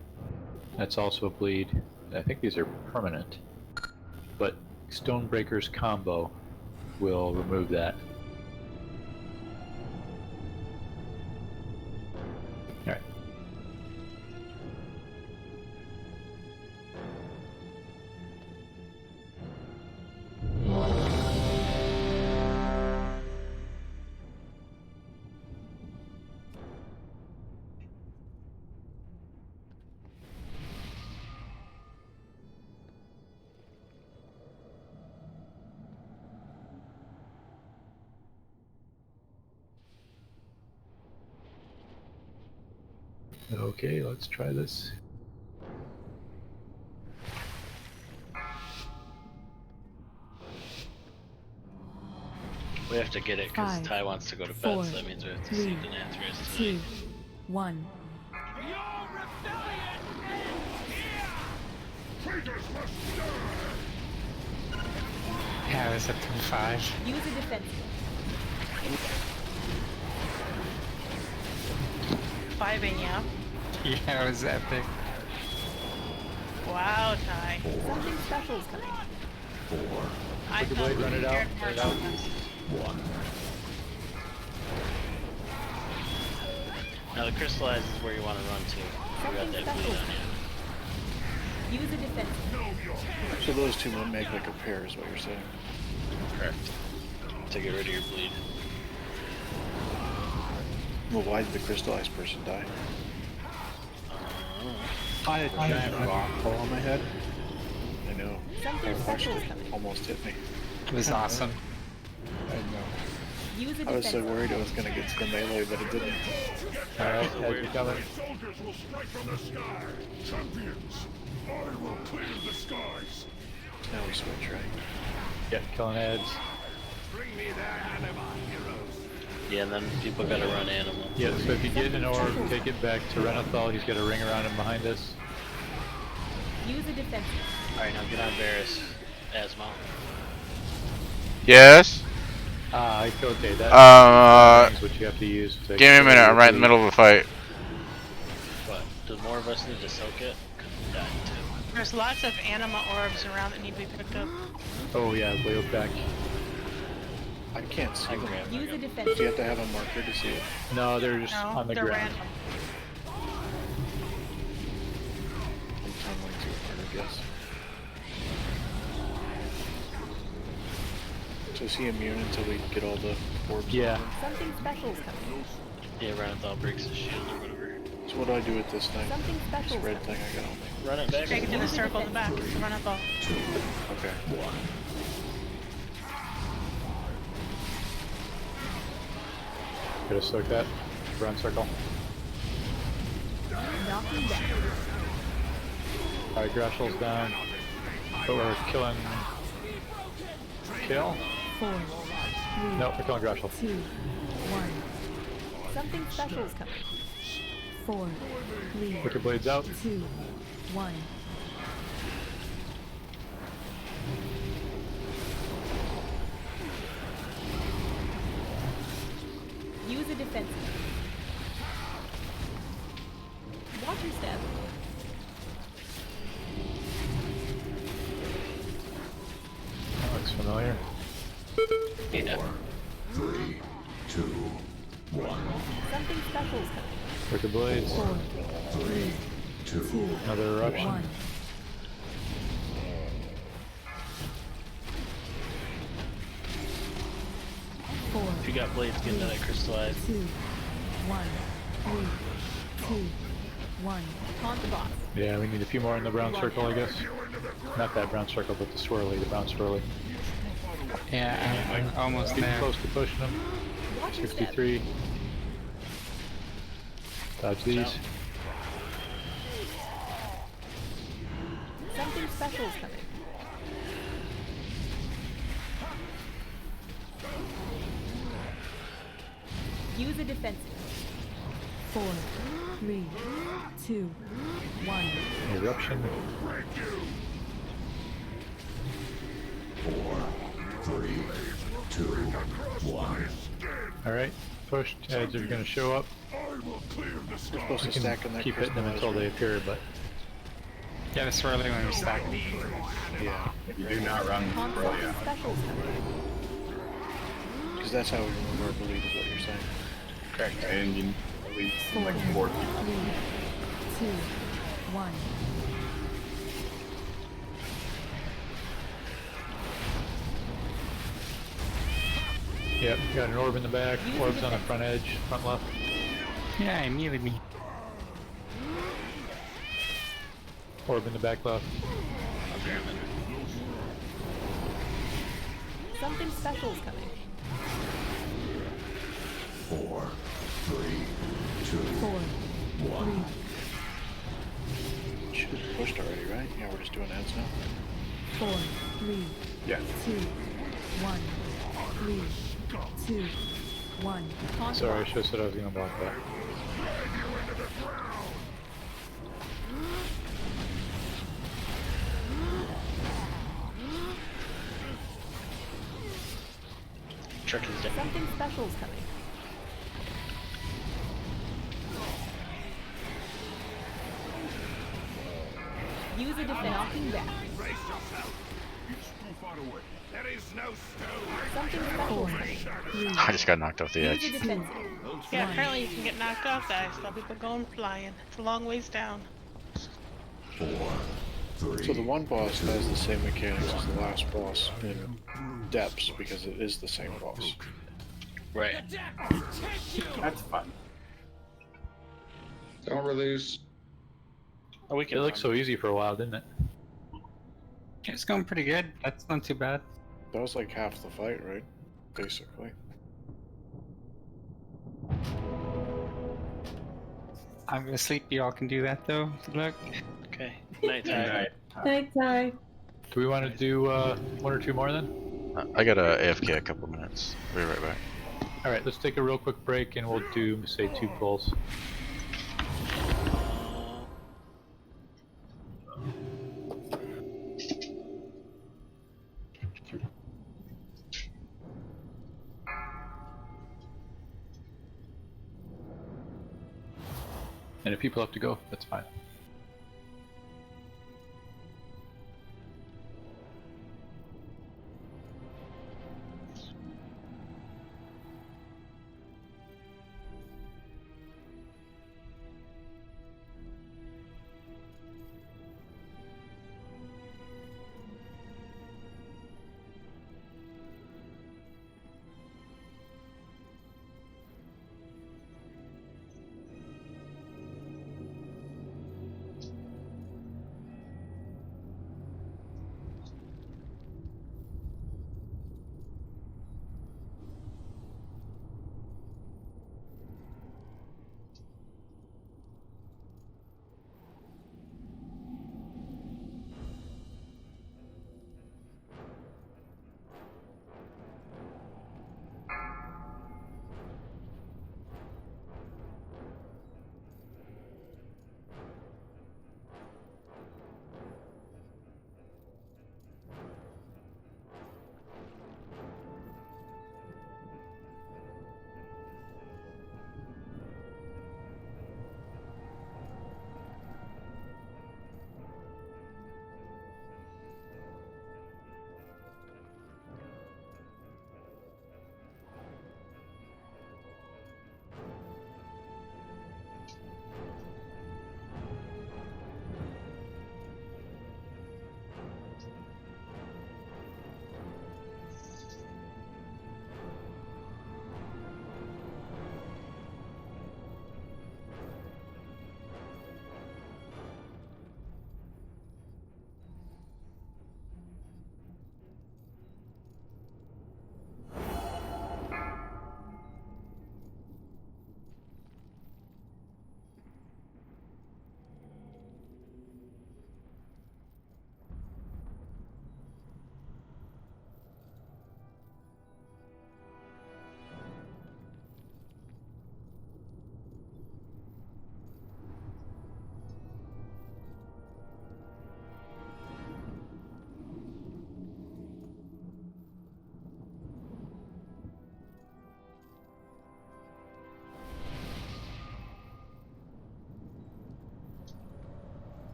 That's also a bleed. I think these are permanent. But Stonebreaker's combo will remove that. Alright. Okay, let's try this. We have to get it because 5, Ty wants to go to bed, 4, so that means we have to 3, see the Nathrias 2, tonight. 1. Yeah, I was up to 5. Use a defense. 5-ing, yeah. Yeah, it was epic. Wow, Ty. Something special is coming. I Put the thought blade, we run it out, cared more run it out. about this. Now the crystallize is where you want to run to. You got that bleed on you. Use a defense. So those two will make like a pair, is what you're saying. Correct. To get rid of your bleed. Well, why did the crystallized person die? I had a giant rock fall on my head. I know. Something It special is actually coming. almost hit me. It was awesome. I know. Use a I was defense. so worried I was gonna get to the melee, but it didn't. Alright, heads are coming. Soldiers will strike from the sky. Champions, I will clear the skies. Now we switch, right? Yeah, killing heads. Bring me their anima, heroes. Yeah, and then people gotta run animal. Yeah, so if you get an orb, take it back to Renathal. He's got a ring around him behind us. Use a defense. Alright, now get on Varus. Asmo. Yes? Okay, that's what you have to use. To give me a minute, I'm right in the middle of a fight. What? Do more of us need to soak it? 'Cause we died too. There's lots of anima orbs around that need to be picked up. Oh yeah, Leo's back. I can't see them. Use a Do defense. you have to have a marker to see it? No, they're just No, on the they're ground. random. I'm tunneling too hard, I guess. So is he immune until we get all the orbs? Yeah. on him? Something special is coming. Yeah, Renathal breaks his shield or whatever. So what do I do with this thing? Something This special is red coming. thing I got on me. Run it back. Take it to the circle in the back. Run up all. Okay. Gotta soak that. Brown circle. Knocking back. Alright, Grashel's down. But we're killing. Kill? 4, 3, No, we're killing Grashel. 2, 1. Something special is coming. 4, 3, Wicked Blade's out. 2, 1. Use a defense. Watch your step. That looks familiar. Yeah. 3, 2, 1. Something special is coming. Wicked Blades. 4, 3, 2, Another eruption. 1. If you got blades, get into that crystallize. 2, 1, 3, 2, 1. Taunt the boss. Yeah, we need a few more in the brown circle, I guess. Not that brown circle, but the swirly, the brown swirly. Yeah, I'm almost Getting there. close to pushing them. Watch your step. 63. Dodge these. Something special is coming. Use a defensive. 4, 3, 2, 1. Eruption. 4, 3, 2, 1. Alright, push as they're going to show up. I will clear the We're sky. supposed to You stack in can that keep hitting them until they appear, but Yeah, the swirly one was stacking. Yeah, You do not run Console early. specials coming. because that's how we remember our belief is what you're saying. Correct. And you at least like 4 people. 3, 2, 1. yep, got an orb in the back, orbs on the front edge, front left. Yeah, he muted me. Orb in the back left. Something special is coming. 4, 3, 2, 4, 1. Should have pushed already, right? Yeah, we're just doing ads now. 4, 3, Yes. 2, 1, 3, 2, 1. Sorry, I should have said I was going to block that. Trick is dead. Something special is coming. Use a defense. Knocking back. Brace yourself. It's too far away. There is no stone. Something special is coming. I just got knocked off the Use a edge. defensive. Yeah, apparently you can get knocked off that. I saw people going flying. It's a long ways down. 4, 3. So the one boss has the same mechanics as the last boss in depths because it is the same boss. Right. That's fun. Don't release. Oh, we It can. looked so easy for a while, didn't it? It's going pretty good. That's not too bad. That was like half the fight, right? Basically. I'm gonna sleep. Y'all can do that though. Good luck. Okay. Night Good time. night. Night time. Do we want to do 1 or 2 more then? I got a AFK a couple minutes. Be right back. Alright, let's take a real quick break and we'll do, say, 2 pulls. And if people have to go, that's fine.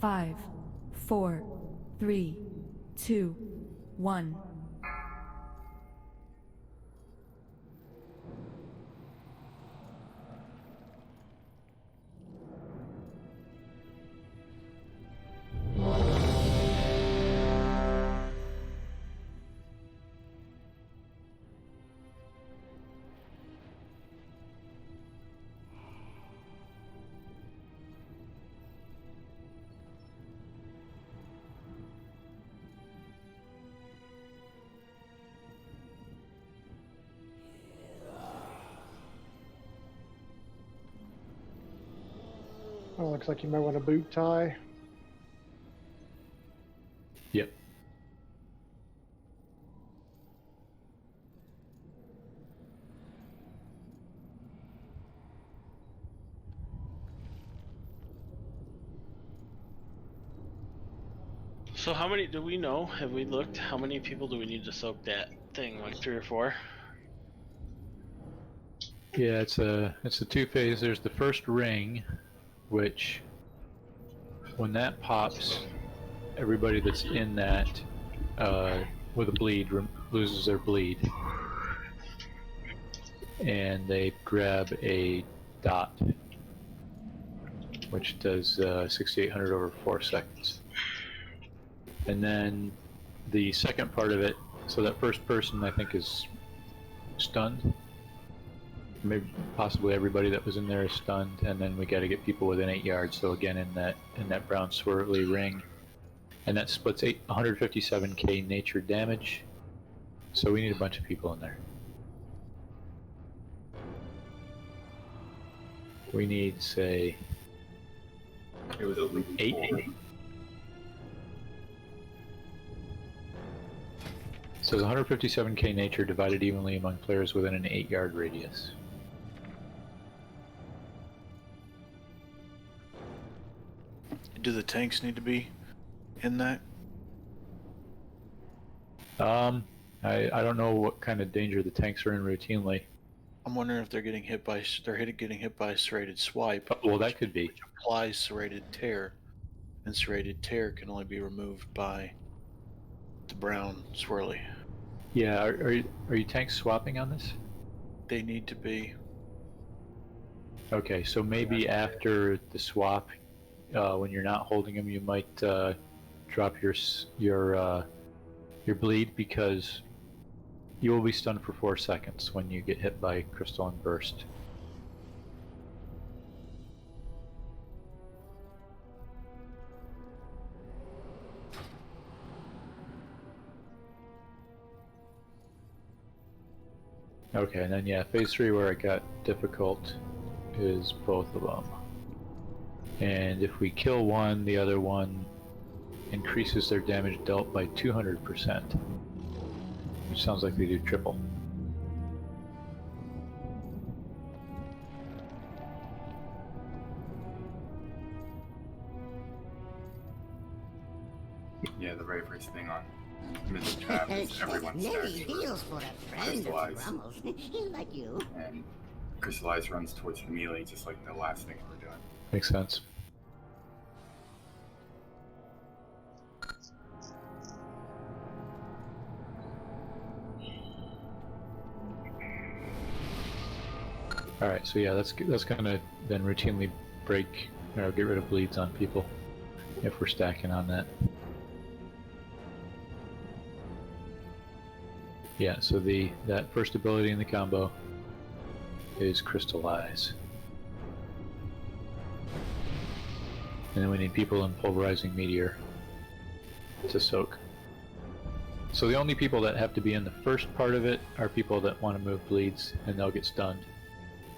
5, 4, 3, 2, 1. Oh, looks like you might want a boot tie. Yep. So how many do we know? Have we looked? How many people do we need to soak that thing? Like 3 or 4? Yeah, it's a two-phase. There's the first ring, which when that pops, everybody that's in that with a bleed loses their bleed, and they grab a dot, which does 6,800 over 4 seconds. And then the second part of it, so that first person I think is stunned. Maybe possibly everybody that was in there is stunned, and then we got to get people within 8 yards. So again, in that brown swirly ring, and that splits 157k nature damage. So we need a bunch of people in there. We need, say, It was at least 8. 4. So it's 157k nature divided evenly among players within an 8-yard radius. Do the tanks need to be in that? I don't know what kind of danger the tanks are in routinely. I'm wondering if they're getting hit by getting hit by serrated swipe. Well, that could be. Which applies serrated tear, and serrated tear can only be removed by the brown swirly. Yeah, are you tanks swapping on this? They need to be. Okay, so maybe after the swap, when you're not holding them, you might drop your bleed, because you will be stunned for 4 seconds when you get hit by crystalline burst. Okay, and then yeah, phase 3 where it got difficult is both of them. And if we kill one, the other one increases their damage dealt by 200%, which sounds like they do triple. Yeah, the very first thing on middle tab is everyone's Maybe stacks heals for a friend of crystallize. Grummel's. Like you. And crystallize runs towards the melee, just like the last thing we're doing. Makes sense. Alright, so yeah, that's gonna then routinely break or get rid of bleeds on people if we're stacking on that. Yeah, so that first ability in the combo is crystallize. And then we need people in pulverizing meteor to soak. So the only people that have to be in the first part of it are people that want to move bleeds, and they'll get stunned.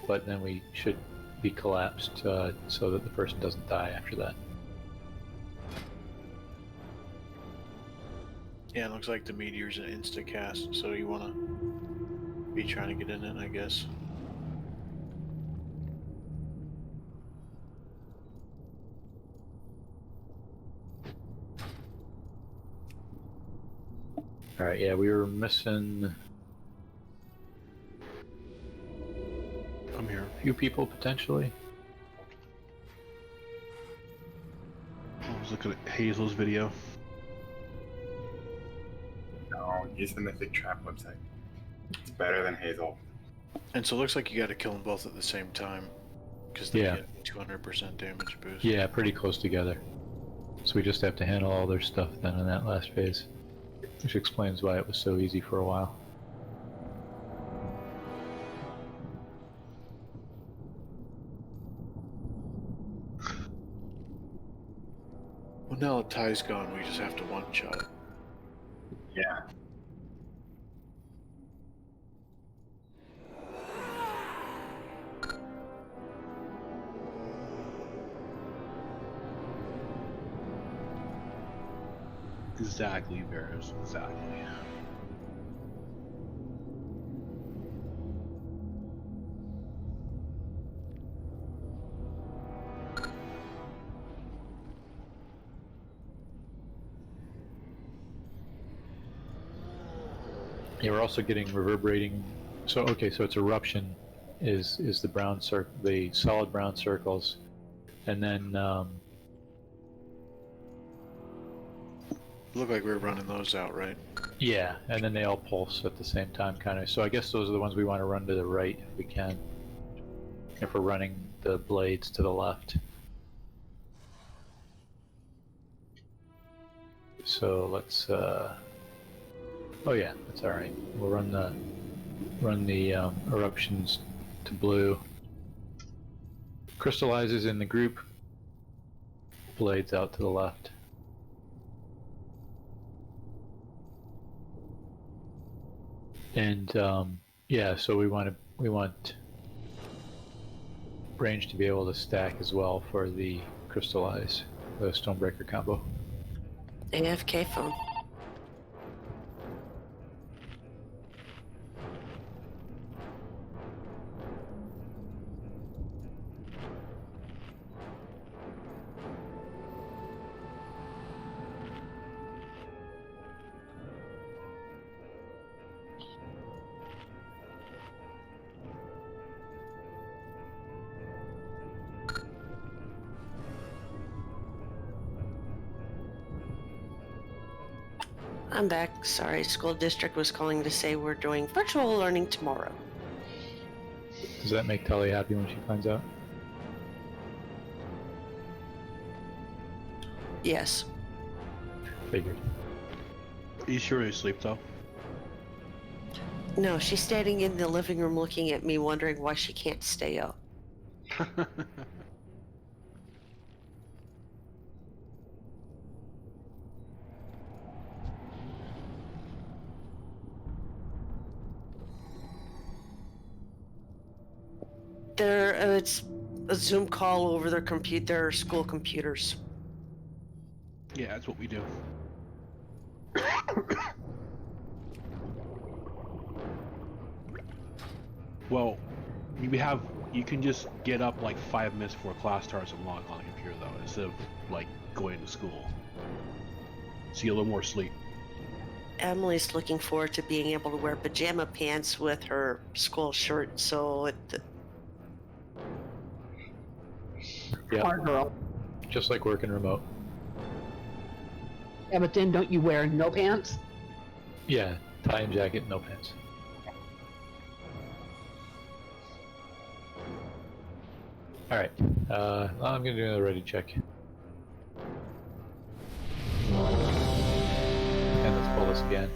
But then we should be collapsed so that the person doesn't die after that. Yeah, it looks like the meteor's an insta cast, so you want to be trying to get in it, I guess. Alright, yeah, we were missing I'm here. a few people potentially. I was looking Hazel's video. No, use the Mythic Trap website. It's better than Hazel. And so it looks like you got to kill them both at the same time, because they Yeah. get 200% damage boost. Yeah, pretty close together. So we just have to handle all their stuff then in that last phase. Which explains why it was so easy for a while. Well, now the tie's gone, we just have to one-shot it. Yeah. Exactly, Varys. Exactly. Yeah, we're also getting reverberating. So okay, so it's eruption is the brown circle, the solid brown circles, and then Look like we're running those out, right? yeah, and then they all pulse at the same time, kind of. So I guess those are the ones we want to run to the right if we can. If we're running the blades to the left. So let's. Oh yeah, that's all right. We'll run the eruptions to blue. Crystallizes in the group. Blades out to the left. And yeah, so we want range to be able to stack as well for the crystallize, the Stonebreaker combo. AFK phone. I'm back. Sorry, school district was calling to say we're doing virtual learning tomorrow. Does that make Tully happy when she finds out? Yes. Figured. Are you sure you're asleep though? No, she's standing in the living room looking at me, wondering why she can't stay up. It's a Zoom call over their school computers. Yeah, that's what we do. Well, you can just get up like 5 minutes before class starts and log on the computer though, instead of like going to school. So you get a little more sleep. Emily's looking forward to being able to wear pajama pants with her school shirt, so Yeah. Smart girl. Just like working remote. Yeah, but then don't you wear no pants? Yeah, tie and jacket, no pants. All right, I'm gonna do another ready check. And let's pull this again.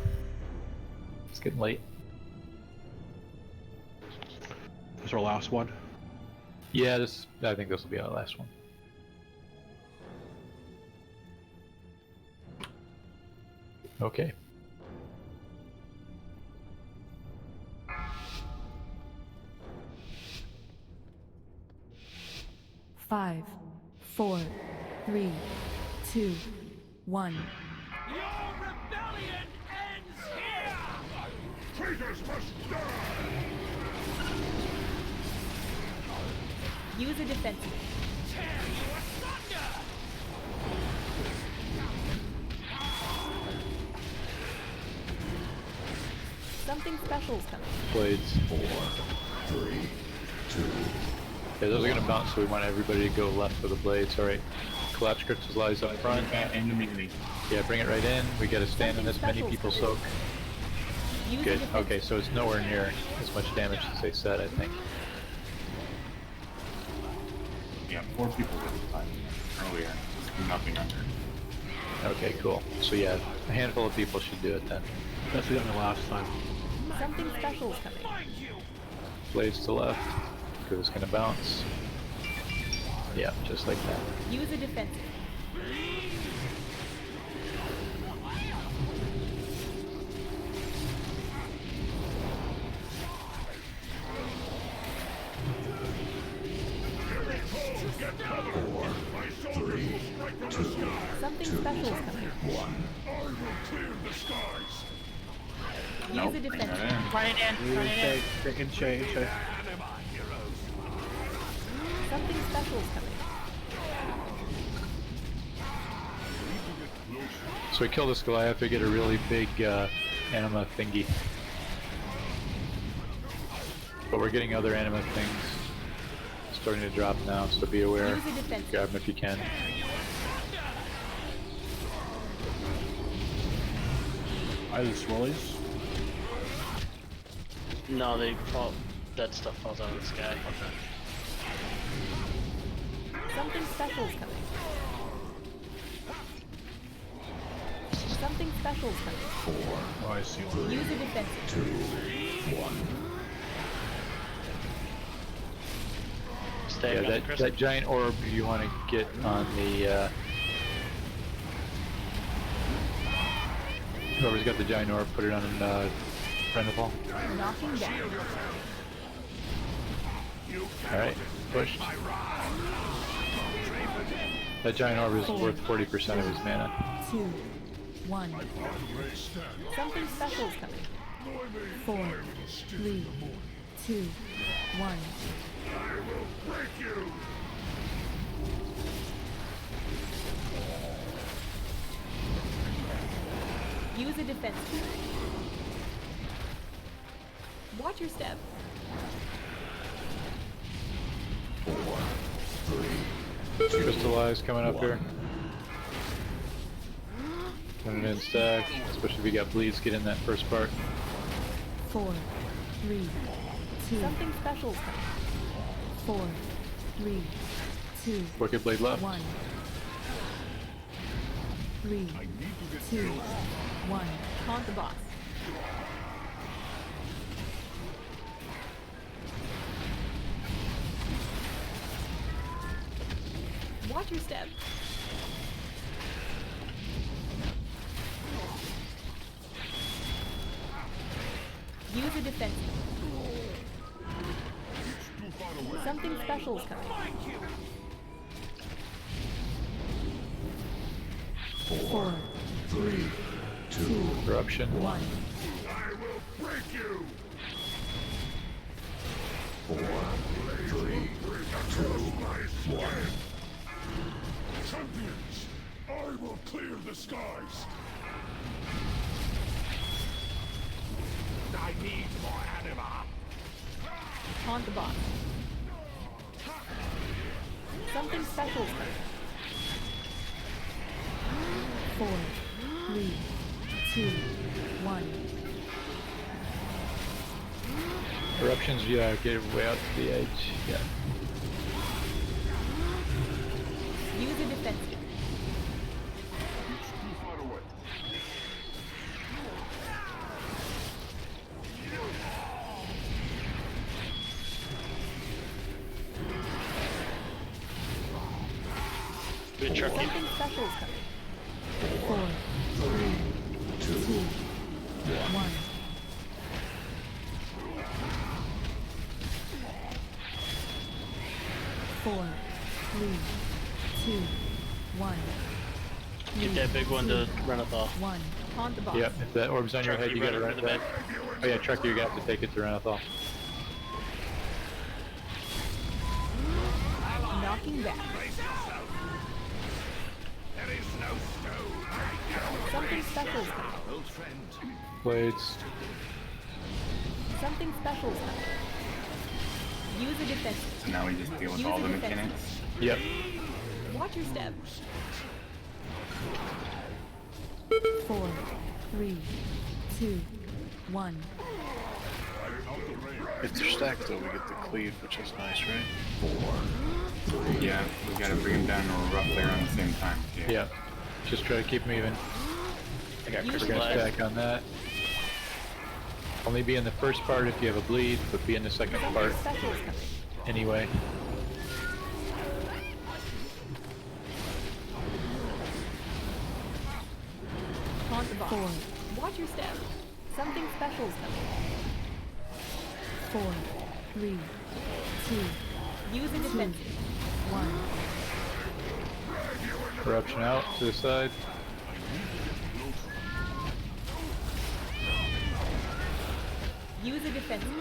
It's getting late. This is our last one. Yeah, I think this will be our last one. Okay. Five, 4, 3, 2, 1. Your rebellion ends here! Traitors must die! Use a defensive. Tear you asunder! Something special's coming. Blades. 4, 3, 2. Yeah, those are gonna bounce, so we want everybody to go left for the blades. All right, collapse crystallize up front. And immediately. Yeah, bring it right in. We gotta stand in this. Many people soak. Good. Okay, so it's nowhere near as much damage as they said, I think. Yeah, 4 people this time earlier. Just nothing under. Okay, cool. So yeah, a handful of people should do it then. That's what we got the last time. Something special is coming. Blades to left, because it's gonna bounce. Yeah, just like that. Use a defensive. Something special is coming. Use a defensive. Run it in. Run it in. Shay. Something special is coming. So we kill this Goliath, we get a really big anima thingy. But we're getting other anima things starting to drop now, so be aware. Grab them if you can. Either swirlies? No, they fall. That stuff falls out of the sky. Something special is coming. Something special is coming. 4. Oh, I see. Use a defensive. 2, 1. Yeah, that giant orb you want to get on the whoever's got the giant orb, put it on Renapol. Knocking down. Alright, pushed. That giant orb is worth 40% of his mana. 2, 1. Something special is coming. 4, 3, 2, 1. Use a defensive. Watch your step. 4, 3, 2. Crystallize coming up here. Put it in stack, especially if you got bleeds, get in that first part. 4, 3, 2. Something special is coming. 4, 3, 2. Wicked Blade left. 1. 3, 2, 1. Taunt the boss. Watch your step. Use a defensive. Something special is coming. 4, 3, 2. Corruption. 1. I will break you! 4, 3, 2, 1. Champions, I will clear the skies! I need more anima! Taunt the boss. Something special is coming. 4, 3, 2, 1. Corruptions, yeah, get way out to the edge. Yeah. Use a defensive. Good trucking. Something special is coming. 4, 3, 2, 1. Four, 3, 2, 1. Get that big one to run it off. 1. Taunt the boss. Yep, if that orb's on your Trucker, head, you run gotta it run for the it back. Oh yeah, Trucker, you're gonna have to take it to Renathal. Knocking back. Something special is coming. Blades. Something special is coming. Use a defensive. So now we just deal with Use all a the defensive. mechanics. Yep. Watch your step. 4, 3, 2, 1. If they're stacked, though, we get the cleave, which is nice, right? Yeah, we gotta bring them down roughly around the same time. Yeah. Just try to keep them even. I got We're crystal gonna flag. stack on that. Only be in the first part if you have a bleed, but be in the second part Special is coming. anyway. On the box. 4. Watch your step. Something special is coming. 4, 3, 2. Use a defensive. 1. Corruption out to the side. Use a defensive.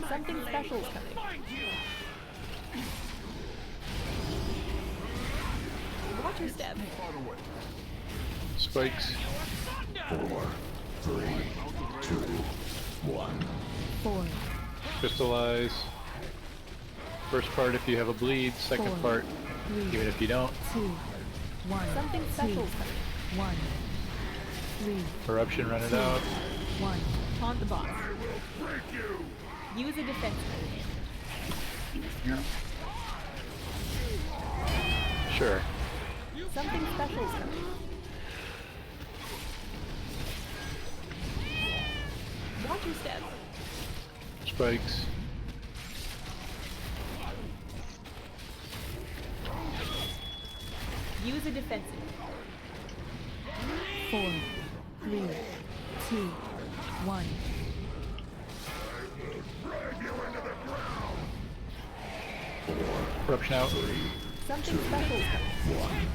Something special is coming. Watch your step. Spikes. 4, 3, 2, 1. 4. Crystallize. First part if you have a bleed, second 4, part 3, even if you don't. 2, 1. Something special is coming. 1, 3, Corruption, run it out. 1. Taunt the boss. Use a defensive. Sure. Something special is coming. Watch your step. Spikes. Use a defensive. 4, 3, 2, 1. Corruption out. Something special is coming.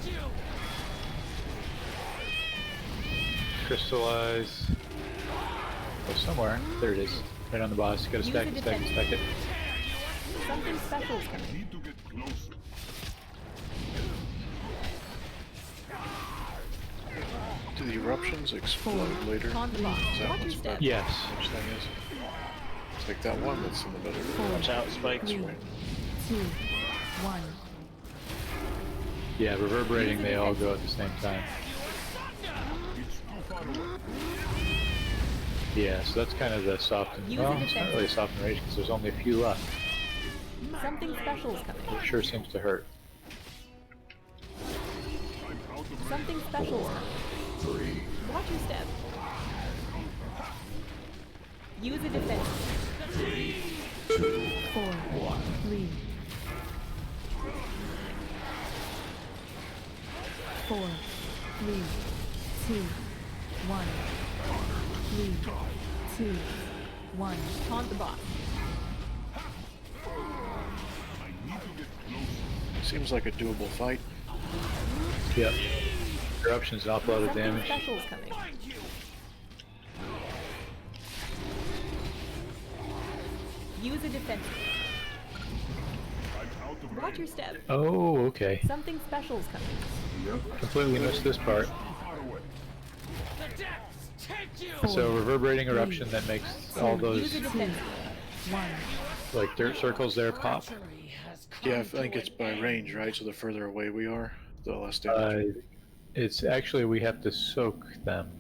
Crystallize. Go somewhere. There it is. Right on the boss. You gotta stack it, stack it, stack it. Something special is coming. Do the eruptions explode later? Taunt the boss. Is that Watch your what's step. bad? Yes. Which thing is? It's like that one that's in the middle. 4, Watch out, spikes. 3, 2, 1. Yeah, reverberating, they all go at the same time. Yeah, so that's kind of the soften. Use Well, a it's not defensive. really a soften rage because there's only a few left. Something special is coming. It sure seems to hurt. Something special is coming. Watch your step. Use a defensive. 4, 3, 4, 3, 2, 1. 3, 2, 1. Taunt the boss. Seems like a doable fight. Yep. Corruption's an awful lot of Something damage. special is coming. Use a defensive. Watch your step. Oh, okay. Something special is coming. Completely missed this part. So reverberating eruption that makes all those Use a defensive. 1. like dirt circles there pop. Yeah, I think it's by range, right? So the further away we are, the less damage. It's actually we have to soak them.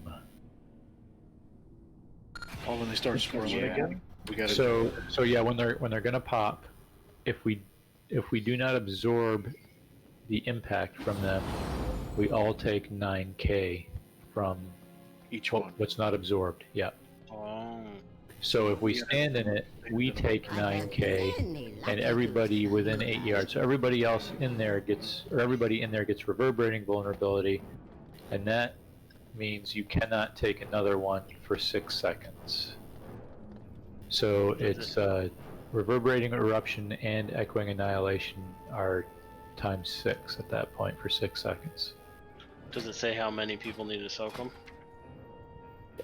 Oh, when they start swirling again, we got to. So yeah, when they're gonna pop, if we do not absorb the impact from them, we all take 9k from each one. What's not absorbed. Yeah. Oh. So if we stand in it, we take 9k, and everybody within 8 yards. So everybody else in there gets, or everybody in there gets reverberating vulnerability, and that means you cannot take another one for 6 seconds. So it's reverberating eruption and echoing annihilation are times 6 at that point for 6 seconds. Does it say how many people need to soak them?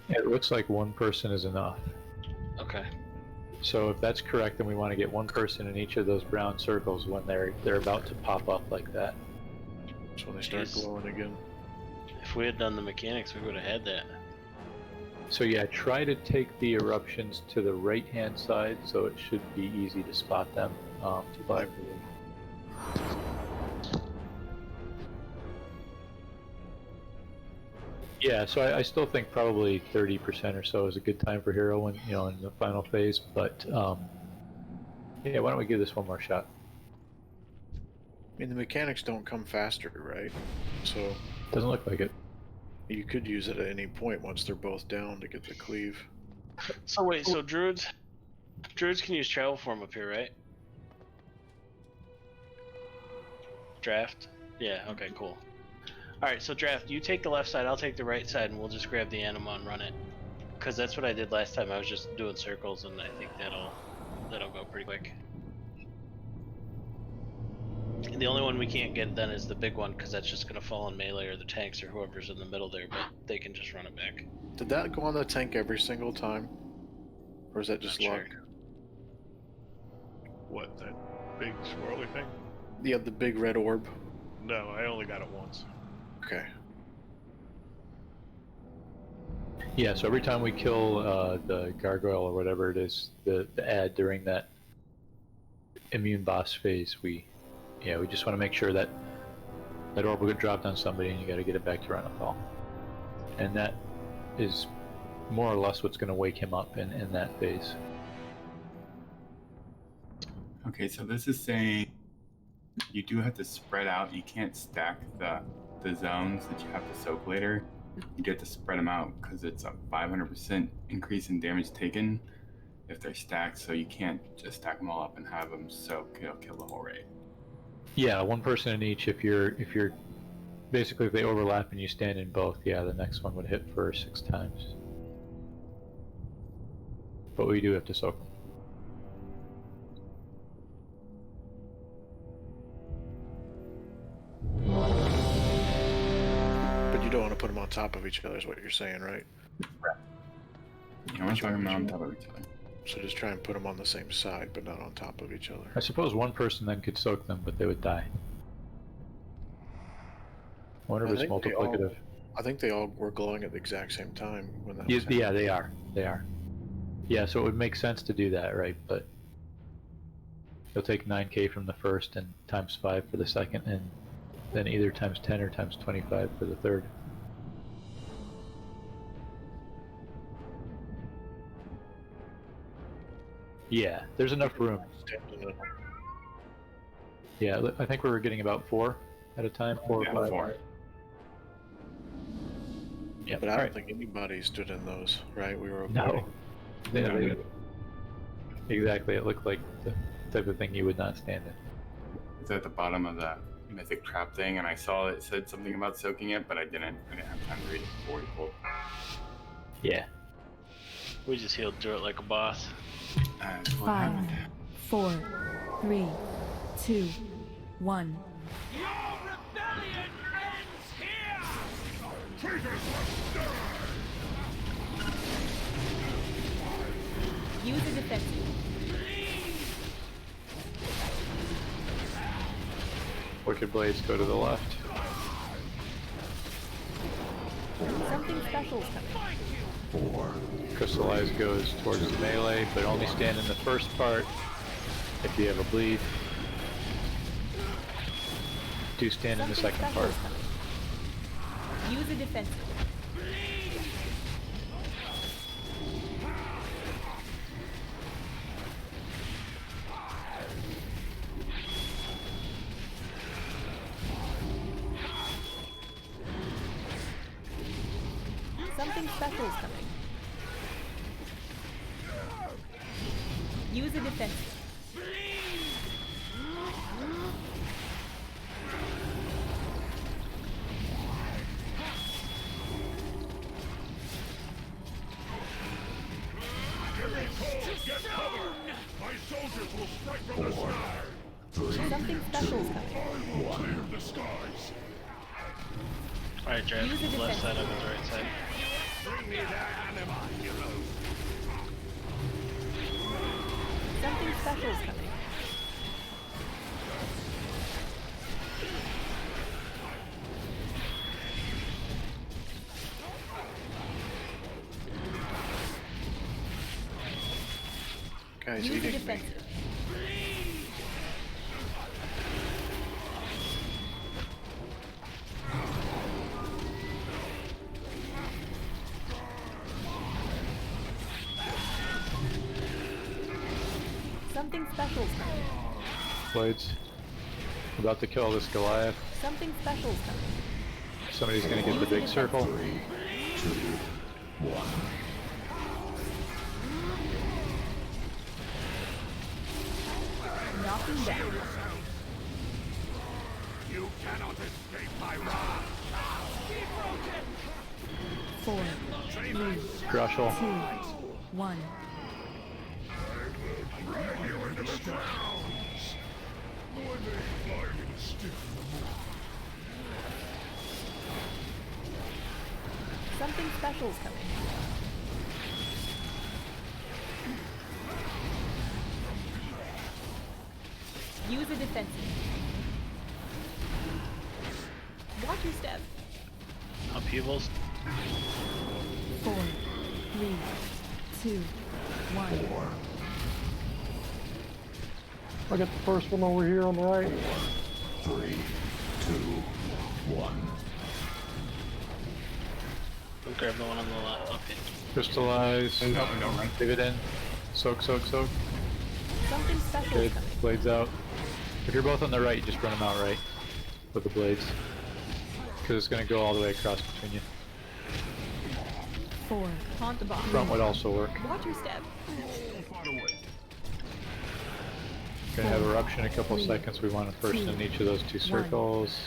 It looks like one person is enough. Okay. So if that's correct, then we want to get one person in each of those brown circles when they're about to pop up like that. That's when they start glowing again. If we had done the mechanics, we would have had that. So yeah, try to take the eruptions to the right-hand side, so it should be easy to spot them. But Yeah, so I still think probably 30% or so is a good time for hero when in the final phase. But yeah, why don't we give this one more shot? I mean, the mechanics don't come faster, right? So Doesn't look like it. you could use it at any point once they're both down to get the cleave. So wait, so druids can use travel form up here, right? Draft? Yeah, okay, cool. Alright, so Draft, you take the left side, I'll take the right side, and we'll just grab the anima and run it. Because that's what I did last time. I was just doing circles, and I think that'll go pretty quick. And the only one we can't get then is the big one, because that's just going to fall on melee or the tanks or whoever's in the middle there, but they can just run it back. Did that go on the tank every single time? Or is that just luck? Sure. What, that big swirly thing? Yeah, the big red orb. No, I only got it once. Okay. Yeah, so every time we kill the gargoyle or whatever it is, the ad during that immune boss phase, we just want to make sure that orb will get dropped on somebody and you got to get it back to Renethal. And that is more or less what's going to wake him up in that phase. Okay, so this is saying you do have to spread out. You can't stack the zones that you have to soak later. You get to spread them out because it's a 500% increase in damage taken if they're stacked. So you can't just stack them all up and have them soak. It'll kill the whole raid. Yeah, one person in each. If you're basically if they overlap and you stand in both, yeah, the next one would hit for 6 times. But we do have to soak them. But you don't want to put them on top of each other, is what you're saying, right? Right. You don't want to put them on top of each other. So just try and put them on the same side, but not on top of each other. I suppose one person then could soak them, but they would die. I wonder if it's multiplicative. I think they all were glowing at the exact same time when that was Yeah, they are. They are. Yeah, so it would make sense to do that, right? But you'll take 9k from the first and times 5 for the second, and then either times 10 or times 25 for the third. Yeah, there's enough room. Yeah, I think we were getting about 4 at a time, 4 or 5. 4. Yeah, but I don't think anybody stood in those, right? We were No. Yeah, exactly. It looked like the type of thing you would not stand in. It's at the bottom of the mythic trap thing, and I saw it said something about soaking it, but I didn't have time to read it before we pulled. Yeah. We just healed through it like a boss. 5, 4, 3, 2, 1. Your rebellion ends here! Traitors must die! Use a defensive. Wicked Blades go to the left. Something special's coming. Crystallize goes towards the melee, but only stand in the first part if you have a bleed. Do stand in the second part. Use a defensive. Something special is coming. Use a defensive. Get cover! My soldiers will strike from the sky! Something special is coming. Clear the skies! Alright, Jared, Use a left defensive. side, I'm on the right side. Bring me that anima, heroes! Something special is coming. Guys Use a eating me. defensive. Something special's coming. Blades. About to kill this Goliath. Something special's coming. Somebody's gonna get the big circle. 3, 2, 1. Knocking down. You cannot escape my wrath. 4, 3, 2, Grushel. 1. You into the grounds. When they find you stiff in the morning. Something special's coming. Use a defensive. Watch your step. Upheavals. 4, 3, 2, 1. I got the first one over here on the right. 3, 2, 1. Don't grab the one on the left. Okay. Crystallize. No, don't run. Leave it in. Soak, soak, soak. Something special's Good. coming. Blades out. If you're both on the right, just run them out right. With the blades. Because it's going to go all the way across between you. 4. Taunt the boss. Front would also work. Watch your step. Gonna have eruption in a couple seconds. We want to first in each of those 2 circles.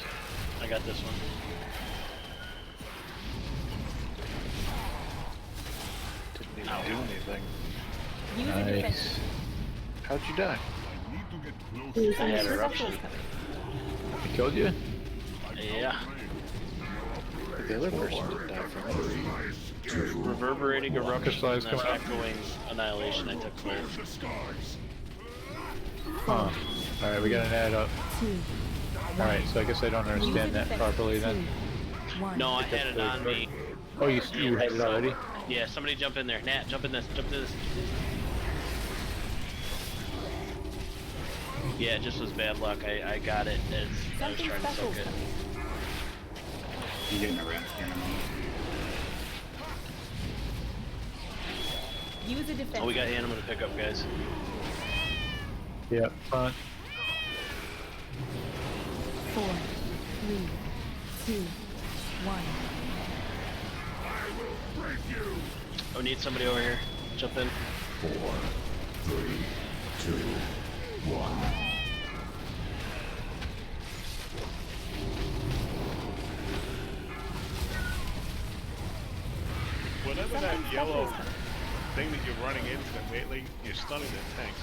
I got this one. Didn't even do anything. Use a Nice. defensive. How'd you die? I had eruption. He killed you? Yeah. The other person didn't die from it. Reverberating eruption Crystallize and then coming up. echoing annihilation. I took both. Huh. Alright, we got an add up. 2. Alright, so I guess I don't understand that properly then. 1. No, I had it on me. Oh, you had it already? Yeah, somebody jump in there. Nat, jump in this. Jump in this. Yeah, it just was bad luck. I got it. I was Something trying to soak special's it. coming. You getting a rest animal? Use a defensive. Oh, we got animal to pick up, guys. Yeah, front. 4, 3, 2, 1. Oh, need somebody over here. Jump in. 4, 3, 2, 1. Whenever that yellow thing that you're running into immediately, you're stunning the tanks.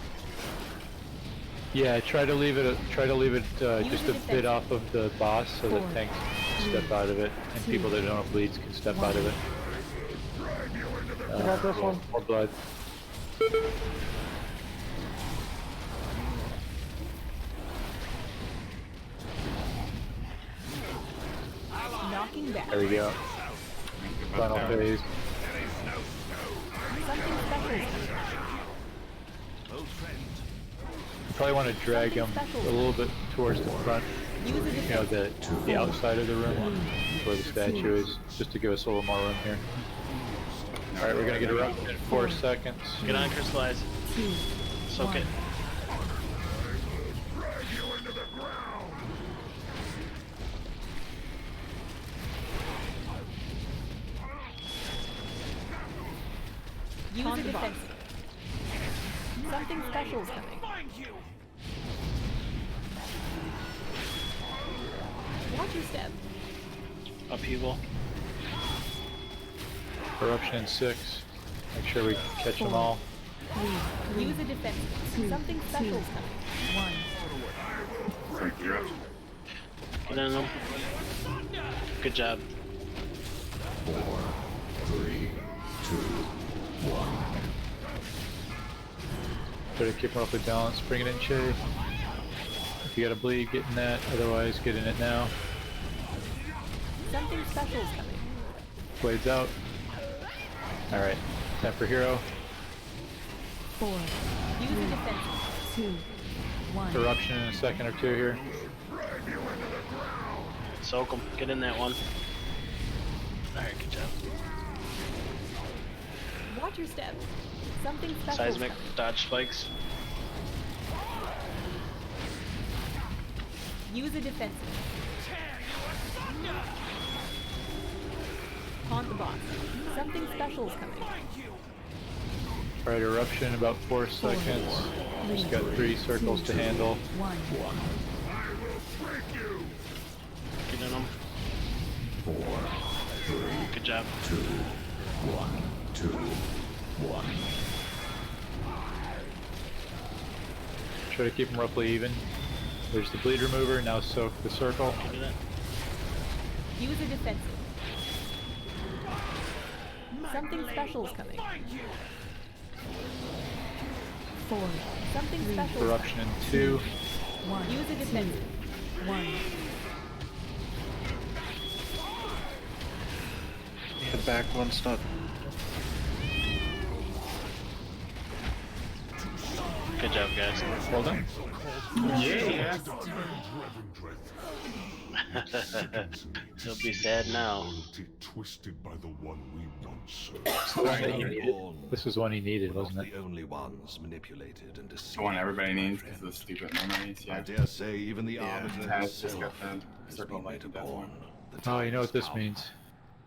Yeah, try to leave it just a bit off of the boss so that tanks can step out of it and people that don't have bleeds can step out of it. I got this one. More blood. Knocking back. There we go. Final phase. Something special's coming. You probably want to drag him a little bit towards the front. Use a You know, defensive. the outside of the room where the statue is, just to give us a little more room here. Alright, we're gonna get erupted in 4 seconds. Get on, crystallize. 2, Soak it. Use a defensive. Something special's coming. Watch your step. Upheaval. Eruption in 6. Make sure we catch them all. 3. Use a defensive. Something special's coming. 1. You're up. Get in them. Good job. 4, 3, 2, 1. Try to keep roughly balanced. Bring it in, Shay. If you got a bleed, get in that. Otherwise, get in it now. Something special's coming. Blades out. Alright. Time for hero. 4. Use a defensive. 2, 1. Eruption in a second or 2 here. Soak them. Get in that one. Alright, good job. Watch your step. Something special's Seismic. coming. Dodge spikes. Use a defensive. Haunt the boss. Something special is coming. Alright, eruption about 4 seconds. Just got 3 circles to handle. 1. Get in them. 4, 3, Good job. 2, 1, 2, 1. Try to keep them roughly even. There's the bleed remover, now soak the circle. Use a defensive. Something special is coming. 4. Something special. Corruption in 2. 1. Use a defensive. 1. The back one's not. Good job, guys. Well done. Yeah. He'll be sad now. Twisted by the one we once This was one he needed, wasn't it? The only ones manipulated and deceived. The one everybody needs because of the stupid memories. Yeah. I dare say even the arbiter Taz just himself got the circle light at that one. Oh, you know what this means.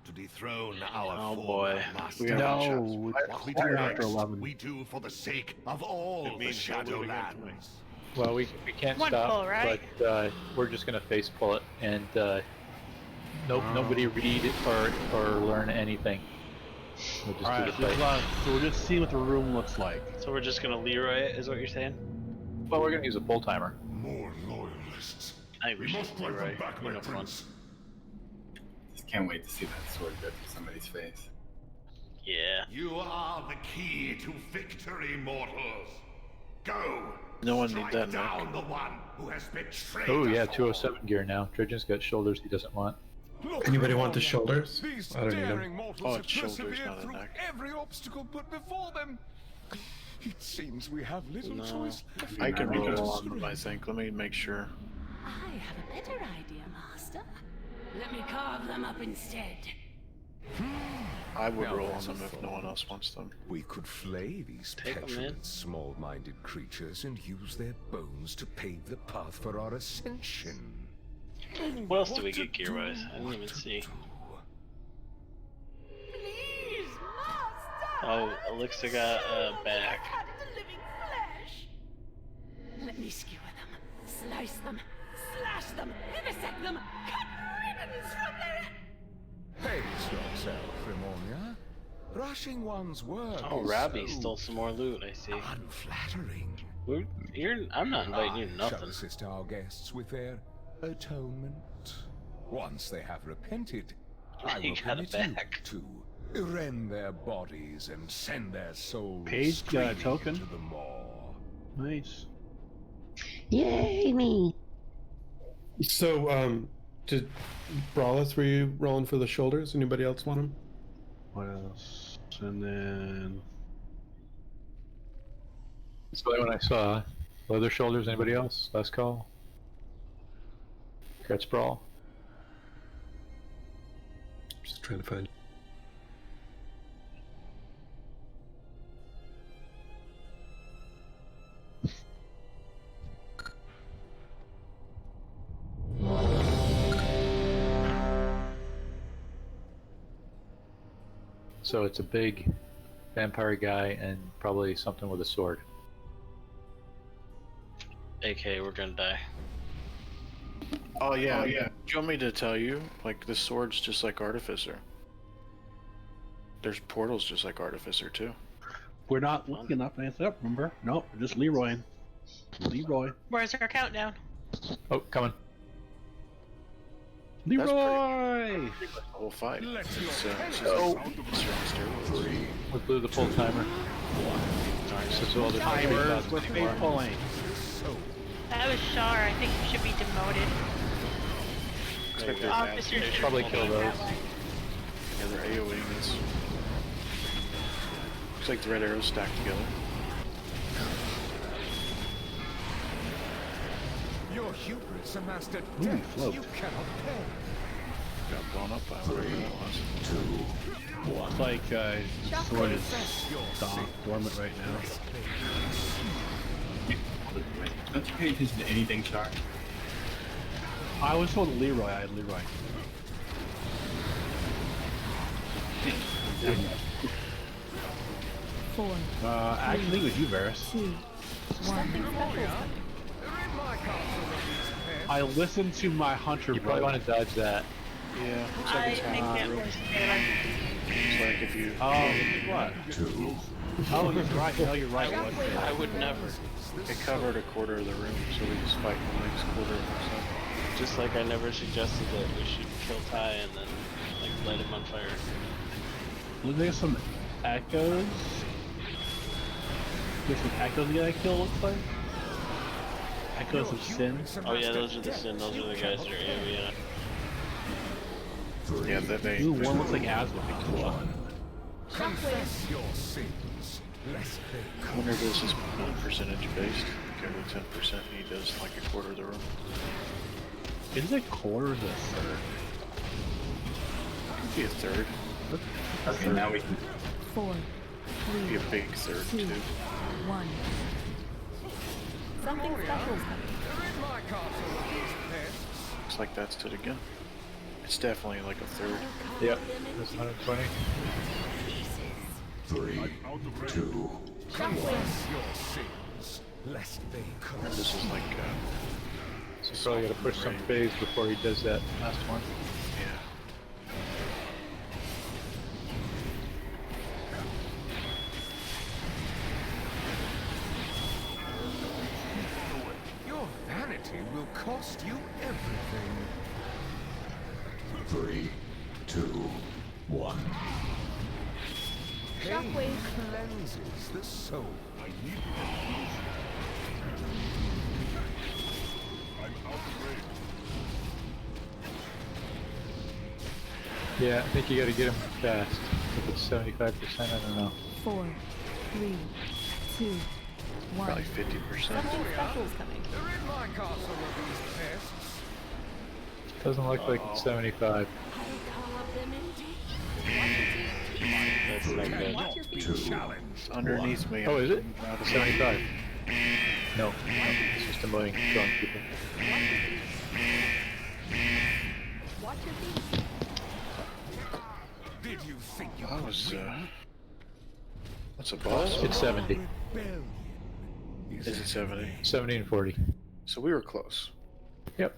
To dethrone our Oh former boy. master. No, What we it's do after 11. we do for the sake of all the means no moving on Shadowlands. Well, we can't One stop, pull, right? but we're just gonna face pull it, and nobody read or learn anything. We'll just Alright, do the fight. so we're just seeing what the room looks like. So we're just gonna Leroy it, is what you're saying? Well, we're gonna use a pull timer. More loyalists. I think we should must drive Leroy. them back, my You know, fun. prince. Just can't wait to see that sword go through somebody's face. Yeah. You are the key to victory, mortals. Go. No one Strike need that down knock. the one who has betrayed Oh yeah, us 207 gear now. Trajan's got shoulders he doesn't want. Anybody want the shoulders? These I don't need daring them. mortals Oh, have it's shoulders, persevered not a through neck. every obstacle put before them. It seems we have little No. choice left. I can Maybe roll just on them, I think. Let me make sure. I have a better idea, Master. Let me carve them up instead. I would Now roll on that's a them if no one else wants them. We could flay these Take 'em, man. petulant, small-minded creatures and use their bones to pave the path for our ascension. What else do we to get gear-wise? do, I didn't what even to see. do. Please, Master! Oh, Elixir got back. Cut into living flesh! Let me skewer them, slice them, slash them, vivisect them, cut ribbons from their... Pace yourself, Rimonia. Rushing one's work Oh, is Robbie so stole some more loot, I see. unflattering. I'm not inviting you to Shall nothing. assist our guests with their atonement. Once they have repented, I You will got it permit back. you to rend their bodies and send their souls Page got a screaming token. into the maw. Nice. Yay, me. So, did Brawlers, were you rolling for the shoulders? Anybody else want them? What else? And then That's the only one I saw. Leather shoulders, anybody else? Last call. Catch brawl. Just trying to find. So it's a big vampire guy and probably something with a sword. AK, we're gonna die. Oh yeah, yeah. Do you want me to tell you? Like, the sword's just like Artificer. There's portals just like Artificer too. we're not looking up and up, remember? Nope, we're just Leroy. Leroy. Where's our countdown? Oh, coming. Leroy! The whole fight. Let's It's, look. it's Oh. it's on steroids. We blew the full timer. So all the Timers with face pulling. That was Shar. I think you should be demoted. Expect their Officers bad- should Probably be kill that those. way. Yeah, they're AoEing this. Looks like the red arrows stacked together. Your hubris amassed a Ooh, debt float. you cannot pay. Got blown up by whatever that was. It's like sword is Confess your dormant right now. Don't you pay attention to anything, Char? I was told Leroy. I had Leroy. Four. Actually, it was you, Varus. 2, 1. Something special. I listened to my hunter. You probably want to dodge that. Yeah, looks I like it's think happening. it was Taylor. It's like if you. What? Oh, you're right. No, you're right. It was Taylor. I would never. It covered a quarter of the room, so we just fight the next quarter. So. Just like I never suggested that we should kill Ty and then like light him on fire. Looking at some echoes. There's some echoes you gotta kill, looks like. Echoes of sin. Oh yeah, those are the sin. Those are the guys that are AoE. Yeah, that they. Ooh, one looks like Asma. Confess your sins, lest they I wonder if this is percentage based. Like every 10% he does like a quarter of the room. Is it quarter or a third? Could be a third. Okay, now we can. 4, Could be 3, a big third 2, too. 1. Something special is coming. Looks like that's it again. It's definitely like a third. Yep, that's 120. 3, 2. confess your sins, lest they And this is like. So probably got to push some phase before he does that last one. Yeah. Your vanity will cost you everything. 3, 2, 1. Pain cleanses the soul. I need I'm out of range. Yeah, I think you got to get him fast. If it's 75%, I don't know. 4, 3, 2, 1. Probably 50%. Something special is coming. They're in my castle of these pests. Doesn't look like it's 75. That's not good. Watch your feet. Challenge. It's underneath me. Oh, is it? Not a 75. No, it's just annoying drawing people. Watch your feet. Did you think you That could was win? What's a boss? It's 70. Rebellion Is it 70? 70 and 40. So we were close. Yep.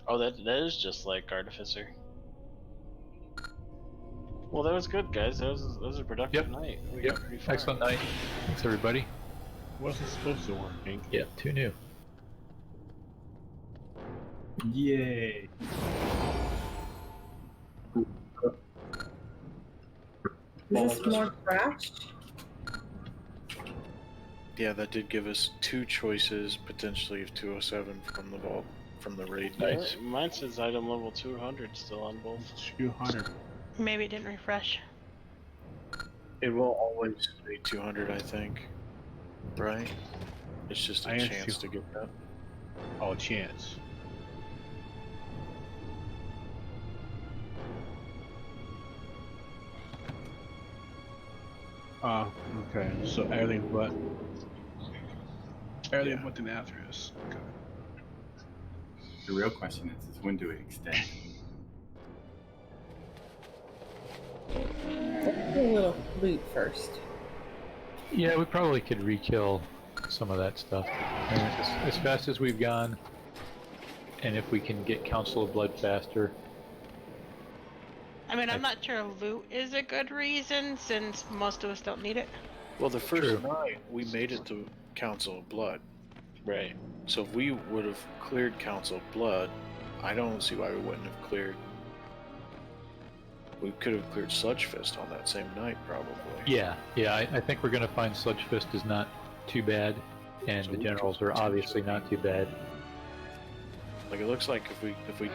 Oh, that is just like Artificer. Well, that was good, guys. That was a productive night. We got pretty far. Excellent night. Thanks, everybody. Wasn't supposed to work, Hank. Yeah, 2 new. Yay! Is this more trash? Yeah, that did give us 2 choices, potentially of 207 from the vault, from the raid. Nice. Mine says item level 200 still on both. 200. Maybe it didn't refresh. It will always say 200, I think. Right? It's just a I am chance to get that. Oh, chance. Okay. So everything but the Nathria's. Okay. The real question is when do we extend? Let's do a little loot first. Yeah, we probably could re-kill some of that stuff. I mean, as fast as we've gone, and if we can get Council of Blood faster. I mean, I'm not sure loot is a good reason since most of us don't need it. Well, the first night we made it to Council of Blood. Right. So if we would have cleared Council of Blood, I don't see why we wouldn't have cleared. We could have cleared Sludge Fist on that same night, probably. Yeah, I think we're going to find Sludge Fist is not too bad, and So the we generals could are obviously not too bad. Like it looks like if we